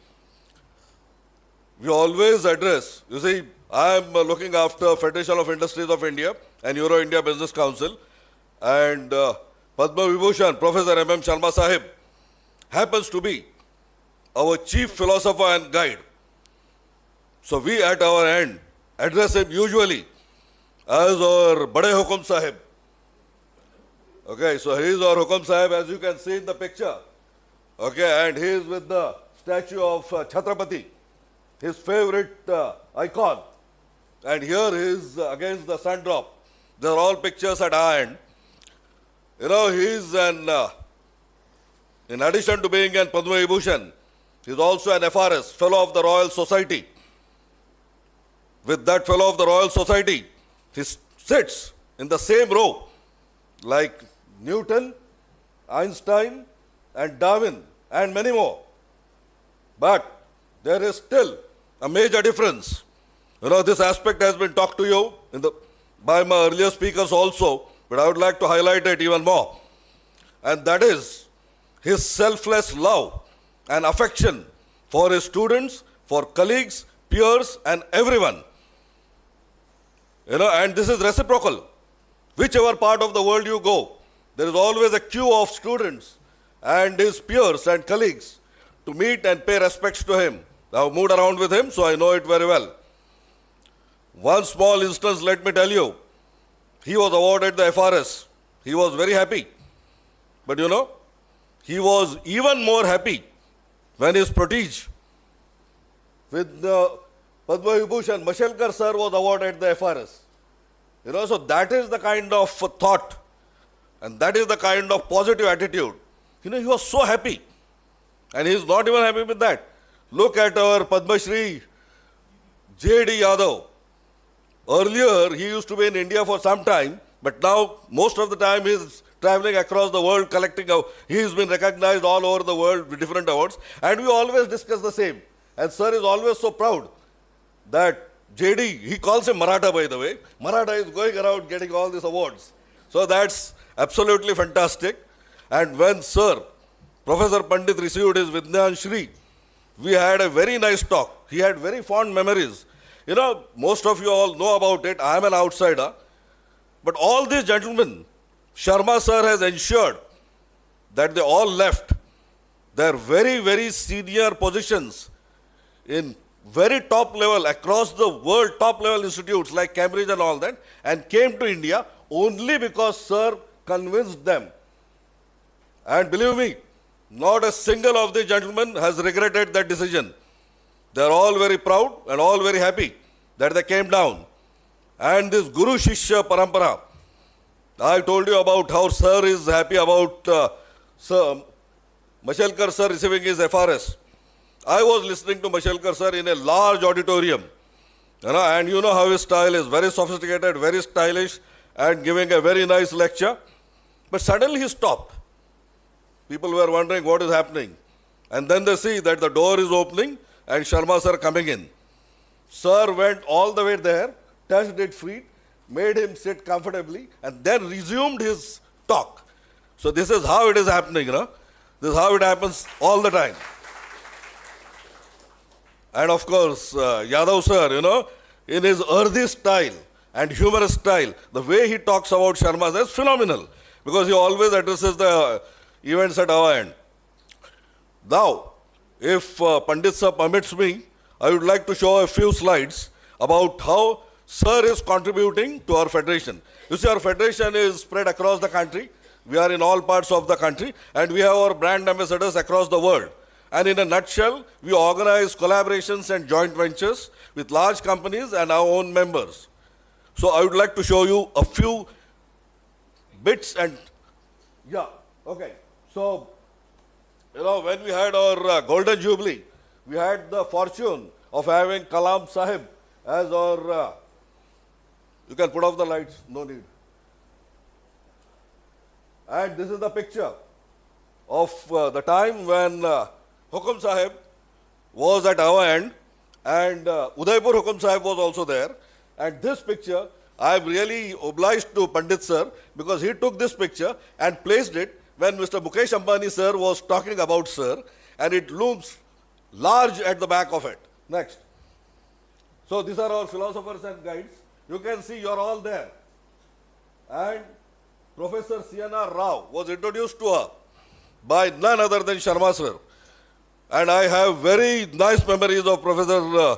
We always address, you see, I am looking after Federation of Industries of India and Euro-India Business Council, and Padma Vibhushan, Professor M.M. Sharma Sahib, happens to be our chief philosopher and guide. So we at our end address him usually as our Bade Hukum Sahib. Okay, so he is our Hukum Sahib, as you can see in the picture. Okay, and he is with the statue of Chhatrapati, his favorite icon. And here he is against the sun drop. They are all pictures at our end. You know, he is in addition to being an Padma Vibhushan, he is also an FRS, Fellow of the Royal Society. With that Fellow of the Royal Society, he sits in the same row like Newton, Einstein, and Darwin, and many more. But there is still a major difference. You know, this aspect has been talked to you by my earlier speakers also, but I would like to highlight it even more. And that is his selfless love and affection for his students, for colleagues, peers, and everyone. You know, and this is reciprocal. Whichever part of the world you go, there is always a queue of students and his peers and colleagues to meet and pay respects to him. I have moved around with him, so I know it very well. One small instance, let me tell you. He was awarded the FRS. He was very happy. But you know, he was even more happy when his protege with the Padma Vibhushan, Mashelkar Sir, was awarded the FRS. You know, so that is the kind of thought and that is the kind of positive attitude. You know, he was so happy. And he is not even happy with that. Look at our Padma Shri, J.D. Yadav. Earlier, he used to be in India for some time, but now most of the time he is traveling across the world collecting. He has been recognized all over the world with different awards, and we always discuss the same. And Sir is always so proud that JD, he calls him Maratha, by the way. Maratha is going around getting all these awards. So that's absolutely fantastic. And when Sir, Professor Pandit received his Vidyan Shri, we had a very nice talk. He had very fond memories. You know, most of you all know about it. I am an outsider. But all these gentlemen, Sharma Sir has ensured that they all left their very, very senior positions in very top level, across the world, top level institutes like Cambridge and all that, and came to India only because Sir convinced them. And believe me, not a single of the gentlemen has regretted that decision. They are all very proud and all very happy that they came down. And this Guru Shishya Parampara, I told you about how Sir is happy about Sir Mashelkar Sir receiving his FRS. I was listening to Mashelkar Sir in a large auditorium. You know, and you know how his style is, very sophisticated, very stylish, and giving a very nice lecture. But suddenly he stopped. People were wondering what is happening. And then they see that the door is opening and Sharma Sir coming in. Sir went all the way there, touched his feet, made him sit comfortably, and then resumed his talk. So this is how it is happening, you know. This is how it happens all the time. And of course, Yadav Sir, you know, in his earthy style and humorous style, the way he talks about Sharma Sir is phenomenal, because he always addresses the events at our end. Now, if Pandit Sir permits me, I would like to show a few slides about how Sir is contributing to our federation. You see, our federation is spread across the country. We are in all parts of the country, and we have our brand ambassadors across the world. And in a nutshell, we organize collaborations and joint ventures with large companies and our own members. So I would like to show you a few bits and, yeah, okay. So, you know, when we had our Golden Jubilee, we had the fortune of having Kalam Sahib as our, you can put off the lights, no need. And this is the picture of the time when Hukum Sahib was at our end, and Udaipur Hukum Sahib was also there. And this picture I am really obliged to Pandit Sir because he took this picture and placed it when Mr. Mukesh Ambani Sir was talking about Sir, and it looms large at the back of it. Next. So these are our philosophers and guides. You can see you are all there. And Professor C.N.R. Rao was introduced to her by none other than Sharma Sir. And I have very nice memories of Professor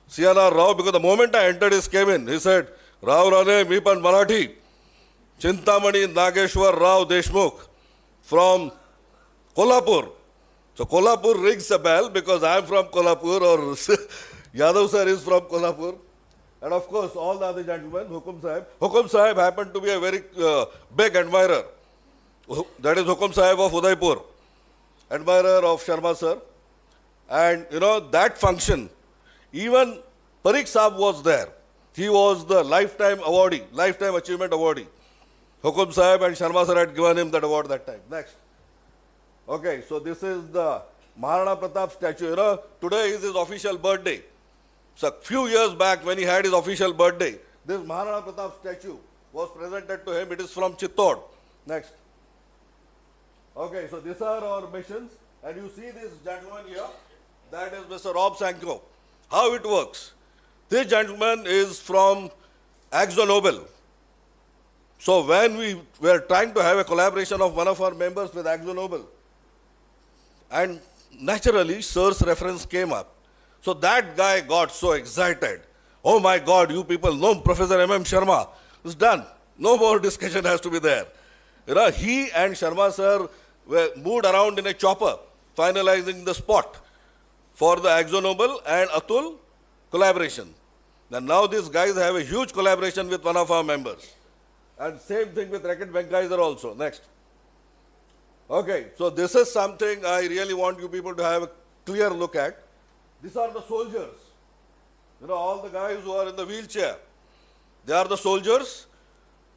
C.N.R. Rao because the moment I entered his cabin, he said, Rao Rane, me pan Marathi, Chintamani Nageshwar Rao Deshmukh from Kolhapur. So Kolhapur rings a bell because I am from Kolhapur or Yadav Sir is from Kolhapur. And of course, all the other gentlemen, Hukum Sahib. Hukum Sahib happened to be a very big admirer. That is Hukum Sahib of Udaipur, admirer of Sharma Sir. And you know, that function, even Parekh Sahib was there. He was the lifetime awardee, lifetime achievement awardee. Hukum Sahib and Sharma Sir had given him that award that time. Next. Okay, so this is the Maharana Pratap statue. You know, today is his official birthday. So a few years back when he had his official birthday, this Maharana Pratap statue was presented to him. It is from Chittor. Next. Okay, so these are our missions. And you see this gentleman here, that is Mr. Rob Sanko. How it works. This gentleman is from AkzoNobel. So when we were trying to have a collaboration of one of our members with AkzoNobel, and naturally Sir's reference came up. So that guy got so excited. Oh my God, you people know Professor M.M. Sharma. It's done. No more discussion has to be there. You know, he and Sharma Sir were moved around in a chopper, finalizing the spot for the AkzoNobel and Atul collaboration. And now these guys have a huge collaboration with one of our members. And same thing with Racket Venkaiser also. Next. Okay, so this is something I really want you people to have a clear look at. These are the soldiers. You know, all the guys who are in the wheelchair. They are the soldiers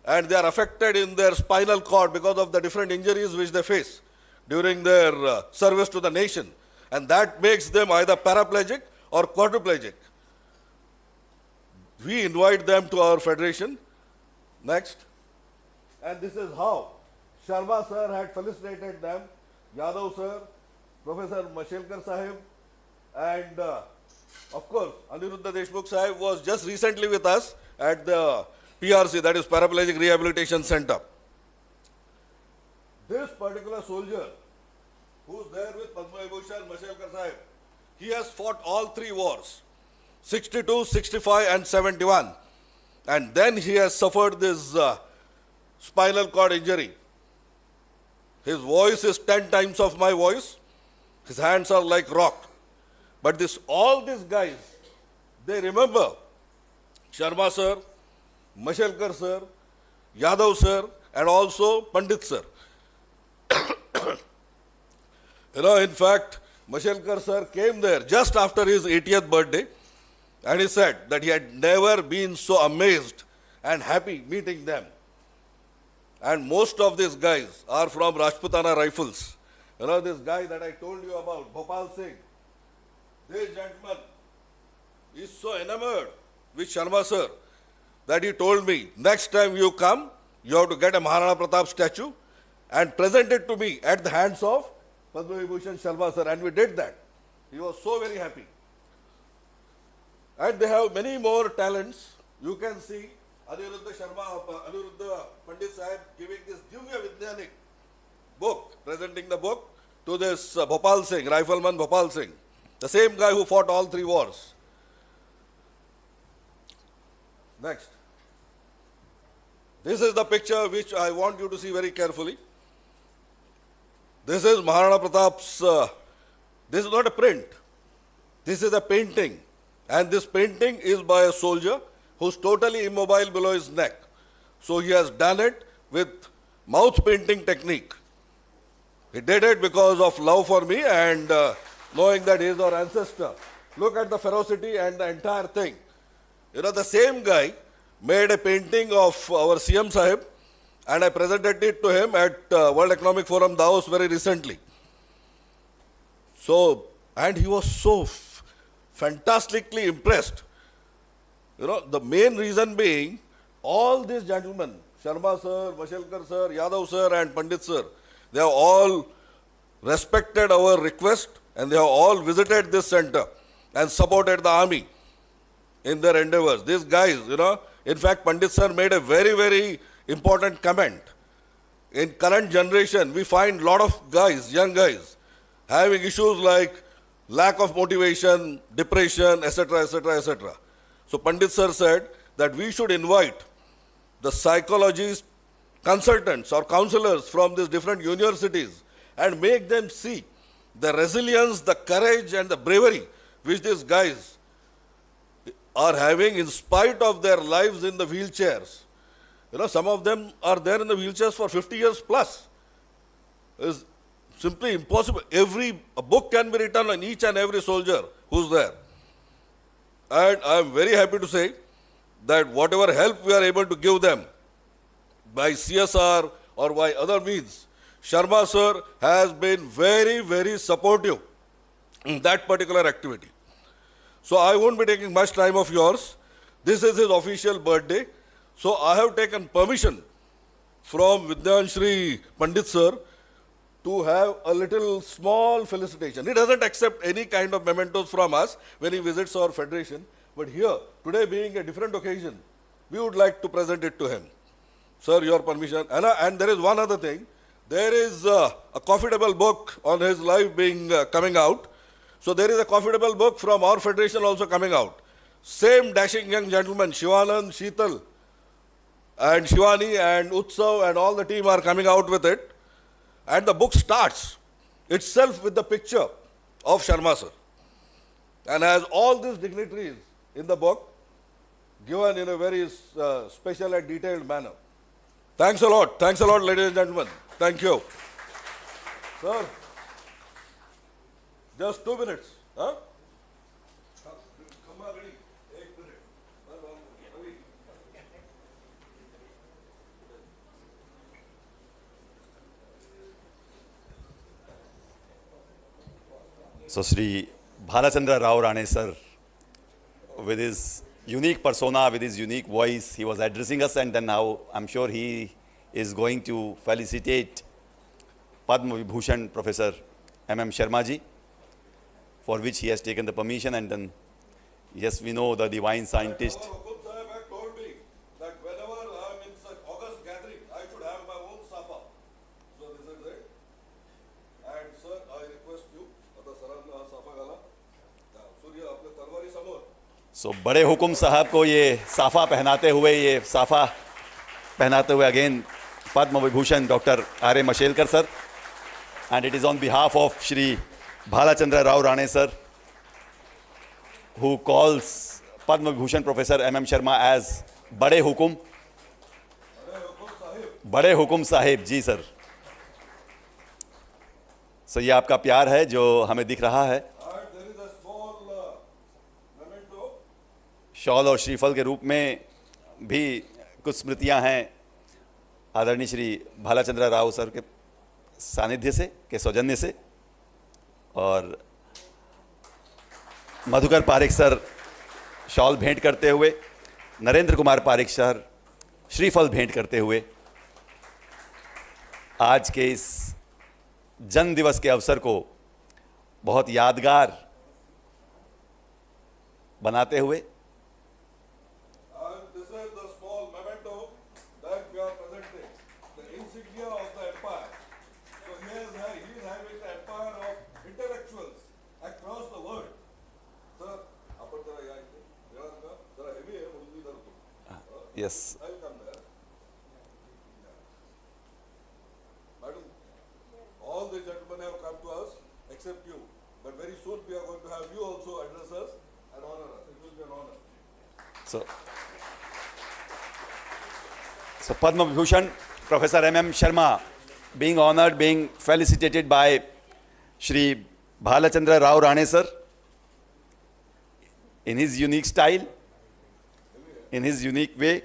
and they are affected in their spinal cord because of the different injuries which they face during their service to the nation. And that makes them either paraplegic or quadriplegic. We invite them to our federation. Next. And this is how Sharma Sir had felicitated them, Yadav Sir, Professor Mashelkar Sahib, and of course, Aniruddha Deshmukh Sahib was just recently with us at the PRC, that is Paraplegic Rehabilitation Center. This particular soldier, who's there with Padma Vibhushan Mashelkar Sahib, he has fought all three wars, 62, 65 and 71. And then he has suffered this spinal cord injury. His voice is 10 times of my voice. His hands are like rock. But all these guys, they remember Sharma Sir, Mashelkar Sir, Yadav Sir, and also Pandit Sir. You know, in fact, Mashelkar Sir came there just after his 80th birthday, and he said that he had never been so amazed and happy meeting them. And most of these guys are from Rajputana Rifles. You know, this guy that I told you about, Bhopal Singh, this gentleman is so enamored with Sharma Sir that he told me, next time you come, you have to get a Maharana Pratap statue and present it to me at the hands of Padma Vibhushan Sharma Sir. And we did that. He was so very happy. And they have many more talents. You can see Aniruddha Pandit Sahib giving this Divya Vidyanik book, presenting the book to this Bhopal Singh, Rifleman Bhopal Singh, the same guy who fought all three wars. Next. This is the picture which I want you to see very carefully. This is Maharana Pratap's, this is not a print. This is a painting. And this painting is by a soldier who's totally immobile below his neck. So he has done it with mouth painting technique. He did it because of love for me and knowing that he is our ancestor. Look at the ferocity and the entire thing. You know, the same guy made a painting of our CM Sahib and I presented it to him at World Economic Forum Davos very recently. So, and he was so fantastically impressed. You know, the main reason being all these gentlemen, Sharma sir, Mashelkar sir, Yadav sir and Pandit sir, they have all respected our request and they have all visited this center and supported the army in their endeavors. These guys, in fact, Pandit sir made a very, very important comment. In current generation, we find a lot of guys, young guys, having issues like lack of motivation, depression, etc., etc., etc. So Pandit sir said that we should invite the psychologists, consultants or counselors from these different universities and make them see the resilience, the courage and the bravery which these guys are having in spite of their lives in the wheelchairs. Some of them are there in the wheelchairs for 50 years plus. It's simply impossible. A book can be written on each and every soldier who's there. And I am very happy to say that whatever help we are able to give them by CSR or by other means, Sharma sir has been very, very supportive in that particular activity. So I won't be taking much time of yours. This is his official birthday. So I have taken permission from Vidyan Shri Pandit sir to have a little small felicitation. He doesn't accept any kind of mementos from us when he visits our federation. But here, today being a different occasion, we would like to present it to him. Sir, your permission. And there is one other thing. There is a coffee table book on his life being coming out. So there is a coffee table book from our federation also coming out. Same dashing young gentlemen, Shivanand, Sheetal, and Shivani and Utsav and all the team are coming out with it. And the book starts itself with the picture of Sharma sir. And has all these dignitaries in the book given in a very special and detailed manner. Thanks a lot, ladies and gentlemen. Thank you. Sir, just 2 minutes. Huh? So Shri Bhalachandra Rao Rane sir, with his unique persona, with his unique voice, he was addressing us, and then now I'm sure he is going to felicitate Padma Vibhushan Professor M.M. Sharma ji, for which he has taken the permission, and then, yes, we know the divine scientist. Hukum Sahib had told me that whenever I am in such august gathering, I should have my own safa. So this is it. And sir, I request you, Ata Saran safa gala. Surya, apne talwari samor. So बड़े हुकुम साहब को ये साफा पहनाते हुए again Padma Vibhushan Dr. R.A. Mashelkar sir, and it is on behalf of Shri Bhalachandra Rao Rane sir, who calls Padma Vibhushan Professor M.M. Sharma as बड़े हुकुम साहिब जी sir. So ये आपका प्यार है जो हमें दिख रहा है. There is a small memento. Shawl और श्रीफल के रूप में भी कुछ स्मृतियां हैं आदरणीय श्री भालाचंद्र राव सर के सानिध्य से, के सौजन्य से, और मधुकर पारेख सर शॉल भेंट करते हुए, नरेंद्र कुमार पारेख सर श्रीफल भेंट करते हुए आज के इस जन्म दिवस के अवसर को बहुत यादगार बनाते हुए This is the small memento that we are presenting, the insignia of the empire. So he is having the empire of intellectuals across the world. Sir, apan jara yahan pe, jara heavy hai, mujhe idhar ko. yes, I'll come there. Madam, all the gentlemen have come to us except you. But very soon we are going to have you also address us and honor us. It will be an honor. So Padma Vibhushan Professor M.M. Sharma being honored, being felicitated by Shri Bhalachandra Rao Rane sir in his unique style, in his unique way.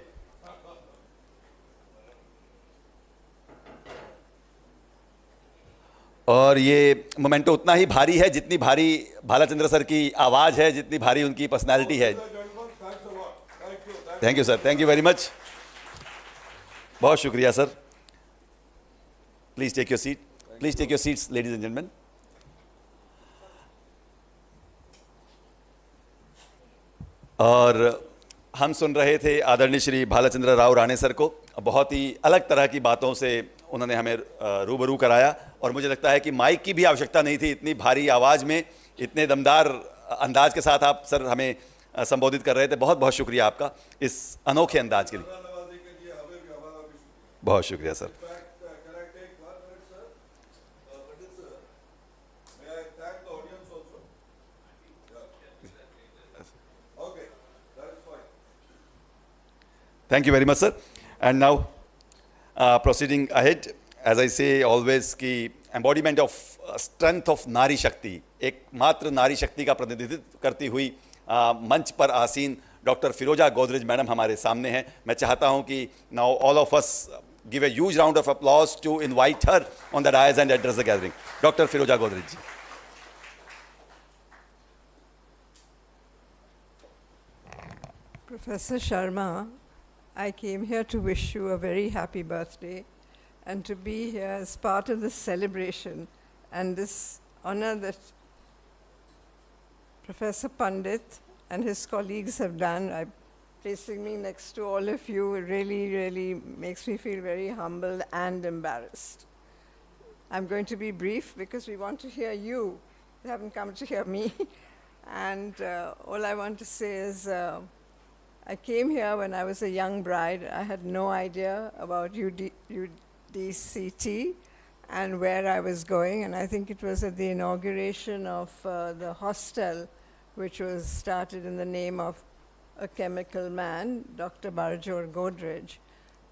और ये memento उतना ही भारी है जितनी भारी भालाचंद्र sir की आवाज़ है, जितनी भारी उनकी पर्सनालिटी है. Thank you sir, thank you very much. बहुत शुक्रिया sir. Please take your seat. Please take your seats, ladies and gentlemen. और हम सुन रहे थे आदरणीय श्री भालचंद्र राव राणे सर को. बहुत ही अलग तरह की बातों से उन्होंने हमें रूबरू कराया और मुझे लगता है कि माइक की भी आवश्यकता नहीं थी. इतनी भारी आवाज़ में इतने दमदार अंदाज के साथ आप सर हमें संबोधित कर रहे थे. बहुत बहुत शुक्रिया आपका इस अनोखे अंदाज के लिए. बहुत शुक्रिया sir. Thank you very much, sir. And now, proceeding ahead, as I say always, कि embodiment of strength of नारी शक्ति, एक मात्र नारी शक्ति का प्रतिनिधित्व करती हुई मंच पर आसीन डॉक्टर फिरोजा गोदरेज मैडम हमारे सामने हैं. मैं चाहता हूं कि now all of us give a huge round of applause to invite her on the dais and address the gathering. Dr. Firoja Godrej. Professor Sharma, I came here to wish you a very happy birthday and to be here as part of this celebration and this honor that Professor Pandit and his colleagues have done. Placing me next to all of you really, really makes me feel very humbled and embarrassed. I'm going to be brief because we want to hear you. You haven't come to hear me. And all I want to say is, I came here when I was a young bride. I had no idea about UDCT and where I was going, and I think it was at the inauguration of the hostel, which was started in the name of a chemical man, Dr. Barjor Godrej.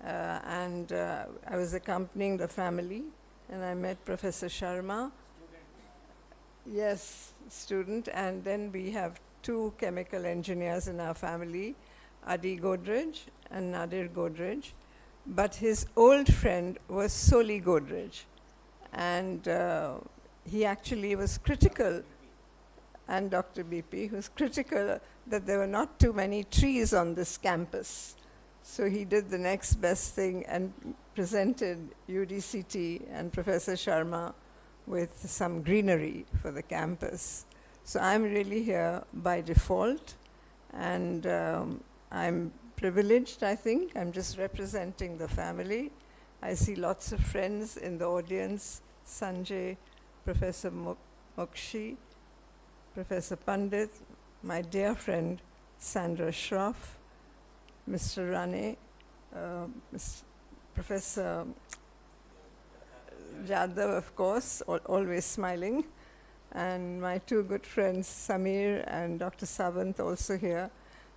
I was accompanying the family, and I met Professor Sharma. Yes, student, and then we have two chemical engineers in our family, Adi Godrej and Nadir Godrej, but his old friend was Soli Godrej, and he actually was critical, and Dr. BP, who was critical that there were not too many trees on this campus. So he did the next best thing and presented UDCT and Professor Sharma with some greenery for the campus. So I'm really here by default, and I'm privileged, I think. I'm just representing the family. I see lots of friends in the audience, Sanjay, Professor Mokashi, Professor Pandit, my dear friend Sandra Shroff, Mr. Rane, Professor Yadav, of course, always smiling, and my two good friends, Samir and Dr. Savant, also here.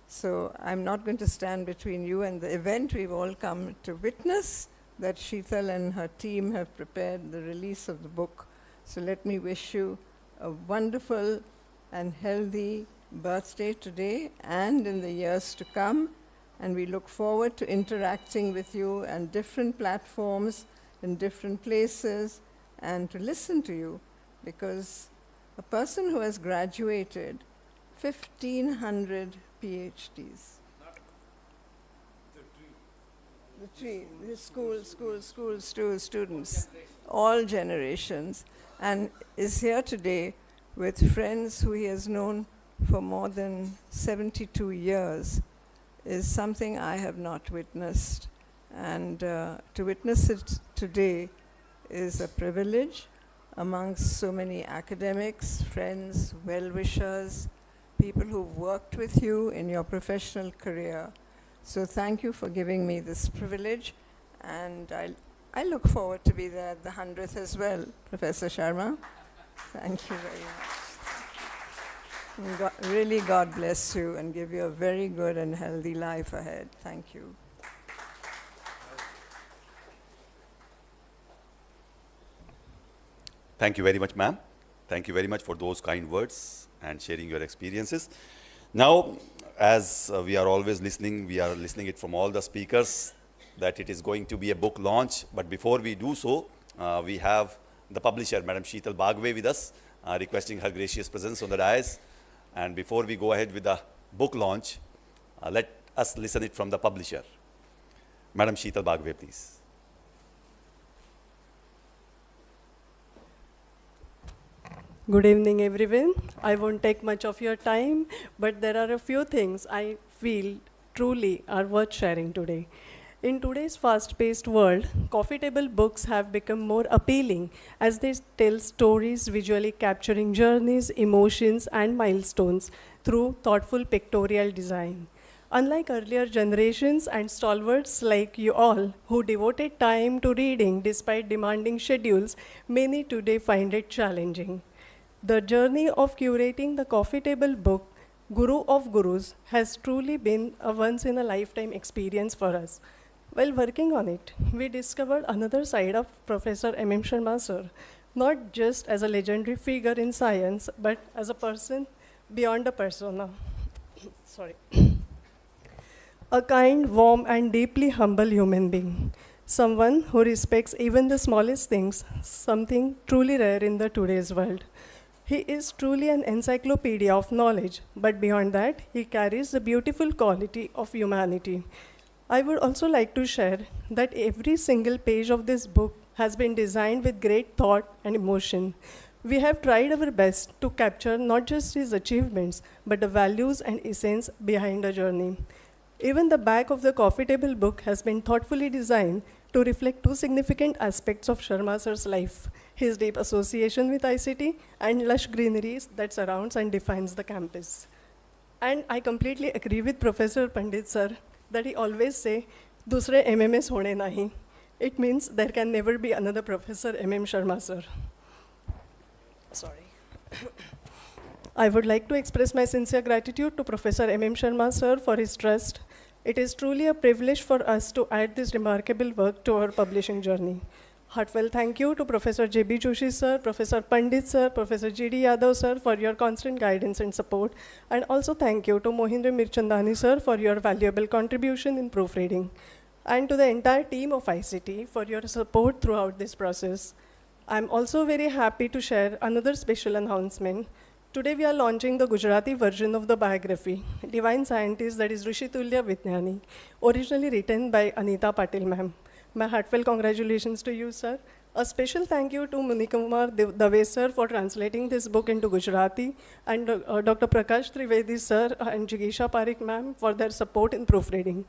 So I'm not going to stand between you and the event. We've all come to witness that Sheetal and her team have prepared the release of the book. So let me wish you a wonderful and healthy birthday today and in the years to come. And we look forward to interacting with you on different platforms, in different places, and to listen to you, because a person who has graduated 1,500 PhDs. The tree, his school students, all generations, and is here today with friends who he has known for more than 72 years, is something I have not witnessed. And to witness it today is a privilege amongst so many academics, friends, well-wishers, people who've worked with you in your professional career. So thank you for giving me this privilege, and I look forward to be there at the 100th as well, Professor Sharma. Thank you very much. Really, God bless you and give you a very good and healthy life ahead. Thank you. Thank you very much, ma'am. Thank you very much for those kind words and sharing your experiences. Now, as we are always listening, we are listening it from all the speakers that it is going to be a book launch. But before we do so, we have the publisher, Madam Sheetal Bagwe, with us, requesting her gracious presence on the dais. And before we go ahead with the book launch, let us listen it from the publisher. Madam Sheetal Bagwe, please. Good evening, everyone. I won't take much of your time, but there are a few things I feel truly are worth sharing today. In today's fast-paced world, coffee table books have become more appealing as they tell stories visually capturing journeys, emotions, and milestones through thoughtful pictorial design. Unlike earlier generations and stalwarts like you all who devoted time to reading despite demanding schedules, many today find it challenging. The journey of curating the coffee table book, Guru of Gurus, has truly been a once-in-a-lifetime experience for us. While working on it, we discovered another side of Professor M.M. Sharma Sir, not just as a legendary figure in science, but as a person beyond a persona. Sorry. A kind, warm, and deeply humble human being. Someone who respects even the smallest things, something truly rare in the today's world. He is truly an encyclopedia of knowledge, but beyond that, he carries the beautiful quality of humanity. I would also like to share that every single page of this book has been designed with great thought and emotion. We have tried our best to capture not just his achievements, but the values and essence behind the journey. Even the back of the coffee table book has been thoughtfully designed to reflect two significant aspects of Sharma Sir's life: his deep association with ICT and lush greeneries that surrounds and defines the campus. And I completely agree with Professor Pandit Sir that he always say, "Dusre MMS hone nahi." It means there can never be another Professor M.M. Sharma Sir. Sorry. I would like to express my sincere gratitude to Professor M.M. Sharma Sir for his trust. It is truly a privilege for us to add this remarkable work to our publishing journey. Heartfelt thank you to Professor J.B. Joshi Sir, Professor Pandit Sir, Professor G.D. Yadav Sir for your constant guidance and support. And also thank you to Mohindra Mirchandani Sir for your valuable contribution in proofreading. And to the entire team of ICT for your support throughout this process. I'm also very happy to share another special announcement. Today we are launching the Gujarati version of the biography, Divine Scientist, that is Rishi Tulya Vijnani, originally written by Aneeta Patil ma'am. My heartfelt congratulations to you, sir. A special thank you to Munikumar Dave sir for translating this book into Gujarati, and Dr. Prakash Trivedi sir and Jigisha Parekh ma'am for their support in proofreading.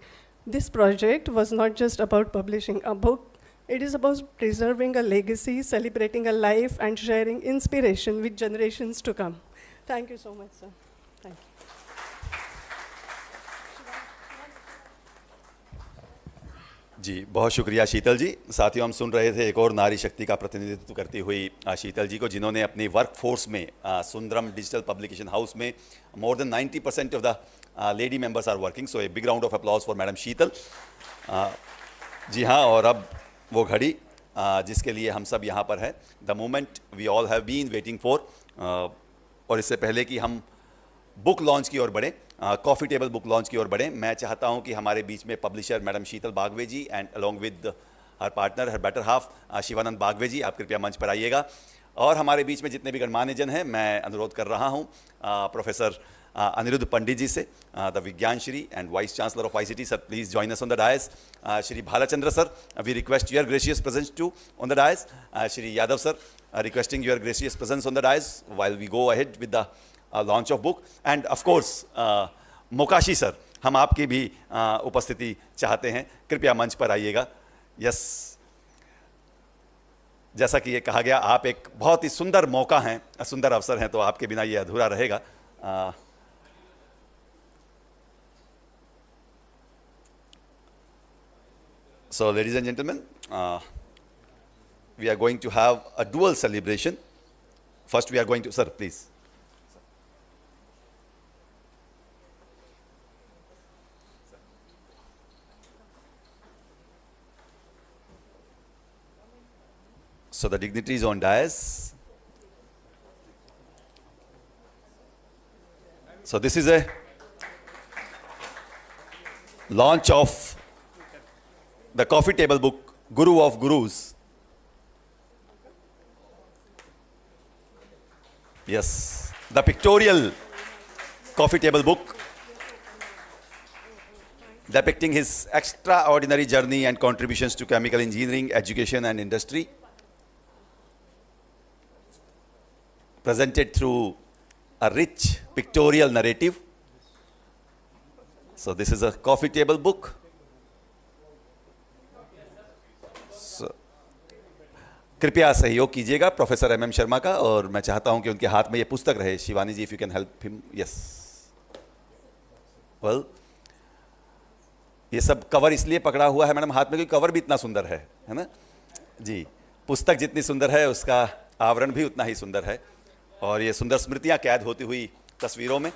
This project was not just about publishing a book, it is about preserving a legacy, celebrating a life, and sharing inspiration with generations to come. Thank you so much, sir. Thank you. जी बहुत शुक्रिया शीतल जी। साथियों, हम सुन रहे थे एक और नारी शक्ति का प्रतिनिधित्व करती हुई शीतल जी को, जिन्होंने अपनी वर्क फोर्स में सुंदरम डिजिटल पब्लिकेशन हाउस में more than 90% of the lady members are working. So a big round of applause for madam Sheetal. जी हाँ, और अब वो घड़ी जिसके लिए हम सब यहाँ पर हैं, the moment we all have been waiting for. और इससे पहले कि हम बुक लॉन्च की ओर बढ़ें, कॉफ़ी टेबल बुक लॉन्च की ओर बढ़ें, मैं चाहता हूं कि हमारे बीच में publisher madam Sheetal Bagwe ji and along with her partner, her better half Shivanand Bagwe ji, आप कृपया मंच पर आइएगा। और हमारे बीच में जितने भी गणमान्य जन हैं, मैं अनुरोध कर रहा हूं प्रोफेसर अनिरुद्ध पंडित जी से, the Vigyan Shri and vice chancellor of ICT, sir please join us on the dais. Shri Bhalachandra sir, we request your gracious presence to on the dais. Shri Yadav sir, requesting your gracious presence on the dais while we go ahead with the launch of book, and of course Mokashi sir, हम आपकी भी उपस्थिति चाहते हैं, कृपया मंच पर आइएगा। यस, जैसा कि ये कहा गया, आप एक बहुत ही सुंदर मौका हैं, सुंदर अवसर हैं, तो आपके बिना ये अधूरा रहेगा। So ladies and gentlemen, we are going to have a dual celebration. First we are going to, sir please. So the dignitaries on dais. So this is a launch of the coffee table book, Guru of Gurus. Yes, the pictorial coffee table book depicting his extraordinary journey and contributions to chemical engineering, education and industry, presented through a rich pictorial narrative. So this is a coffee table book. So, कृपया सहयोग कीजिएगा professor MM Sharma का, और मैं चाहता हूं कि उनके हाथ में ये पुस्तक रहे. शिवानी जी, if you can help him. Yes. Well, ये सब कवर इसलिए पकड़ा हुआ है मैडम हाथ में क्योंकि कवर भी इतना सुंदर है ना जी. पुस्तक जितनी सुंदर है उसका आवरण भी उतना ही सुंदर है, और ये सुंदर स्मृतियां कैद होती हुई तस्वीरों में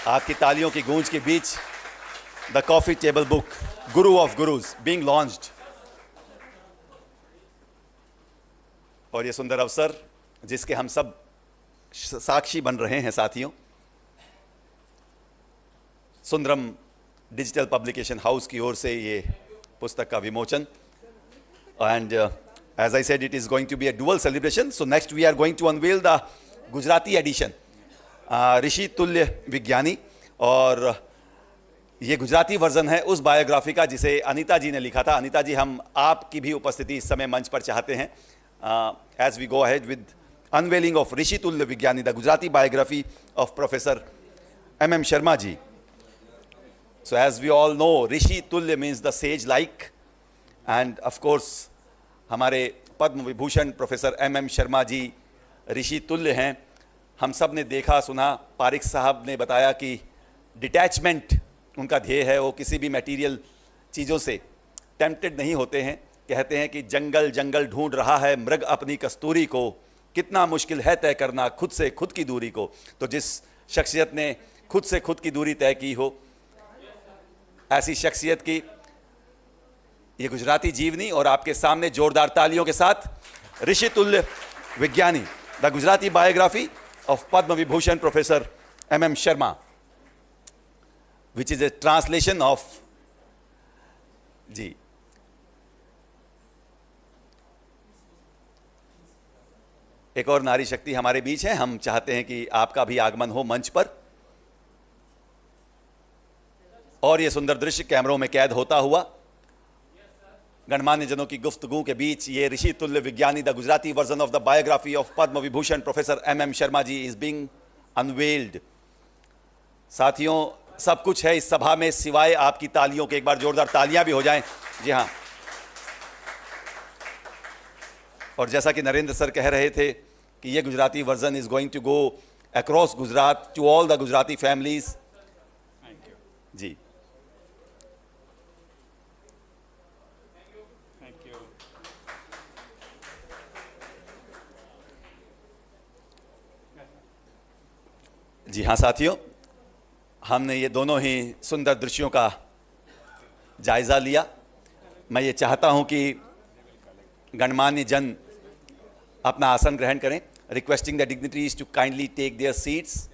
आपकी तालियों की गूंज के बीच the coffee table book Guru of gurus being launched. और ये सुंदर अवसर जिसके हम सब साक्षी बन रहे हैं साथियों. सुंदरम डिजिटल पब्लिकेशन हाउस की ओर से ये पुस्तक का विमोचन. And as I said, it is going to be a dual celebration. So next we are going to unveil the Gujarati Edition, ऋषि तुल्य विज्ञानी. और ये गुजराती वर्जन है उस बायोग्राफी का जिसे अनीता जी ने लिखा था. अनीता जी, हम आपकी भी उपस्थिति इस समय मंच पर चाहते हैं as we go ahead with unveiling of ऋषि तुल्य विज्ञानी, the Gujarati biography of Professor MM Sharma ji. So as we all know, ऋषि तुल्य means the sage like, and of course हमारे पद्म विभूषण प्रोफेसर MM शर्मा जी ऋषि तुल्य हैं. हम सब ने देखा सुना, पारिक साहब ने बताया कि डिटैचमेंट उनका ध्येय है. वो किसी भी मटेरियल चीज़ों से टेम्प्टेड नहीं होते हैं. कहते हैं कि जंगल जंगल ढूंढ रहा है मृग अपनी कस्तूरी को, कितना मुश्किल है तय करना खुद से खुद की दूरी को. तो जिस शख्सियत ने खुद से खुद की दूरी तय की हो, ऐसी शख्सियत की ये गुजराती जीवनी. और आपके सामने जोरदार तालियों के साथ ऋषि तुल्य विज्ञानी, the Gujarati biography of Padma Vibhushan professor MM Sharma, which is a translation of जी. एक और नारी शक्ति हमारे बीच है. हम चाहते हैं कि आपका भी आगमन हो मंच पर, और ये सुंदर दृश्य कैमरों में कैद होता हुआ गणमान्य जनों की गुफ्तगू के बीच ये ऋषि तुल्य विज्ञानी, the Gujarati version of the biography of Padma Vibhushan professor MM Sharma ji is being unveiled. साथियों, सब कुछ है इस सभा में सिवाय आपकी तालियों के. एक बार जोरदार तालियां भी हो जाएं. जी हाँ. और जैसा कि नरेंद्र सर कह रहे थे कि ये Gujarati version is going to go across Gujarat to all the Gujarati families. जी. जी हाँ साथियों, हमने ये दोनों ही सुंदर दृश्यों का जायज़ा लिया. मैं ये चाहता हूँ कि गणमान्य जन अपना आसन ग्रहण करें. Requesting the dignitaries to kindly take their seats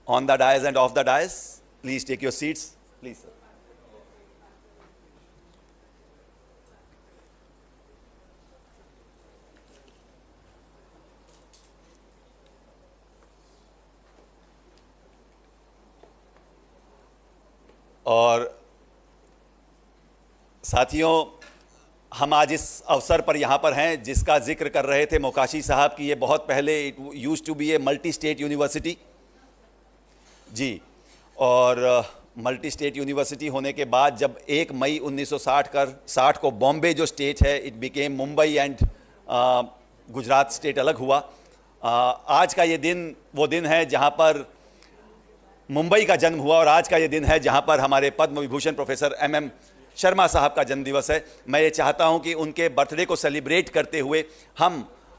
on the dais and off the dais. Please take your seats please. और साथियों, हम आज इस अवसर पर यहाँ पर हैं जिसका जिक्र कर रहे थे मोकाशी साहब की. ये बहुत पहले it used to be a multi state university जी. और मल्टी स्टेट यूनिवर्सिटी होने के बाद जब 1 मई 1960 को बॉम्बे जो स्टेट है it became Mumbai and Gujarat state अलग हुआ. आज का ये दिन वो दिन है जहाँ पर मुंबई का जन्म हुआ, और आज का ये दिन है जहां पर हमारे पद्म विभूषण प्रोफेसर MM शर्मा साहब का जन्म दिवस है. मैं ये चाहता हूं कि उनके बर्थडे को सेलिब्रेट करते हुए हम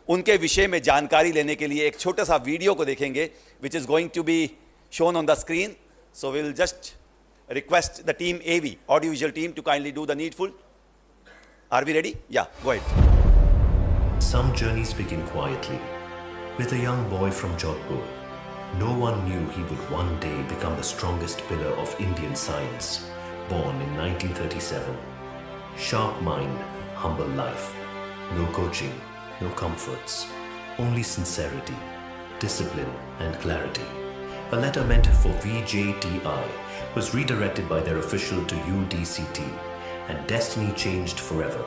उनके विषय में जानकारी लेने के लिए एक छोटा सा वीडियो को देखेंगे, which is going to be shown on the screen. So will just request the team AV, audio visual team, to kindly do the needful. Are we ready? Yeah, go ahead. Some journeys begin quietly with a young boy from Jodhpur. No one knew he would one day become the strongest pillar of Indian science. Born in 1937. Sharp mind, humble life. No coaching, no comforts. Only sincerity, discipline and clarity. A letter meant for VJTI was redirected by their official to UDCT, and destiny changed forever.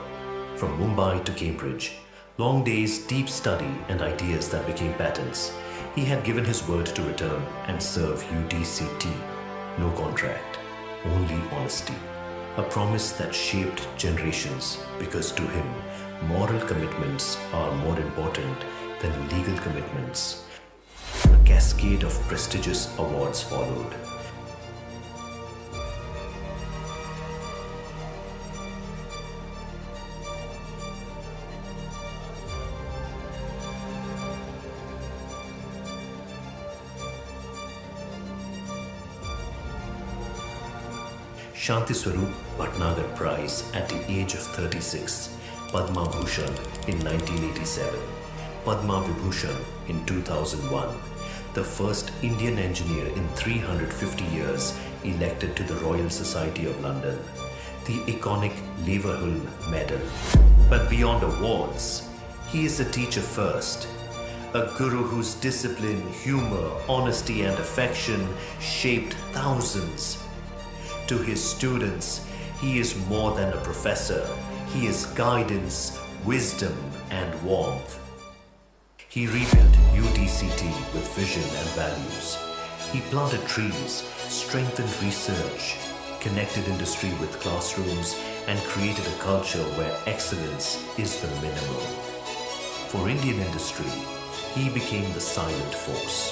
From Mumbai to Cambridge, long days, deep study, and ideas that became patents, he had given his word to return and serve UDCT. No contract, only honesty. A promise that shaped generations, because to him, moral commitments are more important than legal commitments. A cascade of prestigious awards followed. Shanti Swarup Bhatnagar Prize at the age of 36, Padma Vibhushan in 1987, Padma Vibhushan in 2001, the first Indian engineer in 350 years elected to the Royal Society of London, the iconic Leverhulme Medal. But beyond awards, he is a teacher first, a guru whose discipline, humor, honesty and affection shaped thousands. To his students, he is more than a professor. He is guidance, wisdom, and warmth. He rebuilt UDCT with vision and values. He planted trees, strengthened research, connected industry with classrooms, and created a culture where excellence is the minimum. For Indian industry, he became the silent force.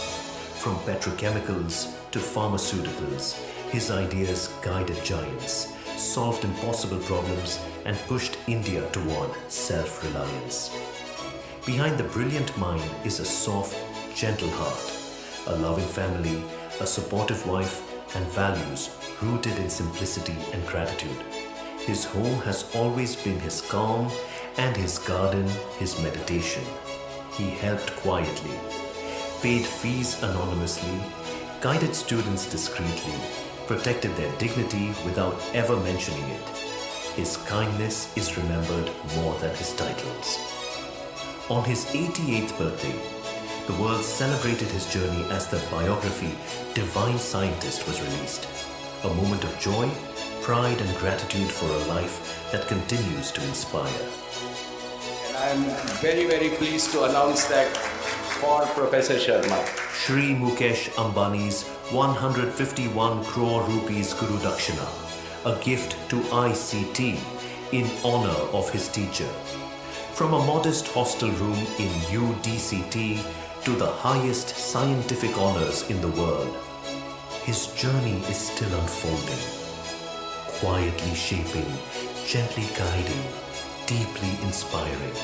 From petrochemicals to pharmaceuticals, his ideas guided giants, solved impossible problems, and pushed India toward self-reliance. Behind the brilliant mind is a soft, gentle heart, a loving family, a supportive wife, and values rooted in simplicity and gratitude. His home has always been his calm, and his garden his meditation. He helped quietly, paid fees anonymously, guided students discreetly, protected their dignity without ever mentioning it. His kindness is remembered more than his titles. On his 88th birthday, the world celebrated his journey as the biography Divine Scientist was released. A moment of joy, pride and gratitude for a life that continues to inspire. And I'm very, very pleased to announce that for Professor Sharma, Shri Mukesh Ambani's 151 crore rupees Guru Dakshina, a gift to ICT in honor of his teacher. From a modest hostel room in UDCT to the highest scientific honors in the world, his journey is still unfolding, quietly shaping, gently guiding, deeply inspiring.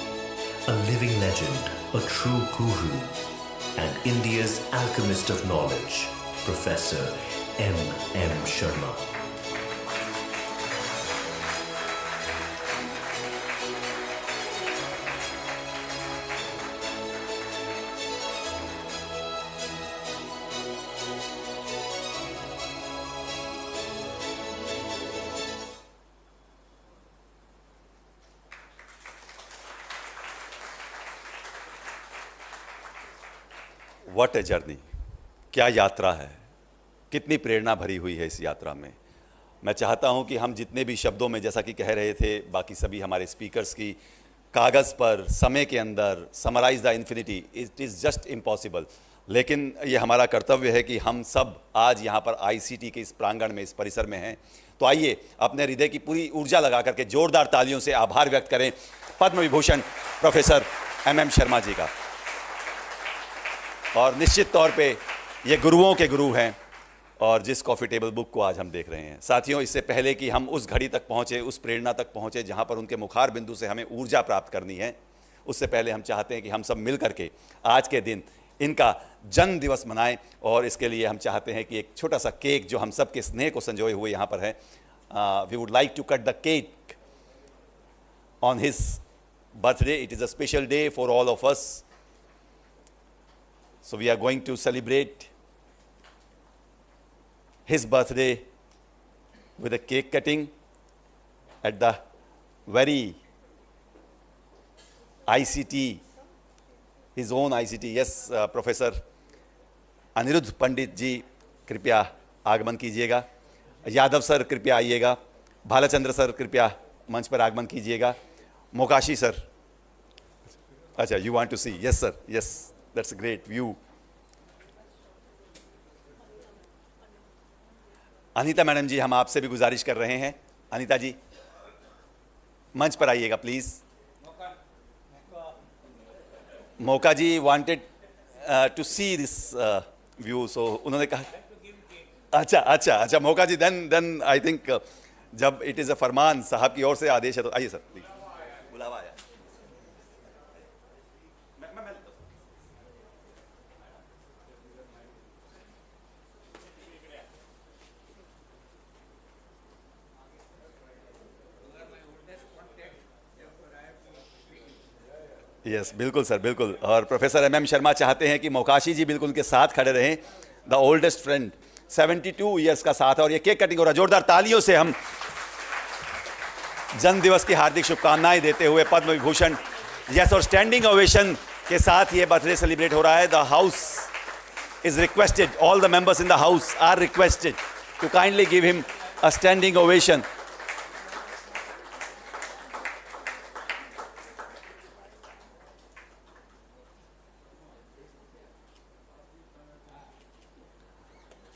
A living legend, a true guru, and India's alchemist of knowledge, Professor M. Sharma. What a journey, क्या यात्रा है, कितनी प्रेरणा भरी हुई है इस यात्रा में। मैं चाहता हूं कि हम जितने भी शब्दों में, जैसा कि कह रहे थे बाकी सभी हमारे स्पीकर्स की, कागज़ पर समय के अंदर summarise the infinity, it is just impossible. लेकिन ये हमारा कर्तव्य है कि हम सब आज यहाँ पर आईसीटी के इस प्रांगण में, इस परिसर में हैं। तो आइए अपने हृदय की पूरी ऊर्जा लगा करके जोरदार तालियों से आभार व्यक्त करें पद्म विभूषण प्रोफेसर M. शर्मा जी का। और निश्चित तौर पे ये गुरुओं के गुरु हैं और जिस कॉफ़ी टेबल बुक को आज हम देख रहे हैं। साथियों, इससे पहले कि हम उस घड़ी तक पहुँचे, उस प्रेरणा तक पहुँचे जहाँ पर उनके मुखार बिंदु से हमें ऊर्जा प्राप्त करनी है, उससे पहले हम चाहते हैं कि हम सब मिल करके आज के दिन इनका जन्म दिवस मनाएं। और इसके लिए हम चाहते हैं कि एक छोटा सा केक जो हम सब के स्नेह को संजोए हुए यहाँ पर है, we would like to cut the cake on his birthday. It is a special day for all of us. So we are going to celebrate his birthday with a cake cutting at the very ICT, his own ICT. Yes, Professor Aniruddha Pandit ji कृपया आगमन कीजिएगा। Yadav sir कृपया आइएगा। Bhalchandra sir कृपया मंच पर आगमन कीजिएगा। मोकाशी सर, अच्छा, you want to see? Yes sir, yes, that's a great view. Anita madam ji, हम आपसे भी गुजारिश कर रहे हैं, अनीता जी मंच पर आइएगा please. Moka ji wanted to see this view, so उन्होंने कहा अच्छा अच्छा अच्छा Moka ji, then I think जब इट इज अ फरमान साहब की ओर से आदेश है तो आइए सर प्लीज। बुलावा आया। यस बिल्कुल सर, बिल्कुल। और प्रोफेसर एम शर्मा चाहते हैं कि मोकाशी जी बिल्कुल उनके साथ खड़े रहें। द ओल्डेस्ट फ्रेंड, 72 ईयर्स का साथ है। और ये केक कटिंग हो रहा है। जोरदार तालियों से हम जन्म दिवस की हार्दिक शुभकामनाएं देते हुए पद्म विभूषण, यस, और स्टैंडिंग ओवेशन के साथ ये बर्थडे सेलिब्रेट हो रहा है। The house is requested, all the members in the house are requested to kindly give him a standing ovation.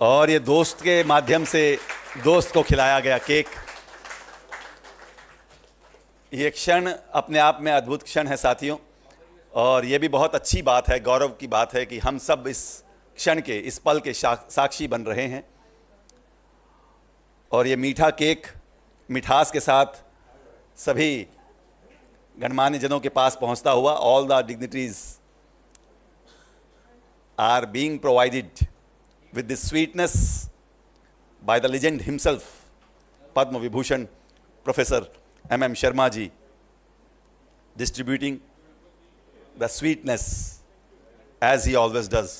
और ये दोस्त के माध्यम से दोस्त को खिलाया गया केक। ये क्षण अपने आप में अद्भुत क्षण है साथियों, और ये भी बहुत अच्छी बात है, गौरव की बात है कि हम सब इस क्षण के, इस पल के साक्षी बन रहे हैं। और ये मीठा केक मिठास के साथ सभी गणमान्य जनों के पास पहुंचता हुआ, all the dignitaries are being provided with this sweetness by the legend himself, Padma Vibhushan Professor M. Sharma ji, distributing the sweetness as he always does.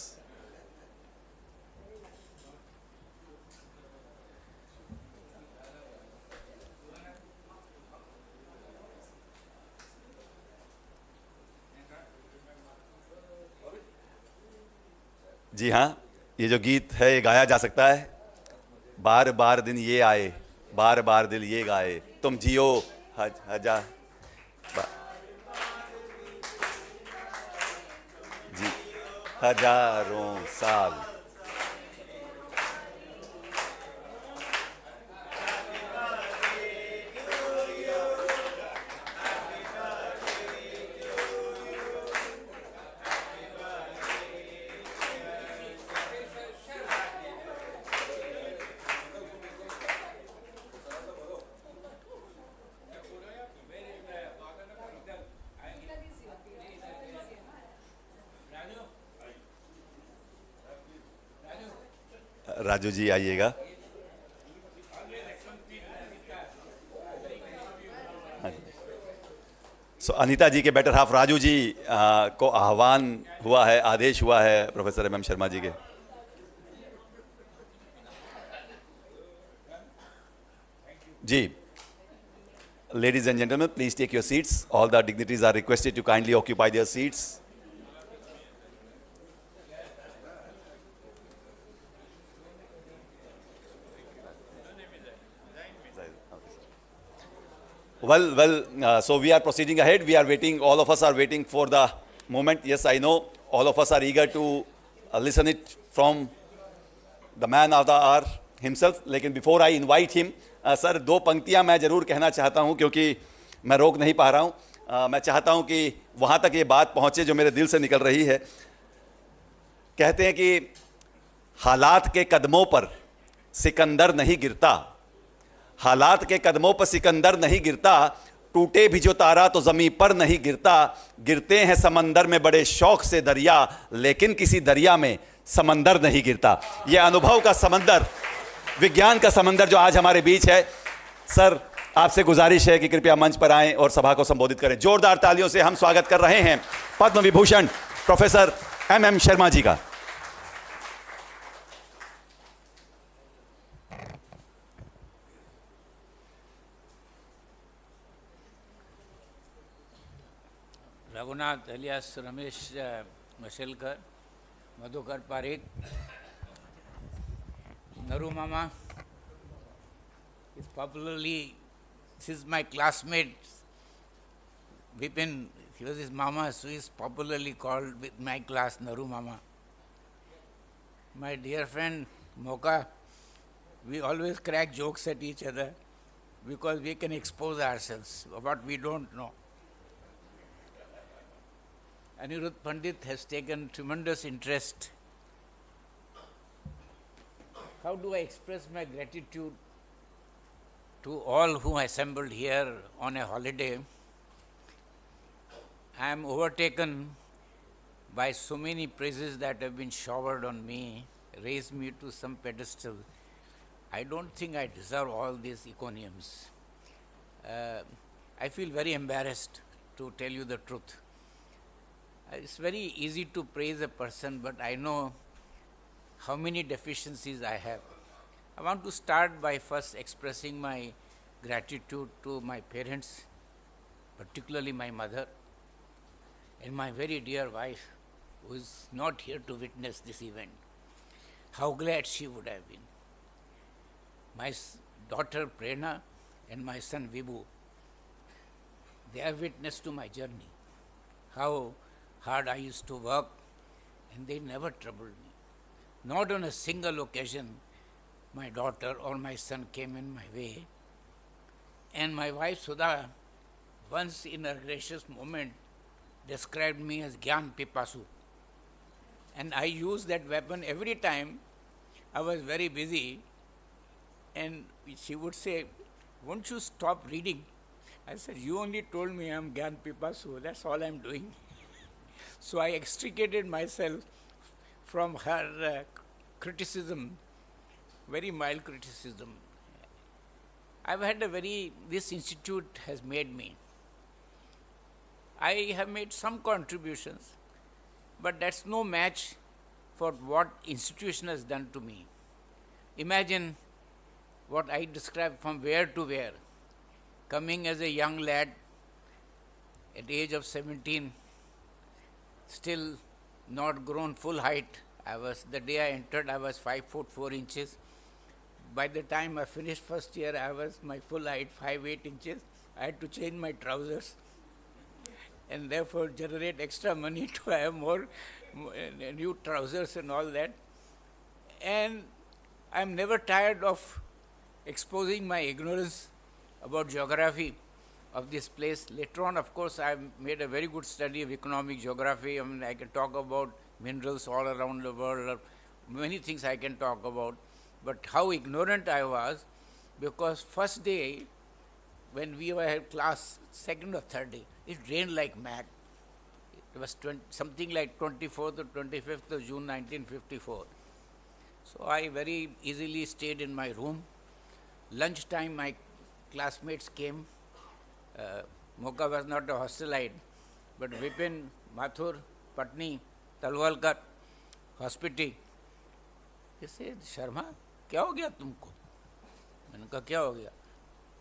जी हाँ, ये जो गीत है ये गाया जा सकता है। बार बार दिन ये आए, बार बार दिल ये गाए, तुम जियो हजार जी हजारों साल। राजू जी आइएगा। सो अनीता जी के बेटर हाफ राजू जी को आह्वान हुआ है, आदेश हुआ है प्रोफेसर एम शर्मा जी के। जी, ladies and gentlemen, please take your seats. All the dignitaries are requested to kindly occupy their seats. Well, so we are proceeding ahead. We are waiting, all of us are waiting for the moment. Yes, I know, all of us are eager to listen it from the man of the hour himself. लेकिन before I invite him, sir दो पंक्तियां मैं ज़रूर कहना चाहता हूं, क्योंकि मैं रोक नहीं पा रहा हूं। मैं चाहता हूं कि वहां तक ये बात पहुंचे जो मेरे दिल से निकल रही है। कहते हैं कि हालात के कदमों पर सिकंदर नहीं गिरता, हालात के कदमों पर सिकंदर नहीं गिरता, टूटे भी जो तारा तो ज़मीं पर नहीं गिरता, गिरते हैं समंदर में बड़े शौक से दरिया, लेकिन किसी दरिया में समंदर नहीं गिरता। यह अनुभव का समंदर, विज्ञान का समंदर जो आज हमारे बीच है। सर, आपसे गुजारिश है कि कृपया मंच पर आएं और सभा को संबोधित करें। जोरदार तालियों से हम स्वागत कर रहे हैं पद्म विभूषण प्रोफेसर एम शर्मा जी का। Raghunath alias Ramesh Mashelkar, Madhukar, Parekh, Naru Mama is popularly, this is my classmate, Vipin, he was his mama, so he is popularly called with my class Naru Mama. My dear friend Moka, we always crack jokes at each other because we can expose ourselves, what we don't know. Anirudh Pandit has taken tremendous interest. How do I express my gratitude to all who assembled here on a holiday? I am overtaken by so many praises that have been showered on me, raised me to some pedestal. I don't think I deserve all these encomiums. I feel very embarrassed to tell you the truth. It's very easy to praise a person, but I know how many deficiencies I have. I want to start by first expressing my gratitude to my parents, particularly my mother, and my very dear wife, who is not here to witness this event. How glad she would have been. My daughter Prerna and my son Vibhu, they are witness to my journey. How hard I used to work, and they never troubled me. Not on a single occasion my daughter or my son came in my way. And my wife Sudha, once in a gracious moment, described me as Gyan Pipasu. And I used that weapon every time I was very busy, and she would say, "Won't you stop reading?" I said, "You only told me I'm Gyan Pipasu, that's all I'm doing." So I extricated myself from her criticism, very mild criticism. I've had this institute has made me. I have made some contributions, but that's no match for what institution has done to me. Imagine what I described from where to where. Coming as a young lad at the age of 17, still not grown full height. The day I entered, I was 5 foot 4 inches. By the time I finished first year, I was my full height, 5'8" inches. I had to change my trousers and therefore generate extra money to have more new trousers and all that. And I'm never tired of exposing my ignorance about geography of this place. Later on, of course, I've made a very good study of economic geography. I mean, I can talk about minerals all around the world, many things I can talk about. But how ignorant I was, because first day, when we were at class, second or third day, it rained like mad. It was something like 24th or 25th of June 1954. So I very easily stayed in my room. Lunchtime, my classmates came. Moka was not a hostelite, but Vipin, Mathur, Patni, Talwalkar, Hospiti. He said, "Sharma, क्या हो गया तुमको?" मैंने कहा, "क्या हो गया?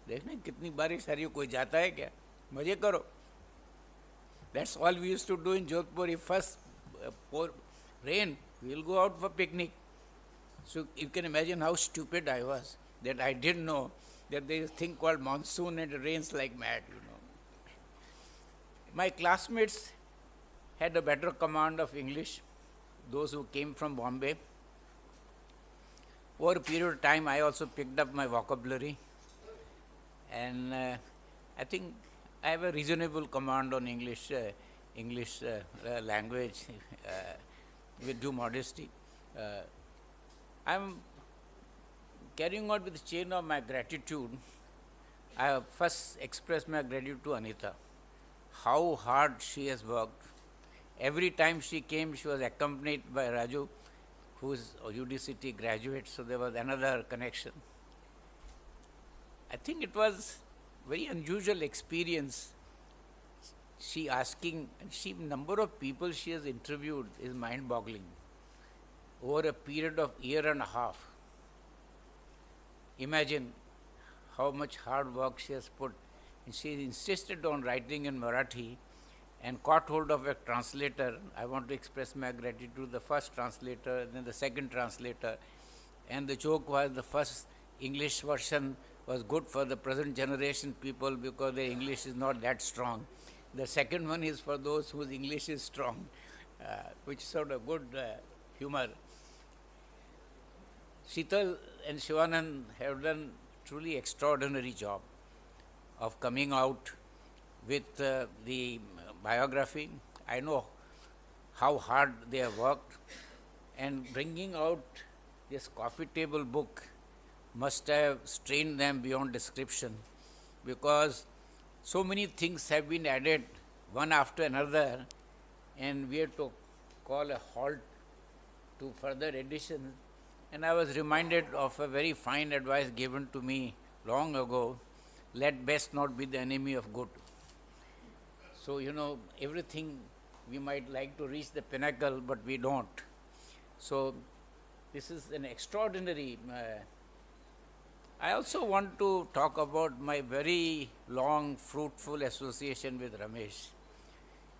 देखने कितनी बारिश आ रही है, कोई जाता है क्या? मजे करो." That's all we used to do in Jodhpur. If first pour rain, we will go out for picnic. So you can imagine how stupid I was, that I didn't know that there is a thing called monsoon and it rains like mad, My classmates had a better command of English, those who came from Bombay. Over a period of time, I also picked up my vocabulary, and I think I have a reasonable command on English language, with due modesty. I'm carrying on with the chain of my gratitude. I have first expressed my gratitude to Aneeta. How hard she has worked. Every time she came, she was accompanied by Raju, who is a UDCT graduate, so there was another connection. I think it was very unusual experience. She asking, and number of people she has interviewed is mind-boggling. Over a period of year and a half. Imagine how much hard work she has put. And she insisted on writing in Marathi, and caught hold of a translator. I want to express my gratitude to the first translator, then the second translator. And the joke was the first English version was good for the present generation people because their English is not that strong. The second one is for those whose English is strong, which sort of good humor. Sheetal and Shivanand have done truly extraordinary job of coming out with the biography. I know how hard they have worked, and bringing out this coffee table book must have strained them beyond description, because so many things have been added one after another, and we had to call a halt to further addition. And I was reminded of a very fine advice given to me long ago: let best not be the enemy of good. So, everything we might like to reach the pinnacle, but we don't. So, this is an extraordinary. I also want to talk about my very long, fruitful association with Ramesh.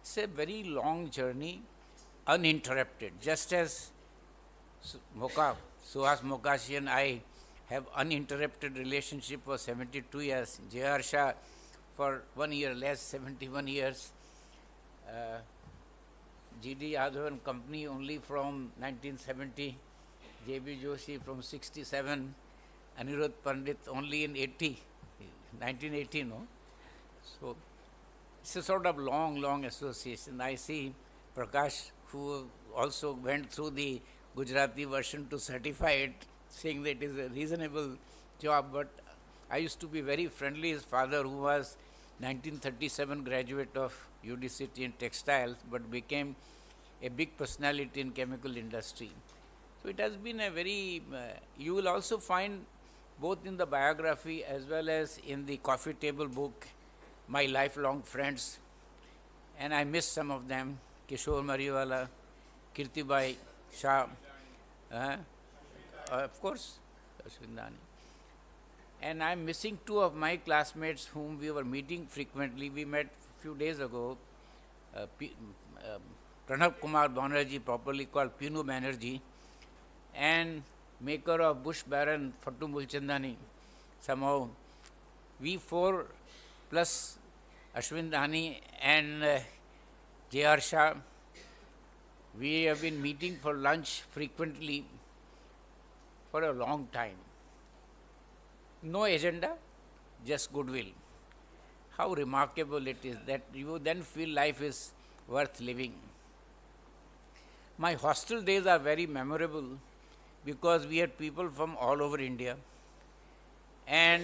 It's a very long journey, uninterrupted, just as Suhas Mokashi and I have uninterrupted relationship for 72 years. J.R. Shah for 1 year less, 71 years. G.D. Yadav and company only from 1970. J.B. Joshi from 67. Anirudh Pandit only in 1980, no? So, it's a sort of long association. I see Prakash, who also went through the Gujarati version to certify it, saying that it is a reasonable job, but I used to be very friendly. His father, who was 1937 graduate of UD City in textiles, but became a big personality in chemical industry. So it has been a very, you will also find both in the biography as well as in the coffee table book, my lifelong friends, and I miss some of them: Kishore Mariwala, Kirtibai Shah, of course, Ashwindani. And I'm missing two of my classmates whom we were meeting frequently. We met a few days ago, Pranab Kumar Banerjee, properly called Pinu Banerjee, and maker of Bush Baron Fattu Mulchandani. Somehow, we four plus Ashwindani and J.R. Shah, we have been meeting for lunch frequently for a long time. No agenda, just goodwill. How remarkable it is that you then feel life is worth living. My hostel days are very memorable because we had people from all over India, and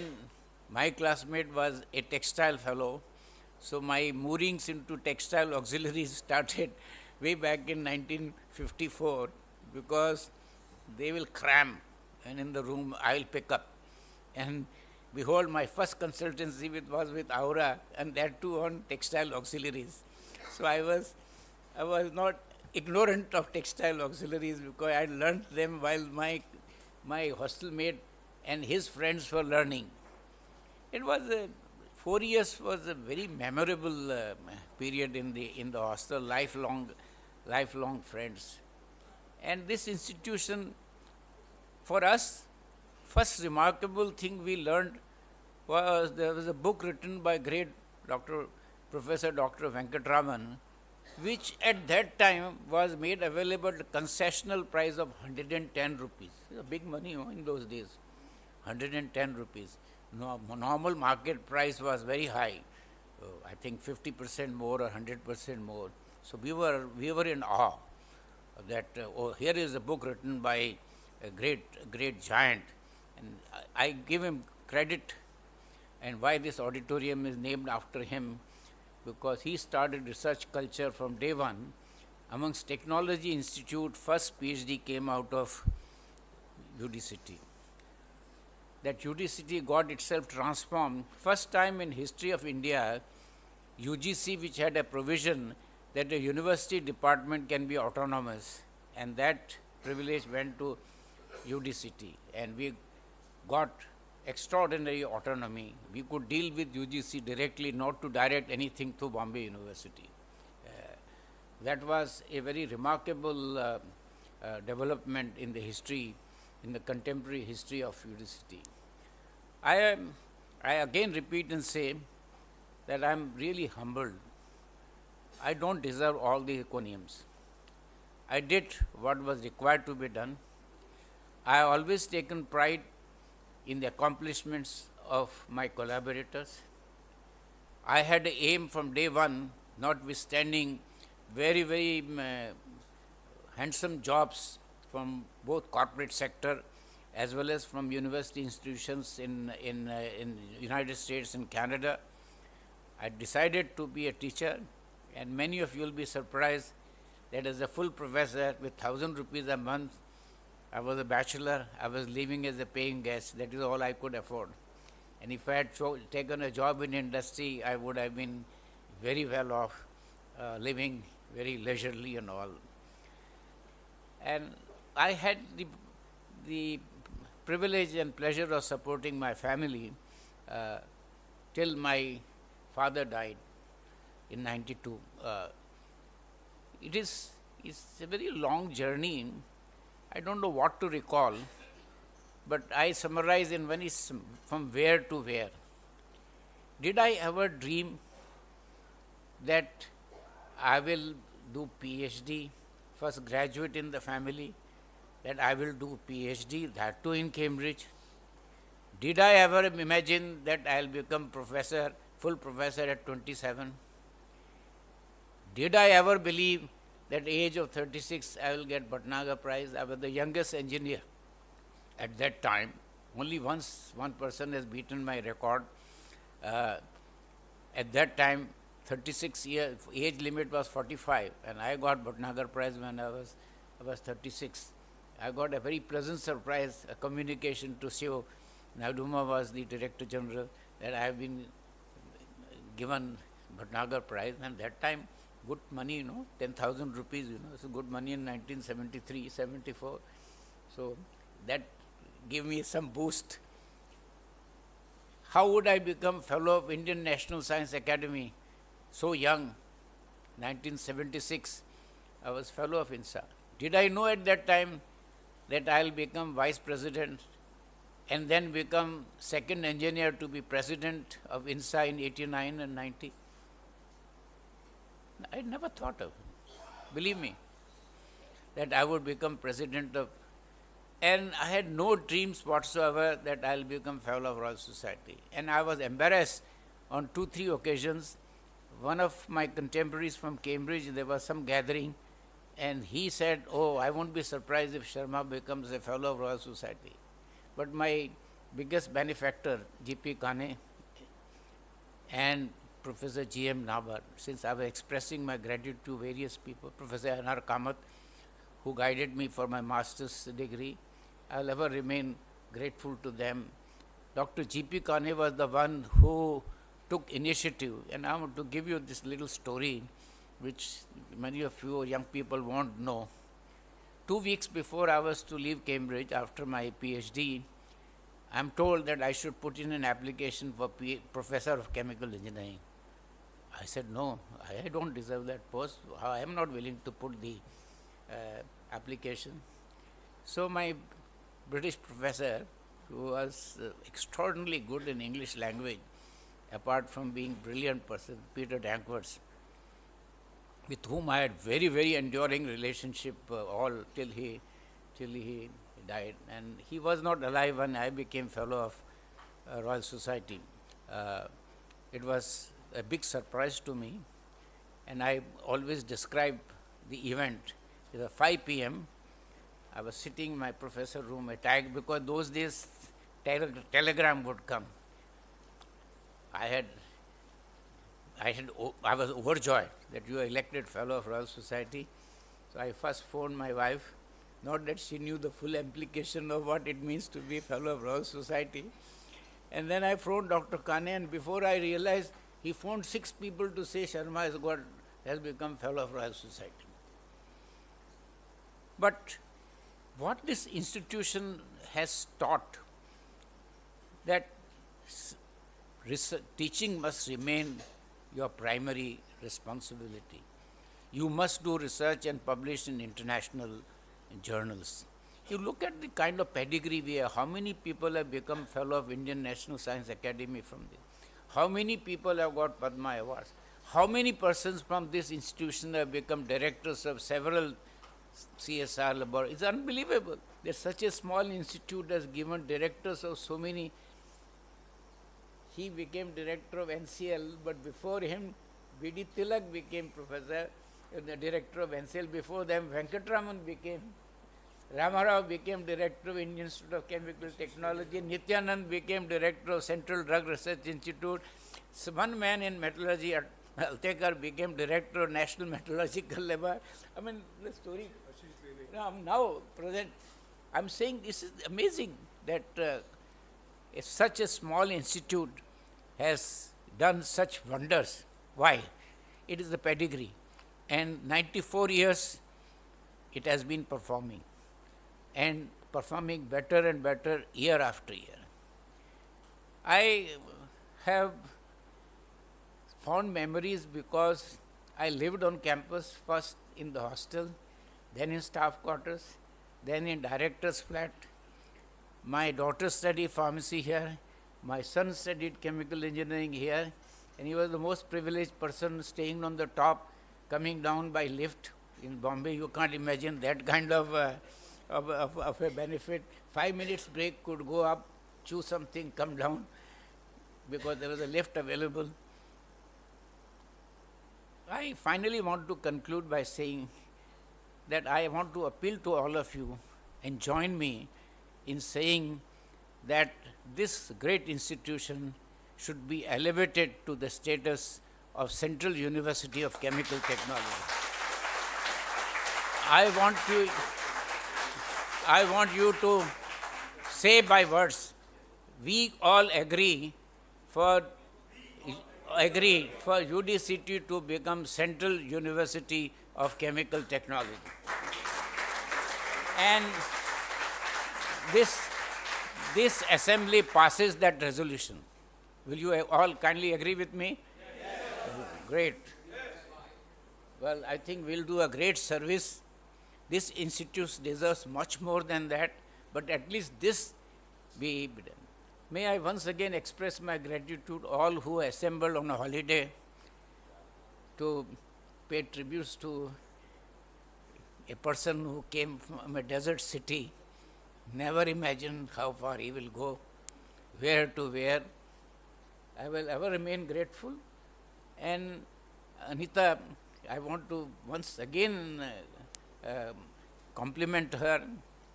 my classmate was a textile fellow, so my moorings into textile auxiliaries started way back in 1954, because they will cram, and in the room I will pick up. And behold, my first consultancy was with Aura, and that too on textile auxiliaries. So I was not ignorant of textile auxiliaries, because I learnt them while my hostel mate and his friends were learning. It was 4 years was a very memorable period in the hostel. Lifelong friends. And this institution, for us, first remarkable thing we learned was there was a book written by great Professor Dr. Venkatraman, which at that time was made available at a concessional price of 110 rupees. It's a big money in those days, 110 rupees. Normal market price was very high, I think 50% more or 100% more. So we were in awe that, here is a book written by a great giant, and I give him credit. And why this auditorium is named after him, because he started research culture from day one. Amongst Technology Institute, first PhD came out of UD City. That UD City got itself transformed. First time in history of India, UGC, which had a provision that a university department can be autonomous, and that privilege went to UD City, and we got extraordinary autonomy. We could deal with UGC directly, not to direct anything through Bombay University. that was a very remarkable development in the history, in the contemporary history of university. I again repeat and say that I am really humbled. I don't deserve all the encomiums. I did what was required to be done. I have always taken pride in the accomplishments of my collaborators. I had an aim from day one, notwithstanding very handsome jobs from both corporate sector as well as from university institutions in United States and Canada. I decided to be a teacher, and many of you will be surprised that as a full professor with 1,000 rupees a month, I was a bachelor, I was living as a paying guest. That is all I could afford. And if I had taken a job in industry, I would have been very well off, living very leisurely and all. And I had the privilege and pleasure of supporting my family till my father died in 92. It's a very long journey. I don't know what to recall, but I summarize in one is from where to where. Did I ever dream that I will do PhD, first graduate in the family, that I will do PhD, that too in Cambridge? Did I ever imagine that I will become professor, full professor at 27? Did I ever believe that at the age of 36 I will get Bhatnagar Prize? I was the youngest engineer at that time. Only once one person has beaten my record. At that time, 36 years, age limit was 45, and I got Bhatnagar Prize when I was 36. I got a very pleasant surprise, a communication to show Naduma was the Director General, that I have been given Bhatnagar Prize, and that time good money, 10,000 rupees, it's good money in 1973, 74. So that gave me some boost. How would I become Fellow of Indian National Science Academy so young? 1976, I was Fellow of INSA. Did I know at that time that I will become Vice President and then become second engineer to be President of INSA in 89 and 90? I never thought of it. Believe me, that I would become President of, and I had no dreams whatsoever that I will become Fellow of Royal Society. And I was embarrassed on 2-3 occasions. One of my contemporaries from Cambridge, there was some gathering, and he said, "Oh, I won't be surprised if Sharma becomes a Fellow of Royal Society." But my biggest benefactor, G.P. Kane and Professor G.M. Nabar, since I was expressing my gratitude to various people, Professor Anar Kamath, who guided me for my master's degree, I will ever remain grateful to them. Dr. G.P. Kane was the one who took initiative, and I want to give you this little story which many of you young people won't know. 2 weeks before I was to leave Cambridge after my PhD, I am told that I should put in an application for Professor of Chemical Engineering. I said, no, I don't deserve that post. I am not willing to put the application. So my British professor, who was extraordinarily good in English language, apart from being brilliant person, Peter Dankworth, with whom I had very enduring relationship all till he died. And he was not alive when I became Fellow of Royal Society. It was a big surprise to me, and I always describe the event. It was 5 p.m. I was sitting in my professor room, because those days telegram would come. I was overjoyed that you are elected Fellow of Royal Society. So I first phoned my wife, not that she knew the full implication of what it means to be Fellow of Royal Society. And then I phoned Dr. Kane, and before I realized, he phoned 6 people to say Sharma has become Fellow of Royal Society. But what this institution has taught, that teaching must remain your primary responsibility. You must do research and publish in international journals. You look at the kind of pedigree we have. How many people have become fellow of Indian National Science Academy from this? How many people have got Padma Awards? How many persons from this institution have become directors of several CSR laboratories? It's unbelievable that such a small institute has given directors of so many. He became director of NCL, but before him, V.D. Tilak became professor, the director of NCL. Before them, Venkatraman became, Ramarao became director of Indian Institute of Chemical Technology, Nityanand became director of Central Drug Research Institute. So one man in metallurgy, Altekar, became director of National Metallurgical Lab. I mean, the story. Now, present, I'm saying this is amazing that such a small institute has done such wonders. Why? It is the pedigree. And 94 years it has been performing, and performing better and better year after year. I have fond memories because I lived on campus, first in the hostel, then in staff quarters, then in director's flat. My daughter studied pharmacy here, my son studied chemical engineering here, and he was the most privileged person staying on the top, coming down by lift. In Bombay, you can't imagine that kind of a benefit. 5 minutes break, could go up, chew something, come down, because there was a lift available. I finally want to conclude by saying that I want to appeal to all of you and join me in saying that this great institution should be elevated to the status of Central University of Chemical Technology. I want you to say by words, we all agree for UDCT to become Central University of Chemical Technology. And this assembly passes that resolution. Will you all kindly agree with me? Yes. Great. Yes. Well, I think we'll do a great service. This institute deserves much more than that, but at least this be done. May I once again express my gratitude to all who assembled on a holiday to pay tributes to a person who came from a desert city, never imagined how far he will go, where to where. I will ever remain grateful. And Aneeta, I want to once again compliment her,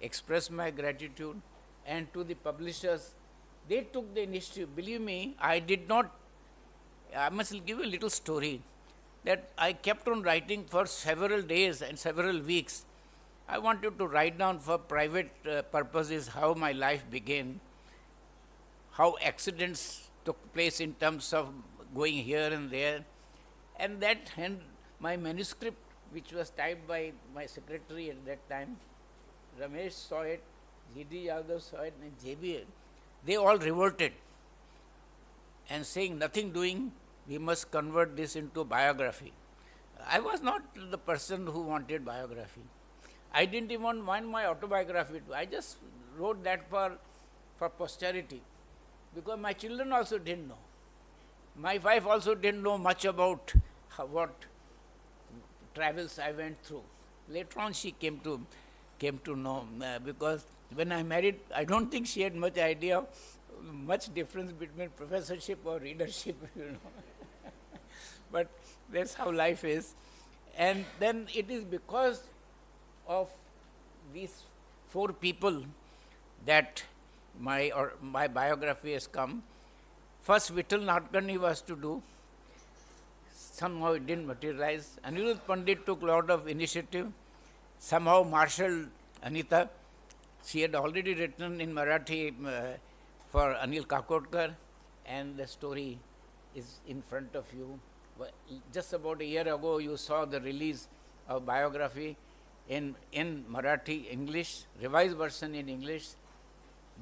express my gratitude, and to the publishers. They took the initiative. Believe me, I must give you a little story, that I kept on writing for several days and several weeks. I wanted to write down for private purposes how my life began, how accidents took place in terms of going here and there. And my manuscript, which was typed by my secretary at that time, Ramesh saw it, G.D. Yadav saw it, and JB, they all revolted and saying, nothing doing, we must convert this into biography. I was not the person who wanted biography. I didn't even want my autobiography. I just wrote that for posterity, because my children also didn't know. My wife also didn't know much about what travels I went through. Later on she came to know, because when I married, I don't think she had much idea, much difference between professorship or readership, But that's how life is. And then it is because of these 4 people that my biography has come. First, Vittal Nadkarni was to do. Somehow it didn't materialize. Anil Pandit took a lot of initiative. Somehow marshaled Aneeta. She had already written in Marathi for Anil Kakodkar, and the story is in front of you. Just about a year ago, you saw the release of biography in Marathi, English, revised version in English,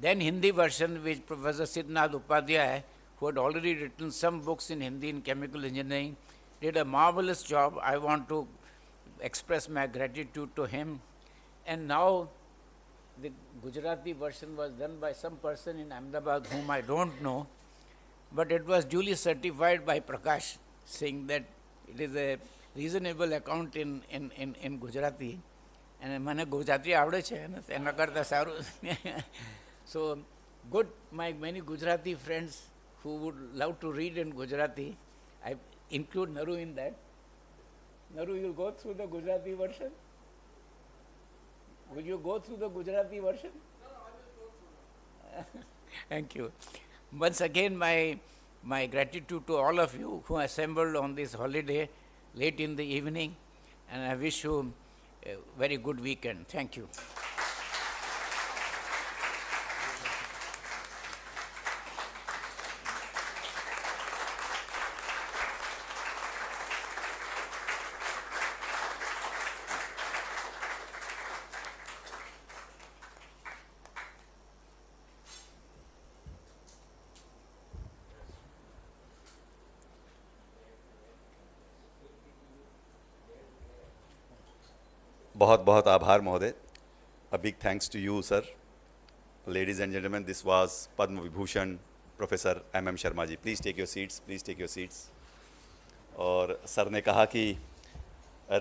then Hindi version with Professor Siddhnath Upadhyay, who had already written some books in Hindi in chemical engineering, did a marvelous job. I want to express my gratitude to him. And now the Gujarati version was done by some person in Ahmedabad whom I don't know, but it was duly certified by Prakash, saying that it is a reasonable account in Gujarati. And મને ગુજરાતી આવડે છે એના કરતાં સારું. So good, my many Gujarati friends who would love to read in Gujarati, I include Naru in that. Naru, you'll go through the Gujarati version? Will you go through the Gujarati version? No, I will go through. Thank you. Once again, my gratitude to all of you who assembled on this holiday late in the evening, and I wish you a very good weekend. Thank you. बहुत बहुत आभार महोदय. A big thanks to you, sir. Ladies and gentlemen, this was Padma Vibhushan Professor M.M. Sharma ji. Please take your seats. Please take your seats. और sir ने कहा कि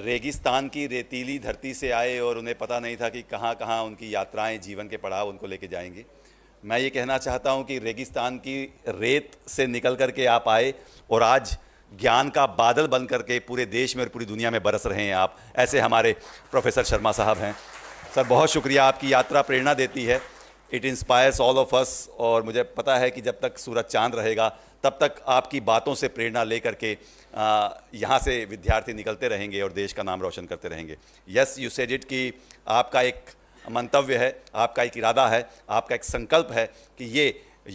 रेगिस्तान की रेतीली धरती से आए और उन्हें पता नहीं था कि कहाँ कहाँ उनकी यात्राएं, जीवन के पड़ाव उनको लेके जाएंगे. मैं ये कहना चाहता हूँ कि रेगिस्तान की रेत से निकल करके आप आए और आज ज्ञान का बादल बन करके पूरे देश में और पूरी दुनिया में बरस रहे हैं आप. ऐसे हमारे प्रोफेसर शर्मा साहब हैं. सर बहुत शुक्रिया, आपकी यात्रा प्रेरणा देती है. इट इंस्पायर्स ऑल ऑफ अस. और मुझे पता है कि जब तक सूरज चांद रहेगा तब तक आपकी बातों से प्रेरणा ले करके यहाँ से विद्यार्थी निकलते रहेंगे और देश का नाम रोशन करते रहेंगे. यस, यू सेड इट कि आपका एक मंतव्य है, आपका एक इरादा है, आपका एक संकल्प है कि ये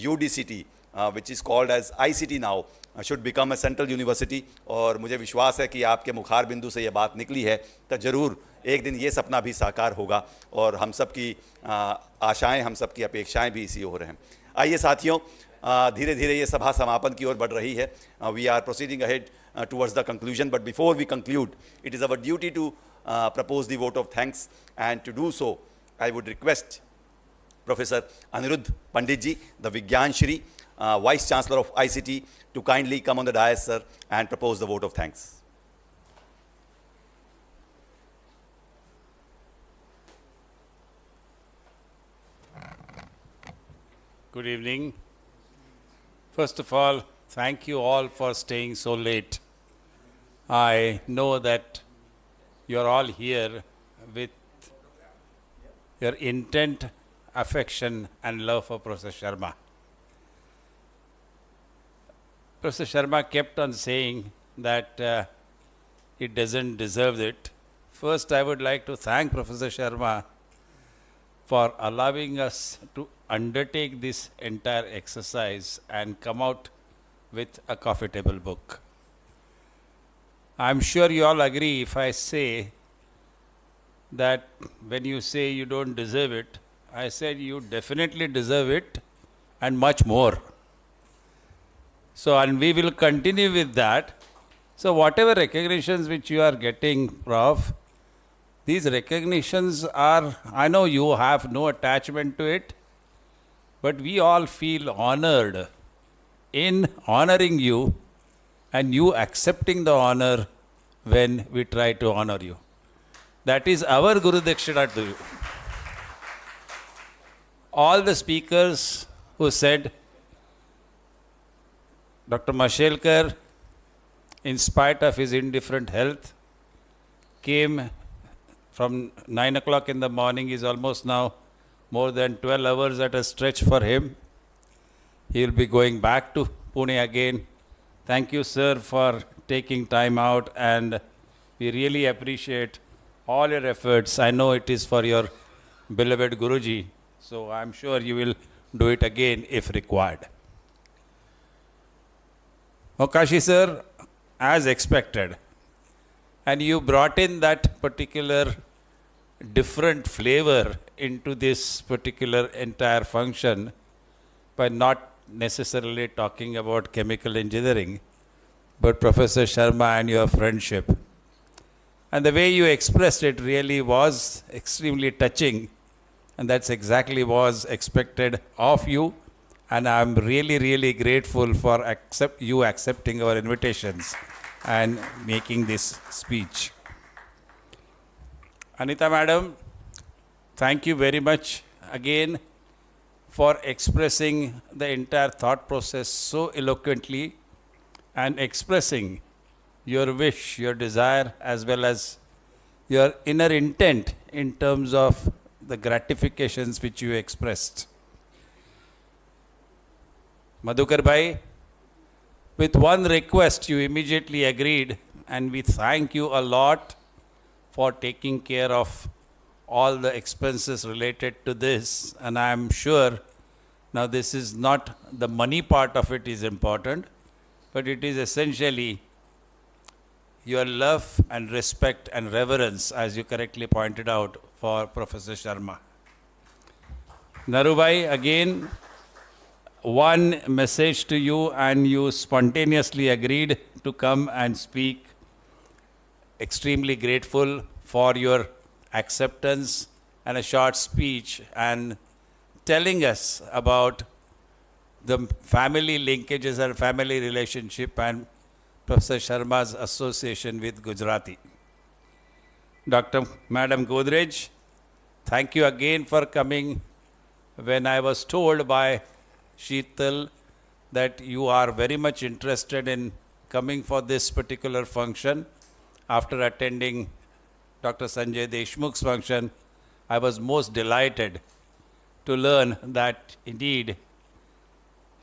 UDCT which is called as ICT now should become a central university. और मुझे विश्वास है कि आपके मुखार बिंदु से ये बात निकली है तो ज़रूर एक दिन ये सपना भी साकार होगा और हम सब की आशाएं, हम सब की अपेक्षाएं भी इसी ओर हैं. आइए साथियों, धीरे धीरे ये सभा समापन की ओर बढ़ रही है. We are proceeding ahead towards the conclusion, but before we conclude it is our duty to propose the vote of thanks. And to do so I would request professor Aniruddha Pandit ji, the Vigyan Shri, Vice Chancellor of ICT, to kindly come on the dais, sir, and propose the vote of thanks. Good evening. First of all, thank you all for staying so late. I know that you're all here with your intent, affection, and love for Professor Sharma. Professor Sharma kept on saying that he doesn't deserve it. First, I would like to thank Professor Sharma for allowing us to undertake this entire exercise and come out with a coffee table book. I'm sure you all agree if I say that when you say you don't deserve it, I said you definitely deserve it and much more. So, and we will continue with that. So, whatever recognitions which you are getting, Prof, these recognitions are, I know you have no attachment to it, but we all feel honored in honoring you and you accepting the honor when we try to honor you. That is our Guru Dakshina to you. All the speakers who said, Dr. Mashelkar, in spite of his indifferent health, came from 9 o'clock in the morning, is almost now more than 12 hours at a stretch for him. He will be going back to Pune again. Thank you, sir, for taking time out, and we really appreciate all your efforts. I know it is for your beloved Guruji, so I'm sure you will do it again if required. Mokashi Sir, as expected, and you brought in that particular different flavor into this particular entire function by not necessarily talking about chemical engineering, but Professor Sharma and your friendship. And the way you expressed it really was extremely touching. And that's exactly was expected of you. And I'm really, really grateful for you accepting our invitations and making this speech. Aneeta madam, thank you very much again for expressing the entire thought process so eloquently and expressing your wish, your desire, as well as your inner intent in terms of the gratifications which you expressed. Madhukar bhai, with one request you immediately agreed, and we thank you a lot for taking care of all the expenses related to this. And I am sure now this is not the money part of it is important, but it is essentially your love and respect and reverence, as you correctly pointed out, for Professor Sharma. Narubai, again, one message to you, and you spontaneously agreed to come and speak. Extremely grateful for your acceptance and a short speech and telling us about the family linkages and family relationship and Professor Sharma's association with Gujarati. Dr. Madam Godrej, thank you again for coming. When I was told by Sheetal that you are very much interested in coming for this particular function, after attending Dr. Sanjay Deshmukh's function, I was most delighted to learn that indeed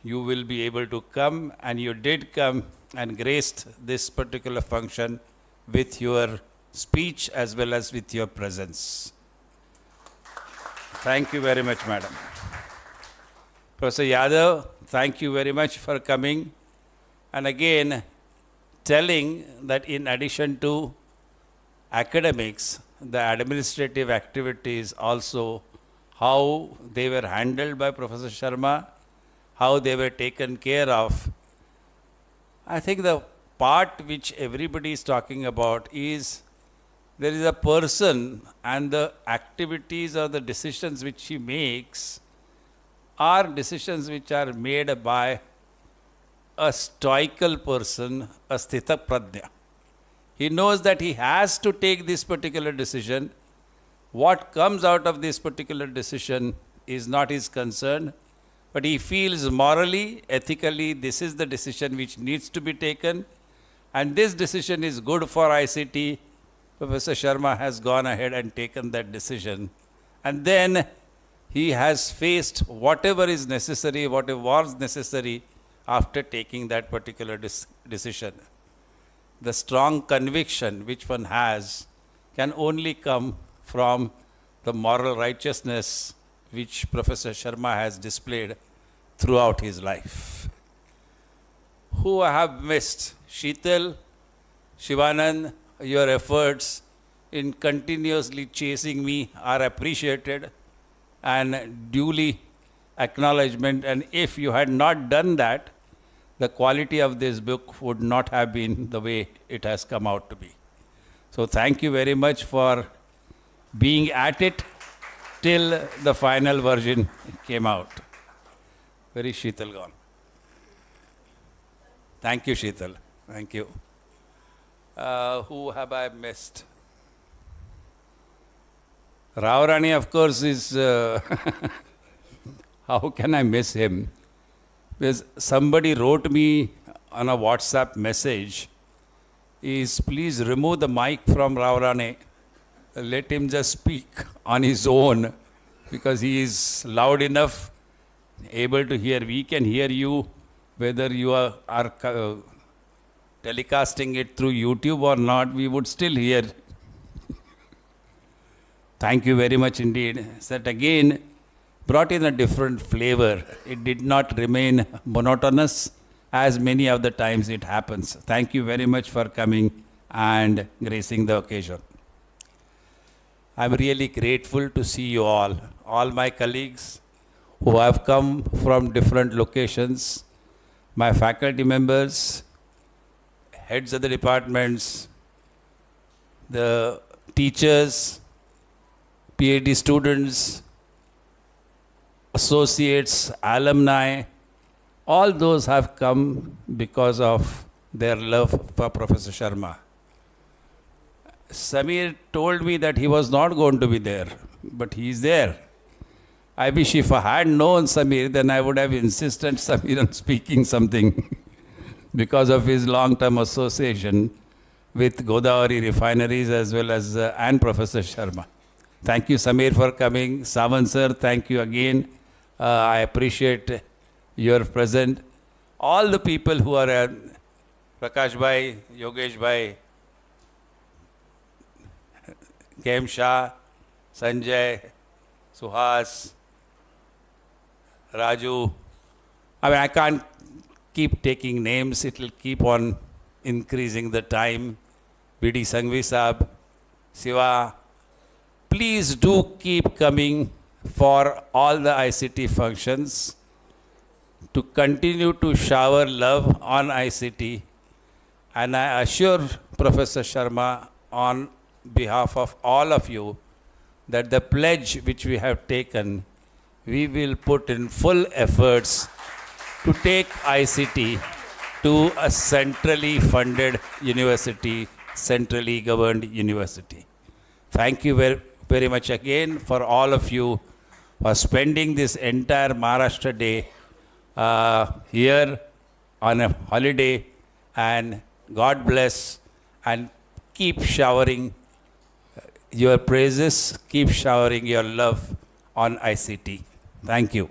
you will be able to come, and you did come and graced this particular function with your speech as well as with your presence. Thank you very much, madam. Professor Yadav, thank you very much for coming, and again telling that in addition to academics, the administrative activities also, how they were handled by Professor Sharma, how they were taken care of. I think the part which everybody is talking about is there is a person, and the activities or the decisions which he makes are decisions which are made by a stoical person, a sthita prajna. He knows that he has to take this particular decision. What comes out of this particular decision is not his concern, but he feels morally, ethically, this is the decision which needs to be taken, and this decision is good for ICT. Professor Sharma has gone ahead and taken that decision, and then he has faced whatever is necessary, whatever was necessary after taking that particular decision. The strong conviction which one has can only come from the moral righteousness which Professor Sharma has displayed throughout his life. Who I have missed? Sheetal, Shivanand, your efforts in continuously chasing me are appreciated and duly acknowledgement, and if you had not done that, the quality of this book would not have been the way it has come out to be. So thank you very much for being at it till the final version came out. Where is Sheetal gone? Thank you, Sheetal. Thank you. Who have I missed? Rao-Rani, of course, is... how can I miss him? Because somebody wrote me on a WhatsApp message, is please remove the mic from Rao-Rani. Let him just speak on his own, because he is loud enough, able to hear. We can hear you, whether you are telecasting it through YouTube or not, we would still hear. Thank you very much indeed. That again brought in a different flavor. It did not remain monotonous as many of the times it happens. Thank you very much for coming and gracing the occasion. I'm really grateful to see you all my colleagues who have come from different locations, my faculty members, heads of the departments, the teachers, PhD students, associates, alumni, all those have come because of their love for Professor Sharma. Samir told me that he was not going to be there, but he is there. I wish if I had known Samir, then I would have insisted Samir on speaking something because of his long-term association with Godavari refineries as well as and Professor Sharma. Thank you, Samir, for coming. Savan sir, thank you again. I appreciate your presence. All the people who are Prakash Bhai, Yogesh Bhai, Kem Shah, Sanjay, Suhas, Raju. I mean, I can't keep taking names. It will keep on increasing the time. B.D. Sanghvi Saab, Siva. Please do keep coming for all the ICT functions to continue to shower love on ICT. And I assure Professor Sharma on behalf of all of you that the pledge which we have taken, we will put in full efforts to take ICT to a centrally funded university, centrally governed university. Thank you very, very much again for all of you for spending this entire Maharashtra Day here on a holiday, and God bless, and keep showering your praises, keep showering your love on ICT. Thank you.